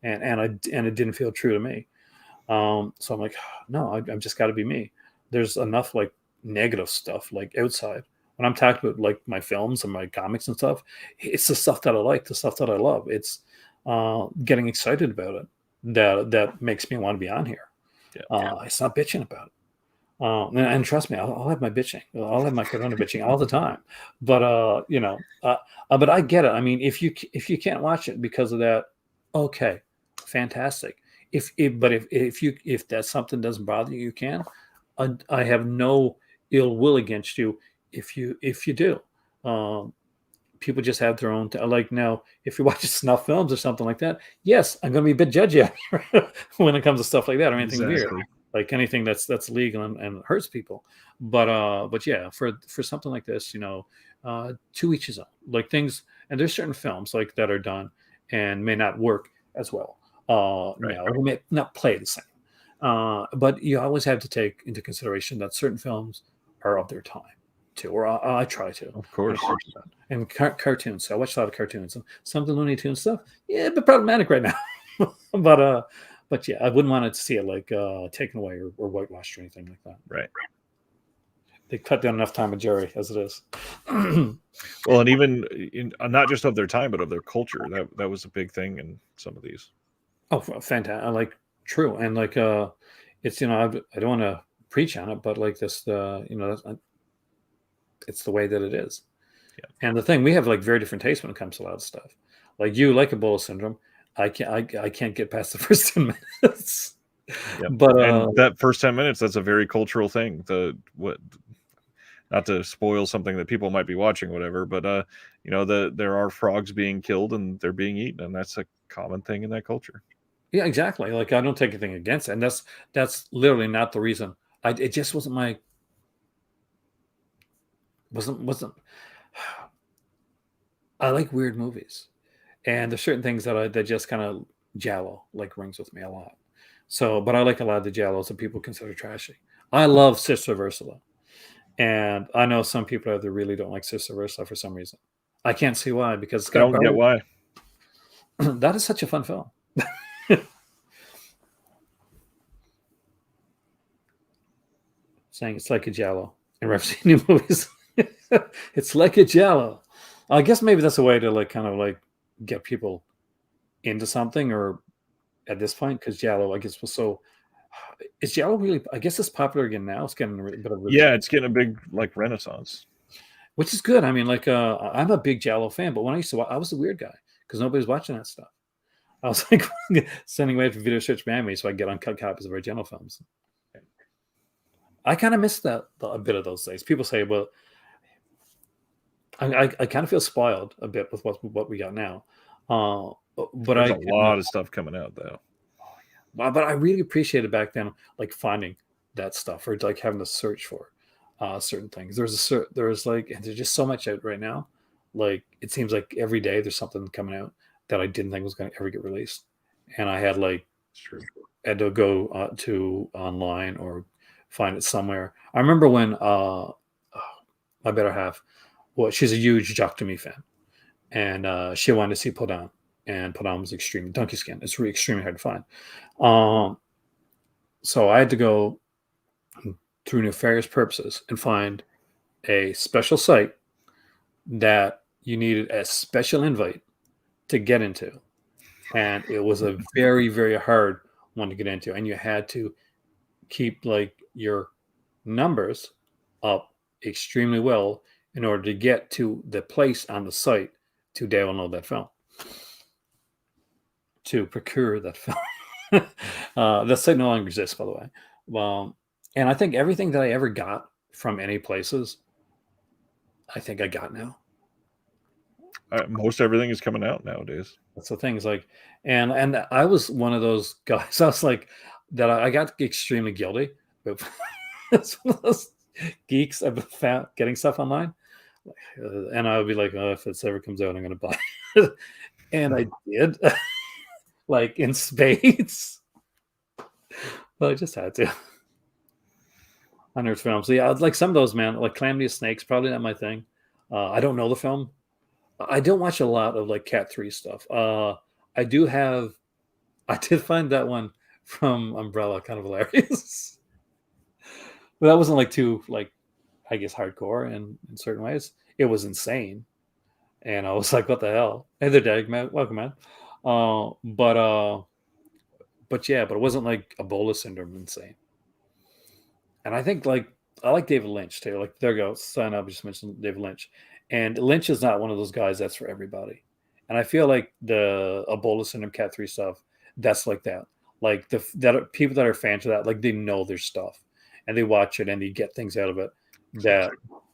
and it didn't feel true to me. So I'm like, no, I've just got to be me. There's enough like negative stuff like outside. When I'm talking about like my films and my comics and stuff, it's the stuff that I like, the stuff that I love. It's getting excited about it that makes me want to be on here. It's not bitching about it. And trust me, I'll have my bitching. I'll have my Corona bitching all the time. But but I get it. I mean, if you can't watch it because of that, okay, fantastic. If that something doesn't bother you, you can. I have no ill will against you if you do. People just have their own like now. If you're watching snuff films or something like that, yes, I'm going to be a bit judgy when it comes to stuff like that or anything weird, like anything that's legal and hurts people. But yeah, for something like this, to each his own. Like things, and there's certain films like that are done and may not work as well. Now it may not play the same. But you always have to take into consideration that certain films are of their time too, or I try to. Of course. And cartoons. So I watch a lot of cartoons. Some of the Looney Tunes stuff, yeah, but problematic right now. but yeah, I wouldn't want to see it like taken away or whitewashed or anything like that. Right. They cut down enough time with Jerry as it is. Well, and even not just of their time, but of their culture. That was a big thing in some of these. Oh, fantastic! Like true, and like it's I don't want to preach on it, but like this, it's the way that it is. Yeah. And the thing, we have like very different tastes when it comes to a lot of stuff. Like you like Ebola syndrome, I can't get past the first 10 minutes. Yep. But and that first 10 minutes, that's a very cultural thing. Not to spoil something that people might be watching, whatever, but there are frogs being killed and they're being eaten, and that's a common thing in that culture. Yeah, exactly. Like I don't take anything against it, and that's literally not the reason. It just wasn't my wasn't. I like weird movies, and there's certain things that just kind of Giallo like rings with me a lot. So, but I like a lot of the Giallos that people consider trashy. I love Sister Ursula, and I know some people out there really don't like Sister Ursula for some reason. I can't see why because it's I got don't get why. that is such a fun film. Saying it's like a Giallo in referencing new movies. It's like a Giallo. I guess maybe that's a way to like kind of like get people into something or at this point because Giallo I guess was so is Giallo really I guess it's popular again now. It's getting a bit of a Yeah, it's getting a big like renaissance. which is good. I mean, like I'm a big Giallo fan, but when I used to I was the weird guy because nobody's watching that stuff. I was like sending away for video search Miami so I get uncut copies of original films. I kind of miss that a bit of those days. People say, well, I kind of feel spoiled a bit with what we got now. But There's a lot of stuff coming out though. But I really appreciated back then, like finding that stuff or like having to search for certain things. There's like, and there's just so much out right now. Like it seems like every day there's something coming out that I didn't think was going to ever get released, and I had like, It's true. had to go to online or find it somewhere. I remember when my better half, well, she's a huge Jacques Demy fan, and she wanted to see Podon, and Podon was extreme donkey skin. It's really extremely hard to find. So I had to go through nefarious purposes and find a special site that you needed a special invite to get into, and it was a very, very hard one to get into, and you had to keep like your numbers up extremely well in order to get to the place on the site to download that film, to procure that film. That site no longer exists, by the way. And I think everything that I ever got from any places, I think I got now. Most everything is coming out nowadays. That's the thing. Is like, and I was one of those guys. I was like that. I got extremely guilty. It's one of those geeks I've found getting stuff online, and I would be like, oh, if it ever comes out, I'm going to buy it. And I did, like in spades. But I just had to. Unearthed films. So yeah, like some of those, man, like Calamity of Snakes, probably not my thing. I don't know the film. I don't watch a lot of like Cat 3 stuff. I did find that one from Umbrella kind of hilarious. But that wasn't like too like I guess hardcore in certain ways. It was insane. And I was like, what the hell? Hey there, Dag, man. Welcome, man. But yeah, but it wasn't like Ebola syndrome insane. And I think like I like David Lynch too. Like there you go. Sign up. Just mentioned David Lynch. And Lynch is not one of those guys that's for everybody. And I feel like the Ebola syndrome Cat 3 stuff, that's like that. Like people that are fans of that, like they know their stuff and they watch it and they get things out of it that,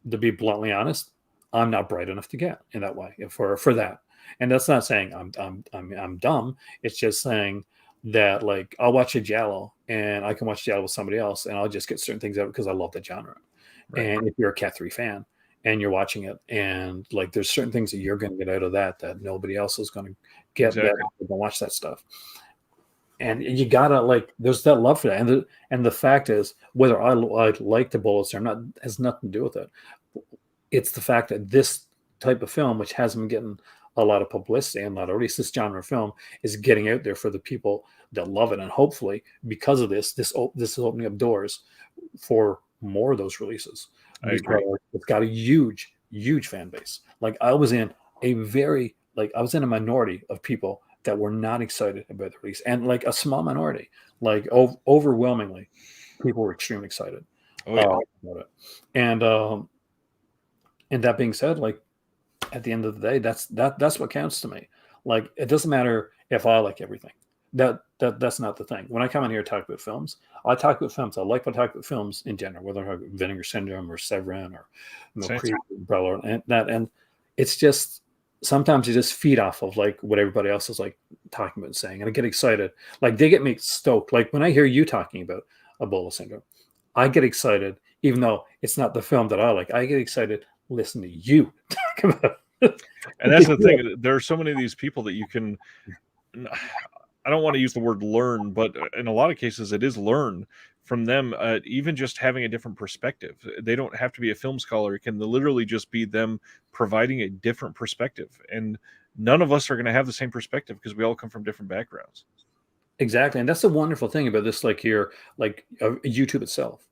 to be bluntly honest, I'm not bright enough to get in that way for that. And that's not saying I'm dumb. It's just saying that like I'll watch a Giallo and I can watch Giallo with somebody else and I'll just get certain things out because I love the genre. Right. And if you're a Cat 3 fan and you're watching it and like there's certain things that you're going to get out of that nobody else is going to get. Exactly. That they're going to watch that stuff. And you gotta like there's that love for that. And the fact is whether I like the bullets or not has nothing to do with it. It's the fact that this type of film, which hasn't been getting a lot of publicity and a lot of release, this genre of film is getting out there for the people that love it. And hopefully because of this is opening up doors for more of those releases. I agree. It's got a huge, huge fan base. Like I was in a minority of people that were not excited about the release, and like a small minority, like overwhelmingly, people were extremely excited about it. And that being said, like at the end of the day, that's what counts to me. Like it doesn't matter if I like everything. That's not the thing. When I come in here to talk about films, I talk about films. I like to talk about films in general, whether I talk Vinegar Syndrome or Severin or Umbrella and that. And it's just sometimes you just feed off of like what everybody else is like talking about and saying, and I get excited. Like they get me stoked. Like when I hear you talking about Ebola syndrome, I get excited, even though it's not the film that I like. I get excited listening to you talk about it. And that's the thing. There are so many of these people that you can. I don't want to use the word learn, but in a lot of cases, it is learn from them. Even just having a different perspective. They don't have to be a film scholar. It can literally just be them providing a different perspective. And none of us are going to have the same perspective because we all come from different backgrounds. Exactly, and that's the wonderful thing about this, like here, like YouTube itself,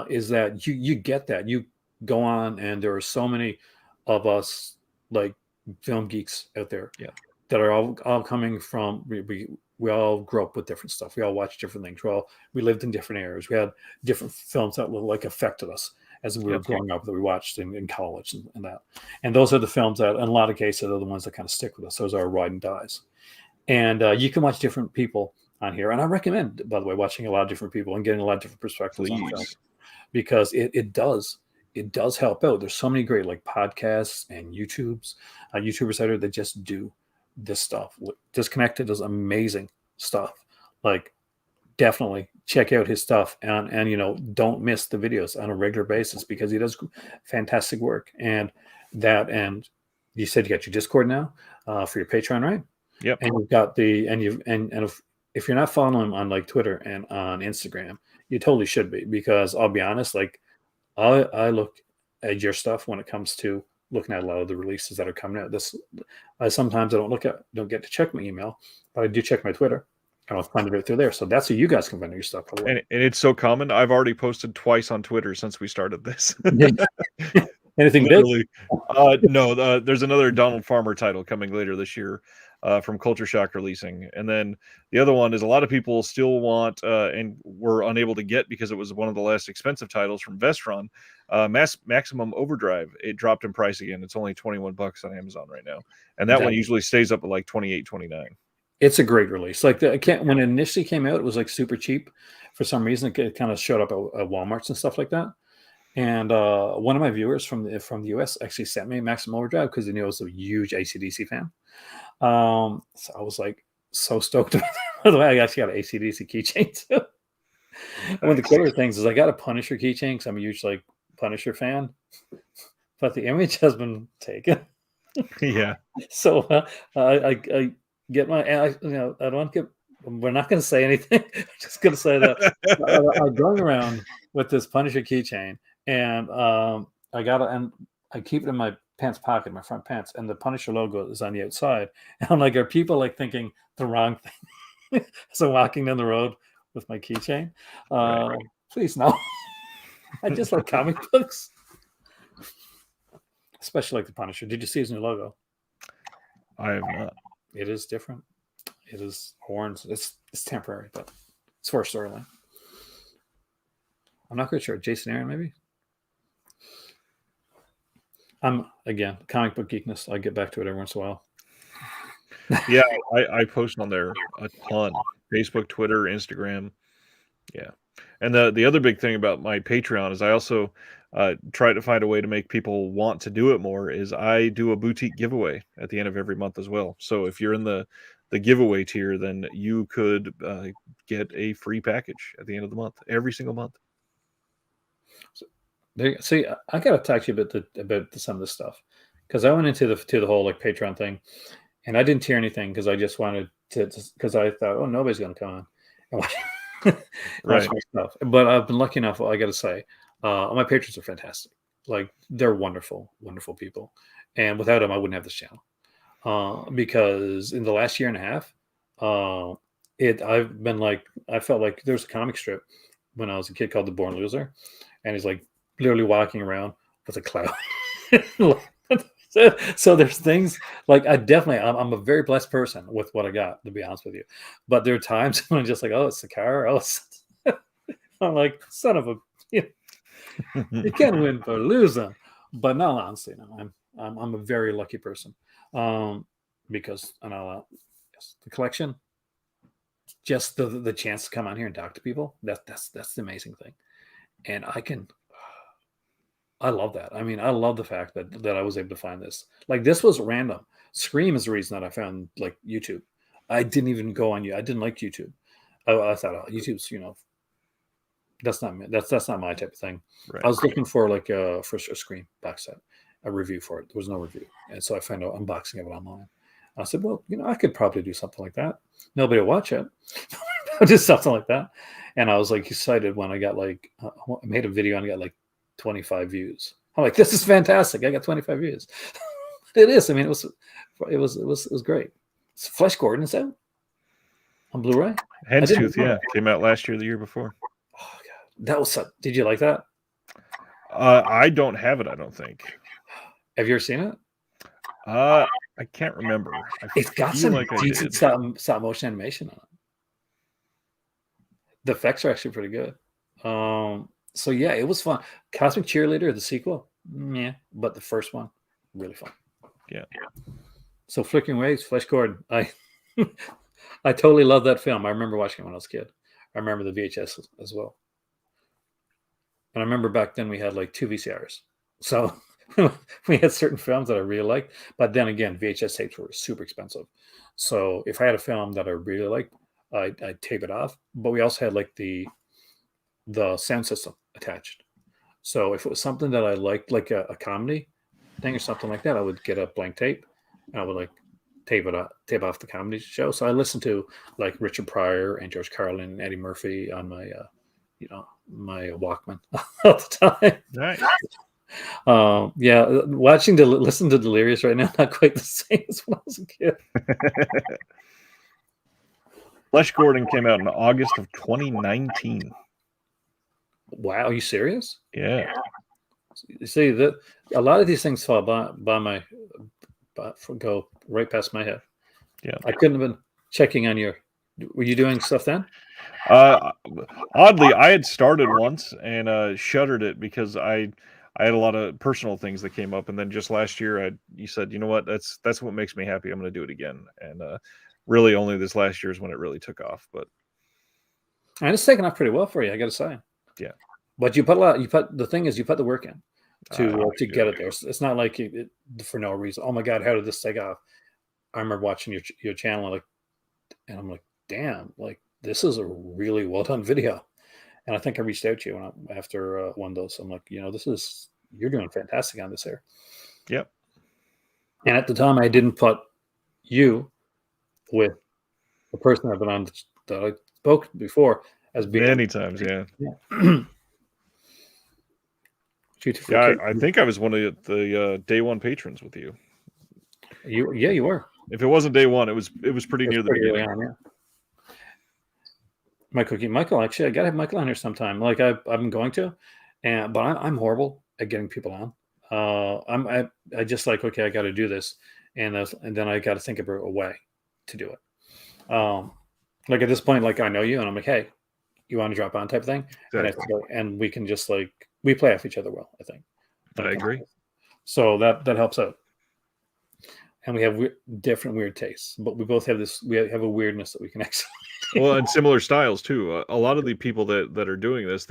is that you get that you go on, and there are so many of us like film geeks out there Yeah. that are all coming from we all grew up with different stuff. We all watched different things. We lived in different eras. We had different films that like affected us as we were Yep. growing up that we watched in college and that. And those are the films that, in a lot of cases, are the ones that kind of stick with us. Those are our ride and dies. And you can watch different people on here. And I recommend, by the way, watching a lot of different people and getting a lot of different perspectives on film, Please. because it does help out. There's so many great like podcasts and YouTubers out there that just do this stuff. Disconnected does amazing stuff. Like definitely check out his stuff, and don't miss the videos on a regular basis, because he does fantastic work. And you said you got your Discord now for your Patreon, right? Yep. And you've got and if you're not following him on like Twitter and on Instagram, you totally should be, because I'll be honest, like I look at your stuff when it comes to looking at a lot of the releases that are coming out. Sometimes I don't get to check my email, but I do check my Twitter, and I'll find it right through there. So that's where you guys can find your stuff. And it's so common. I've already posted twice on Twitter since we started this. Anything big? Literally. No, there's another Donald Farmer title coming later this year from Culture Shock releasing. And then the other one is a lot of people still want and were unable to get because it was one of the less expensive titles from Vestron. Maximum Overdrive. It dropped in price again. It's only $21 on Amazon right now. And that one usually stays up at like $28, $29. It's a great release. Like when it initially came out, it was like super cheap. For some reason, it kind of showed up at Walmarts and stuff like that. And one of my viewers from the US actually sent me Maximum Overdrive because he knew I was a huge AC/DC fan. So I was like so stoked about it. By the way, I actually got an AC/DC keychain too. One of the cooler things is I got a Punisher keychain because I'm a huge like Punisher fan, but the image has been taken. Yeah. So I get my, I don't want to get. We're not going to say anything. I'm just going to say that I'm going around with this Punisher keychain, and I keep it in my pants pocket, my front pants, and the Punisher logo is on the outside. And I'm like, are people like thinking the wrong thing? So walking down the road with my keychain, Right. please no. I just like comic books, especially like the Punisher. Did you see his new logo? I have not. It is different. It is horns. It's temporary, but it's for a storyline. I'm not quite sure. Jason Aaron, maybe. I'm again comic book geekness. I get back to it every once in a while. Yeah, I post on there a ton. Facebook, Twitter, Instagram. Yeah. And the other big thing about my Patreon is I also try to find a way to make people want to do it more. Is I do a boutique giveaway at the end of every month as well. So if you're in the giveaway tier, then you could get a free package at the end of the month, every single month. See, I got to talk to you about some of this stuff, because I went into the whole like Patreon thing, and I didn't tier anything because I just wanted to, because I thought, oh, nobody's going to come on and watch, watch my stuff. But I've been lucky enough. I got to say, my patrons are fantastic. Like they're wonderful, wonderful people, and without them, I wouldn't have this channel. Because in the last year and a half, I felt like there's a comic strip when I was a kid called The Born Loser, and he's like literally walking around with a cloud. So there's things like I'm a very blessed person with what I got, to be honest with you. But there are times when I'm just like, oh, it's the car. Oh, I'm like, son of a, you can't win for losing. But no, honestly, no, I'm a very lucky person. Because the collection, just the chance to come on here and talk to people, that's the amazing thing. And I can I love that. I mean, I love the fact that I was able to find this. Like this was random. Scream is the reason that I found like YouTube. I didn't even go on you. I didn't like YouTube. I thought YouTube's that's not me. That's not my type of thing. I Right. was looking for like for a Scream box set, a review for it. There was no review, and so I found an unboxing of it online. I said, well, I could probably do something like that. Nobody will watch it. I'll do something like that. And I was like excited when I got like I made a video and I got like 25 views. I'm like, this is fantastic. I got 25 views. It is. I mean, it was great. It's Flesh Gordon is out on Blu-ray. Hen's didn't Tooth, know yeah, that. came out last year, the year before. Oh god, that was did you like that? I don't have it. I don't think. Have you ever seen it? I can't remember. I It's got feel some like I decent did. stop motion animation on it. The effects are actually pretty good. So yeah, it was fun. Cosmic Cheerleader, the sequel, yeah, but the first one, really fun. Yeah. So Flickering Waves, Flesh Gordon. I totally love that film. I remember watching it when I was a kid. I remember the VHS as well. And I remember back then we had like 2 VCRs. So we had certain films that I really liked. But then again, VHS tapes were super expensive. So if I had a film that I really liked, I'd tape it off. But we also had like the sound system attached. So if it was something that I liked, like a comedy thing or something like that, I would get a blank tape and I would like tape off the comedy show. So I listened to like Richard Pryor and George Carlin and Eddie Murphy on my my Walkman all the time. Nice. Yeah, listen to Delirious right now, not quite the same as when I was a kid. Flesh Gordon came out in August of 2019. Wow, are you serious? Yeah. You see that a lot of these things fall by my go right past my head. Yeah. I couldn't have been checking on your. Were you doing stuff then? Oddly, I had started once and shuttered it because I had a lot of personal things that came up, and then just last year, you said, you know what, that's what makes me happy. I'm going to do it again, and really only this last year is when it really took off. But And it's taken off pretty well for you, I got to say. yeah, But you put a lot. The thing is, you put the work in to get yeah. it there. It's not like for no reason. Oh my God, how did this take off? I remember watching your channel, and I'm like, damn, like this is a really well done video. And I think I reached out to you after one of those. I'm like, you're doing fantastic on this here. Yep. And at the time, I didn't put you with the person I've been on that I spoke before as being Many times, yeah. Yeah, I think I was one of the day one patrons with you. You were. If it wasn't day one, it was pretty near the Pretty early beginning. on, yeah. Michael, actually, I gotta have Michael on here sometime. Like I've been going to, but I'm horrible at getting people on. I just like, okay, I got to do this, and then I got to think of a way to do it. Like at this point, like I know you, and I'm like, hey, you want to drop on type of thing, Exactly. and we can just like we play off each other well. I think. I agree. So that helps out. And we have different weird tastes, but we both have this. We have a weirdness that we can actually. Well, and similar styles too. A lot of the people that are doing this,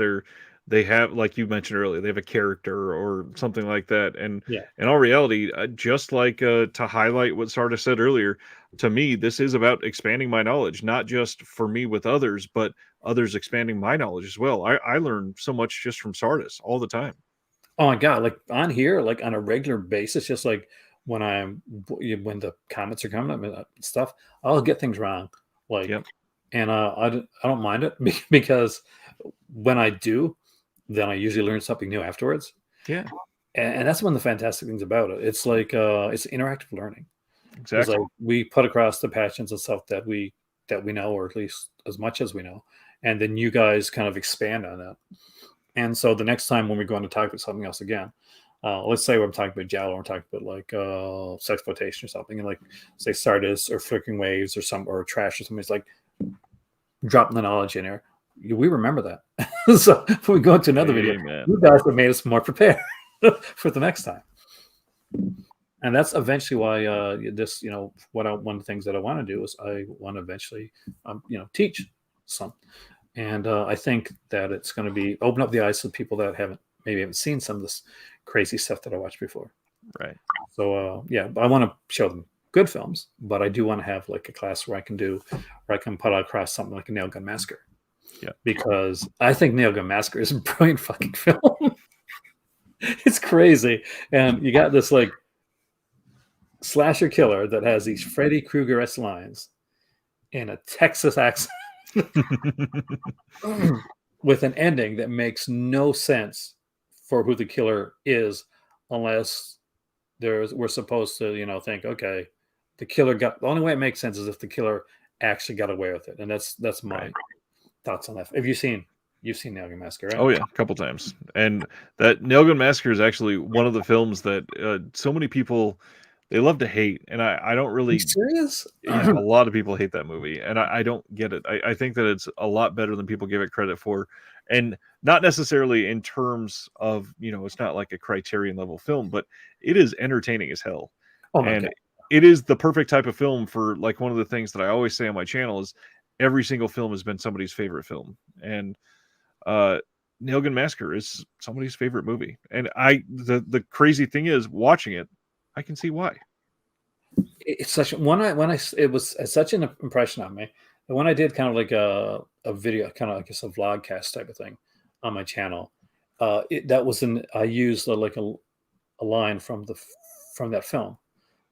they have, like you mentioned earlier, they have a character or something like that. And Yeah. in all reality, just like to highlight what Sardis said earlier, to me, this is about expanding my knowledge, not just for me with others, but others expanding my knowledge as well. I learn so much just from Sardis all the time. Oh my God! Like on here, like on a regular basis, just like when when the comments are coming up and stuff, I'll get things wrong. Like, Yep. and I don't mind it because when I do, then I usually learn something new afterwards. Yeah. And that's one of the fantastic things about it. It's like it's interactive learning. It's Exactly. like we put across the passions and stuff that we know, or at least as much as we know, and then you guys kind of expand on that. And so the next time when we go on to talk about something else again, let's say we're talking about Giallo, we're talking about like sexploitation or something, and like say Sardis or Flickering Waves or Trash or something. It's like dropping the knowledge in there. We remember that. So when we go into another video, you guys have made us more prepared for the next time. And that's eventually why this, one of the things that I want to do is I want to eventually, teach some. And I think that it's going to be open up the eyes to people that haven't maybe haven't seen some of this crazy stuff that I watched before. Right. So yeah, I want to show them good films, but I do want to have like a class where I can put across something like a Nail Gun Massacre. Yeah. Because I think Nail Gun Massacre is a brilliant fucking film. It's crazy. And you got this like slasher killer that has these Freddy Krueger-esque lines in a Texas accent with an ending that makes no sense for who the killer is, unless we're supposed to, think, okay, the only way it makes sense is if the killer actually got away with it. And that's my thoughts on that. You've seen Nail Gun Massacre, right? Oh yeah, a couple times. And that Nail Gun Massacre is actually one of the films that so many people, they love to hate, and I don't Are really. you serious? Yeah, a lot of people hate that movie, and I don't get it. I think that it's a lot better than people give it credit for, and not necessarily in terms of, it's not like a Criterion level film, but it is entertaining as hell. Oh my And God. it is the perfect type of film for, like, one of the things that I always say on my channel is every single film has been somebody's favorite film, and Nail Gun Massacre is somebody's favorite movie. And the crazy thing is, watching it, I can see why. It's such it was such an impression on me. And when I did kind of like a video, kind of like a vlogcast type of thing on my channel, I used like a line from that film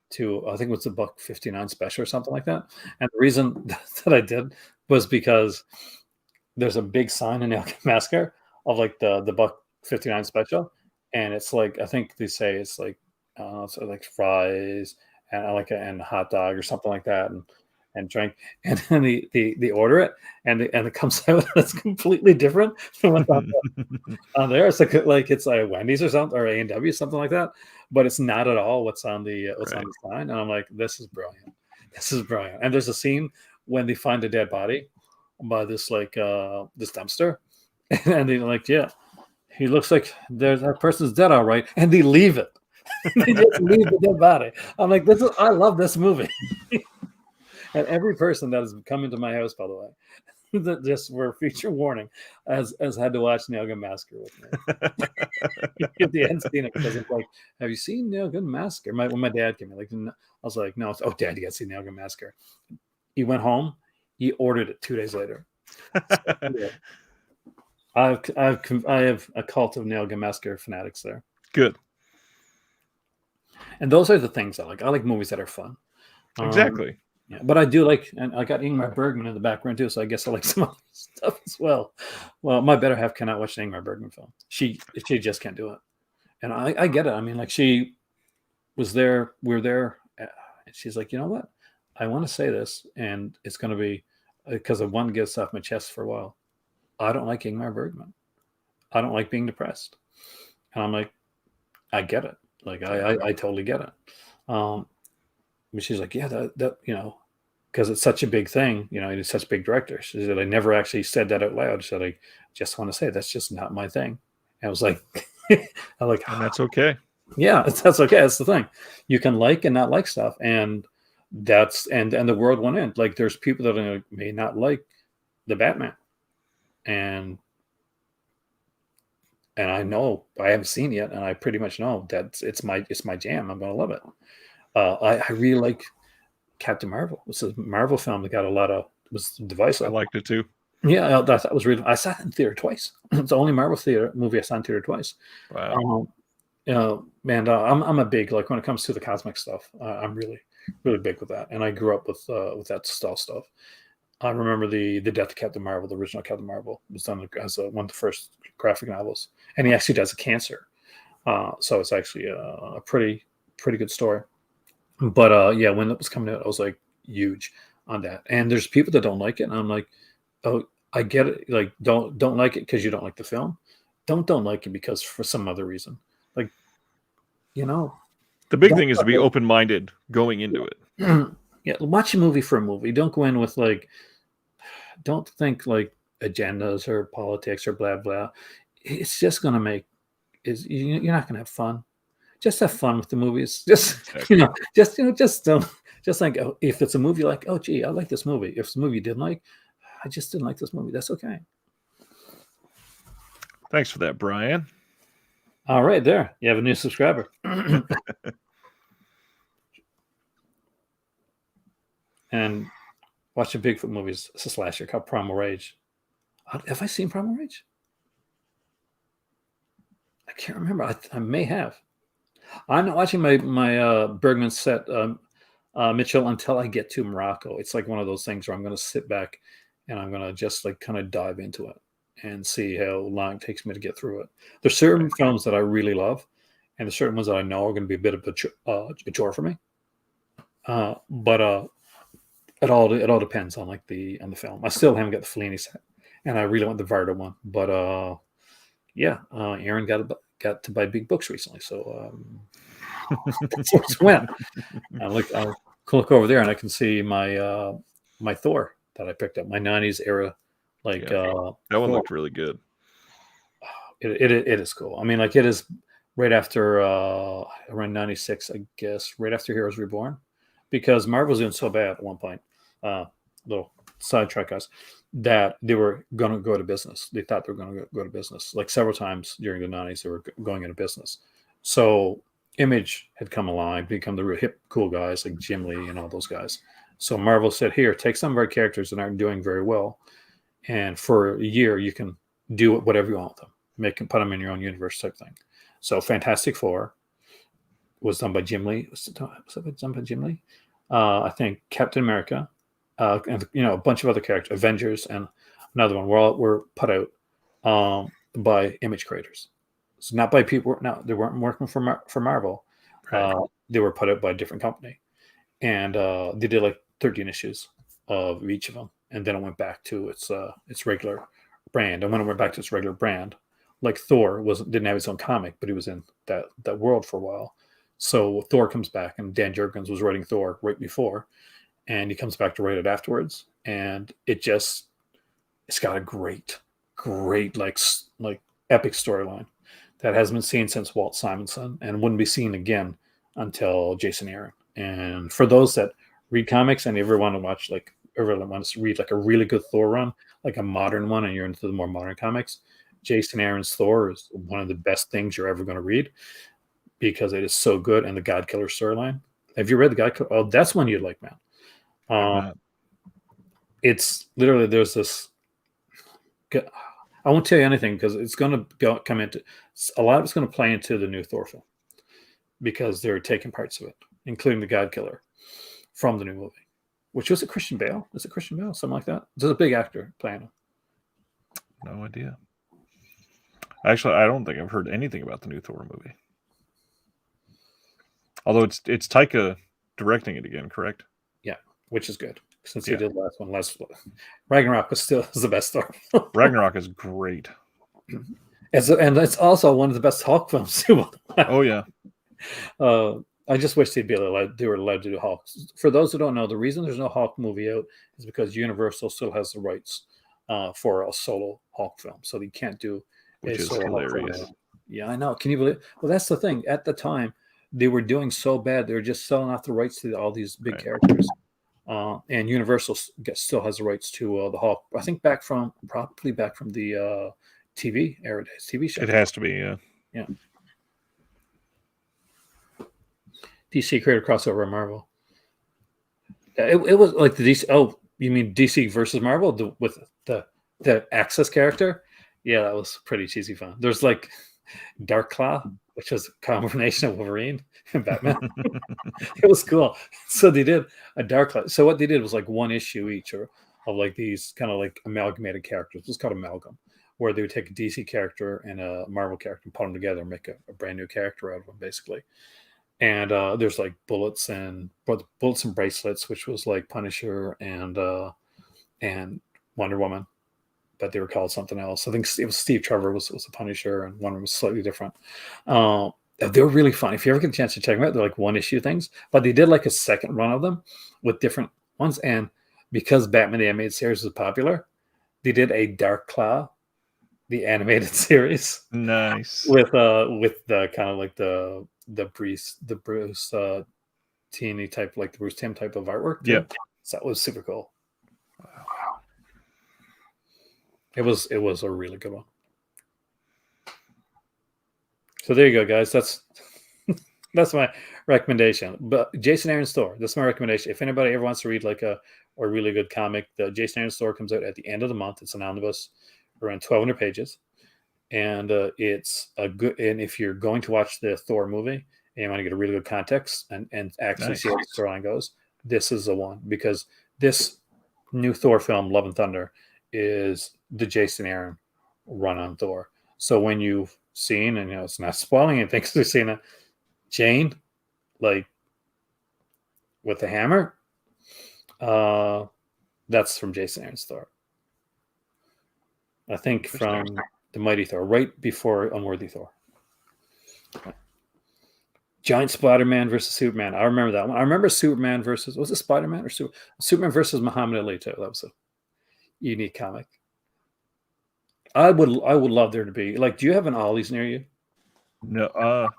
to, I think it was the Buck 59 special or something like that. And the reason that I did was because there's a big sign in Nail Gun Massacre of like the Buck 59 special, and it's like, I think they say it's like so like fries and a hot dog or something like that, and drink, and then the order it, and it comes out that's completely different from what's on there. It's like it's like Wendy's or something, or A&W, something like that, but it's not at all what's on the on the sign. And I'm like, this is brilliant. And there's a scene when they find a dead body by this this dumpster, and they're like, yeah, he looks like that person's dead, all right, and they leave it. They just leave the dead body. I'm like, I love this movie. And every person that has come into my house, by the way, that just for future warning, has had to watch Nail Gun Massacre with me. At the end scene, because it's like, have you seen Nail Gun Massacre? When my dad came in, I was like, no. Oh, Dad, you got to see Nail Gun Massacre. He went home. He ordered it 2 days later. So, I have a cult of Nail Gun Massacre fanatics there. Good. And those are the things I like. I like movies that are fun. Exactly. Yeah, but I do like, and I got Ingmar Bergman in the background too, so I guess I like some other stuff as well. Well, my better half cannot watch an Ingmar Bergman film. She just can't do it, and I get it. I mean, like, she was there, we were there, and she's like, you know what? I want to say this, and it's going to be because I want to get this off my chest for a while. I don't like Ingmar Bergman. I don't like being depressed, and I'm like, I get it. Like, I totally get it. But she's like, yeah, that because it's such a big thing, he's such a big director. She said, I never actually said that out loud. She said, I just want to say that's just not my thing. And I was like, I'm like, and that's okay. Yeah, that's okay. That's the thing. You can like and not like stuff, and and the world won't end. Like, there's people that may not like the Batman, and I know, I haven't seen it yet, and I pretty much know that it's my jam. I'm gonna love it. I really like Captain Marvel. It's a Marvel film that got was divisive. I liked it too. Yeah, that was really. I saw it in theater twice. It's the only Marvel movie I saw in theater twice. Wow. Man, I'm a big, like, when it comes to the cosmic stuff, I'm really, really big with that, and I grew up with that style stuff. I remember the Death of Captain Marvel, the original Captain Marvel, was done as one of the first graphic novels, and he actually dies of cancer. So it's actually a pretty good story. But yeah, when it was coming out, I was like huge on that. And there's people that don't like it, and I'm like, oh, I get it. Like, don't like it because you don't like the film. Don't like it because for some other reason. Like, the big thing is to be open-minded going into it. Yeah, watch a movie for a movie. Don't go in with don't think like agendas or politics or blah blah. It's just gonna you're not gonna have fun. Just have fun with the movies. Just just think, oh, if it's a movie like, oh gee, I like this movie. If it's a movie you didn't like, I just didn't like this movie. That's okay. Thanks for that, Brian. All right, there. You have a new subscriber. And watching Bigfoot movies. This is last year called Primal Rage. Have I seen Primal Rage? I can't remember. I may have. I'm not watching my Bergman set Mitchell until I get to Morocco. It's like one of those things where I'm going to sit back and I'm going to just like kind of dive into it and see how long it takes me to get through it. There's certain films that I really love, and there's certain ones that I know are going to be a bit of a chore for me. But it all depends on like the film. I still haven't got the Fellini set, and I really want the Varda one. But Aaron got to buy big books recently, so that's where it went. I'll look over there and I can see my my Thor that I picked up, my '90s era, like that one looked really good. It is cool. I mean, like it is right after around '96, I guess, right after Heroes Reborn, because Marvel was doing so bad at one point. Little sidetrack, guys, that they were going to go to business. They thought they were going to go to business. Like several times during the '90s, they were going into business. So Image had come along, become the real hip, cool guys like Jim Lee and all those guys. So Marvel said, "Here, take some of our characters that aren't doing very well, and for a year you can do whatever you want with them, put them in your own universe type thing." So Fantastic Four was done by Jim Lee. Was it done by Jim Lee? I think Captain America, and a bunch of other characters, Avengers, and another one were put out by Image creators. So not by people. No, they weren't working for Marvel. Right. They were put out by a different company, and they did like 13 issues of each of them, and then it went back to its regular brand. And when it went back to its regular brand, like Thor didn't have his own comic, but he was in that world for a while. So Thor comes back, and Dan Jurgens was writing Thor right before, and he comes back to write it afterwards, and it's got a great like epic storyline that hasn't been seen since Walt Simonson and wouldn't be seen again until Jason Aaron. And for those that read comics and ever want to read like a really good Thor run, like a modern one, and you're into the more modern comics, Jason Aaron's Thor is one of the best things you're ever going to read because it is so good. And the God Killer storyline. Have you read the God Killer? Oh, that's one you'd like, man. It's literally there's this. I won't tell you anything because it's going to come into a lot of it's going to play into the new Thor film because they're taking parts of it, including the God Killer from the new movie, which was Christian Bale. Is it Christian Bale? Something like that. There's a big actor playing him. No idea. Actually, I don't think I've heard anything about the new Thor movie. Although it's Taika directing it again, correct? Yeah, which is good since he did the last one. Ragnarok was the best Thor. Ragnarok is great. And it's also one of the best Hulk films too. Oh yeah. I just wish they were allowed to do Hulk. For those who don't know, the reason there's no Hulk movie out is because Universal still has the rights for a solo Hulk film, so they can't do. Which is hilarious. Yeah, I know. Can you believe? Well, that's the thing. At the time, they were doing so bad; they were just selling off the rights to all these big characters. And Universal still has the rights to the Hulk. I think probably back from the TV era days, TV show. It has to be, yeah. Yeah. DC created crossover Marvel. It was like the DC. Oh, you mean DC versus Marvel with the Access character? Yeah, that was pretty cheesy fun. There's like Dark Claw, which was a combination of Wolverine and Batman. It was cool. So they did a Dark Claw. So what they did was like one issue each of like these kind of like amalgamated characters. It was called Amalgam, where they would take a DC character and a Marvel character and put them together and make a brand new character out of them, basically. And there's like bullets and bracelets, which was like Punisher and Wonder Woman, but they were called something else. I think it was Steve Trevor was a Punisher, and one was slightly different. They were really fun. If you ever get a chance to check them out, they're like one issue things, but they did like a second run of them with different ones. And because Batman the Animated Series was popular, they did a Dark Claw, the animated series. Nice. With the kind of like the Bruce Teeny type, like the Bruce Timm type of artwork. Yeah. So that was super cool. Wow. It was a really good one. So there you go, guys. That's my recommendation. But Jason Aaron's Thor. That's my recommendation. If anybody ever wants to read like a really good comic, the Jason Aaron's Thor comes out at the end of the month. It's an omnibus, around 1,200 pages, and it's a good. And if you're going to watch the Thor movie and you want to get a really good context and actually see how the storyline goes, this is the one, because this new Thor film, Love and Thunder, is the Jason Aaron run on Thor. So when you've seen, and it's not spoiling anything because we've seen it, Jane, like with the hammer, that's from Jason Aaron's Thor. I think from the Mighty Thor, right before Unworthy Thor. Giant Spider-Man versus Superman. I remember that one. I remember Superman versus, was it Spider-Man or Superman versus Muhammad Ali too? That was a unique comic. I would love there to be, like, do you have an Ollie's near you? No.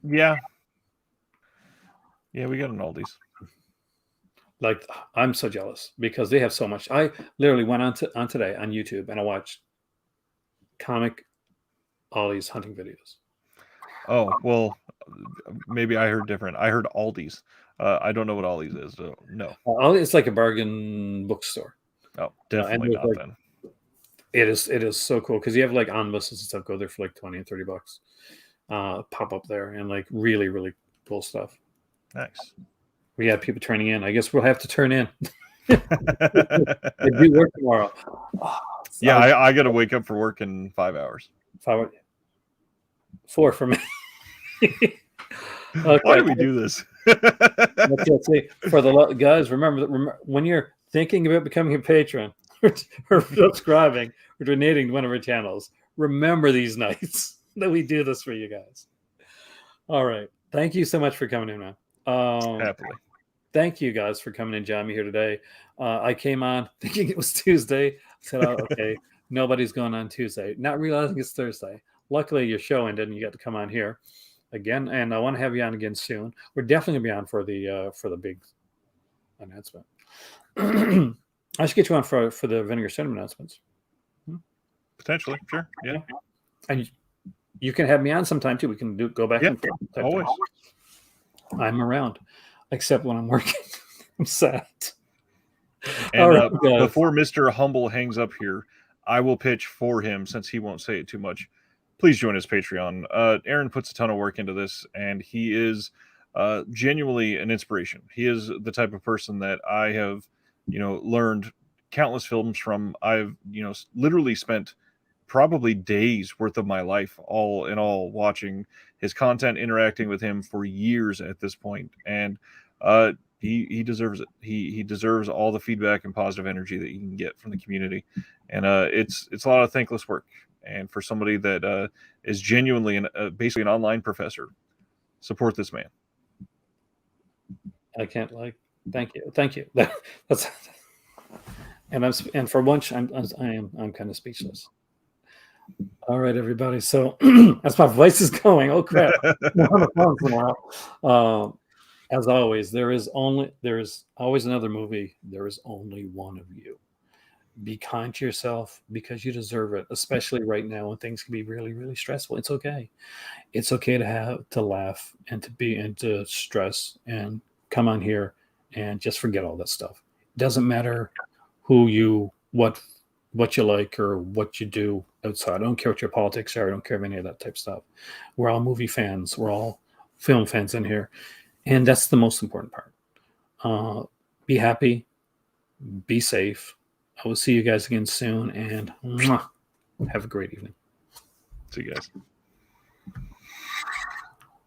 Yeah. Yeah, we got an Aldi's. Like, I'm so jealous because they have so much. I literally went on today on YouTube and I watched comic Ollie's hunting videos. Oh, well, maybe I heard different. I heard Aldi's. I don't know what Ollie's is. So no. It's like a bargain bookstore. Oh, definitely not like, then. It is so cool because you have like omnibuses and stuff go there for like $20 and $30. Pop up there and like really, really cool stuff. Nice. We have people turning in. I guess we'll have to turn in. I do work tomorrow. Yeah, I got to wake up for work in 5 hours. 4 for me. Okay. Why do we do this? For the guys, remember when you're thinking about becoming a patron or subscribing or donating to one of our channels, remember these nights that we do this for you guys. All right. Thank you so much for coming in, man. Happily. Thank you guys for coming and joining me here today. I came on thinking it was Tuesday. I said, oh, okay, nobody's going on Tuesday, not realizing it's Thursday. Luckily, your show ended and you got to come on here again, and I want to have you on again soon. We're definitely going to be on for the big announcement. I should get you on for the Vinegar Cinema announcements. Potentially, sure. Yeah. And you can have me on sometime too. We can go back and forth. Always. I'm around, except when I'm working. I'm sad. And all right, before Mr. Humble hangs up here, I will pitch for him since he won't say it too much. Please join his Patreon. Aaron puts a ton of work into this, and he is genuinely an inspiration. He is the type of person that I have, learned countless films from. I've, literally spent probably days worth of my life all in all watching his content, interacting with him for years at this point. And he deserves it. He deserves all the feedback and positive energy that you can get from the community. And it's a lot of thankless work. And for somebody that is genuinely basically an online professor, support this man. I can't thank you. That's and for once I'm kind of speechless. All right, everybody. So as my voice is going, oh crap! I'm on the phone for a while. As always, there is always another movie. There is only one of you. Be kind to yourself because you deserve it, especially right now when things can be really, really stressful. It's okay. It's okay to laugh and to stress and come on here and just forget all that stuff. It doesn't matter what you like or what you do outside. I don't care what your politics are. I don't care of any of that type of stuff. We're all movie fans. We're all film fans in here. And that's the most important part. Be happy. Be safe. I will see you guys again soon, and have a great evening. See you guys.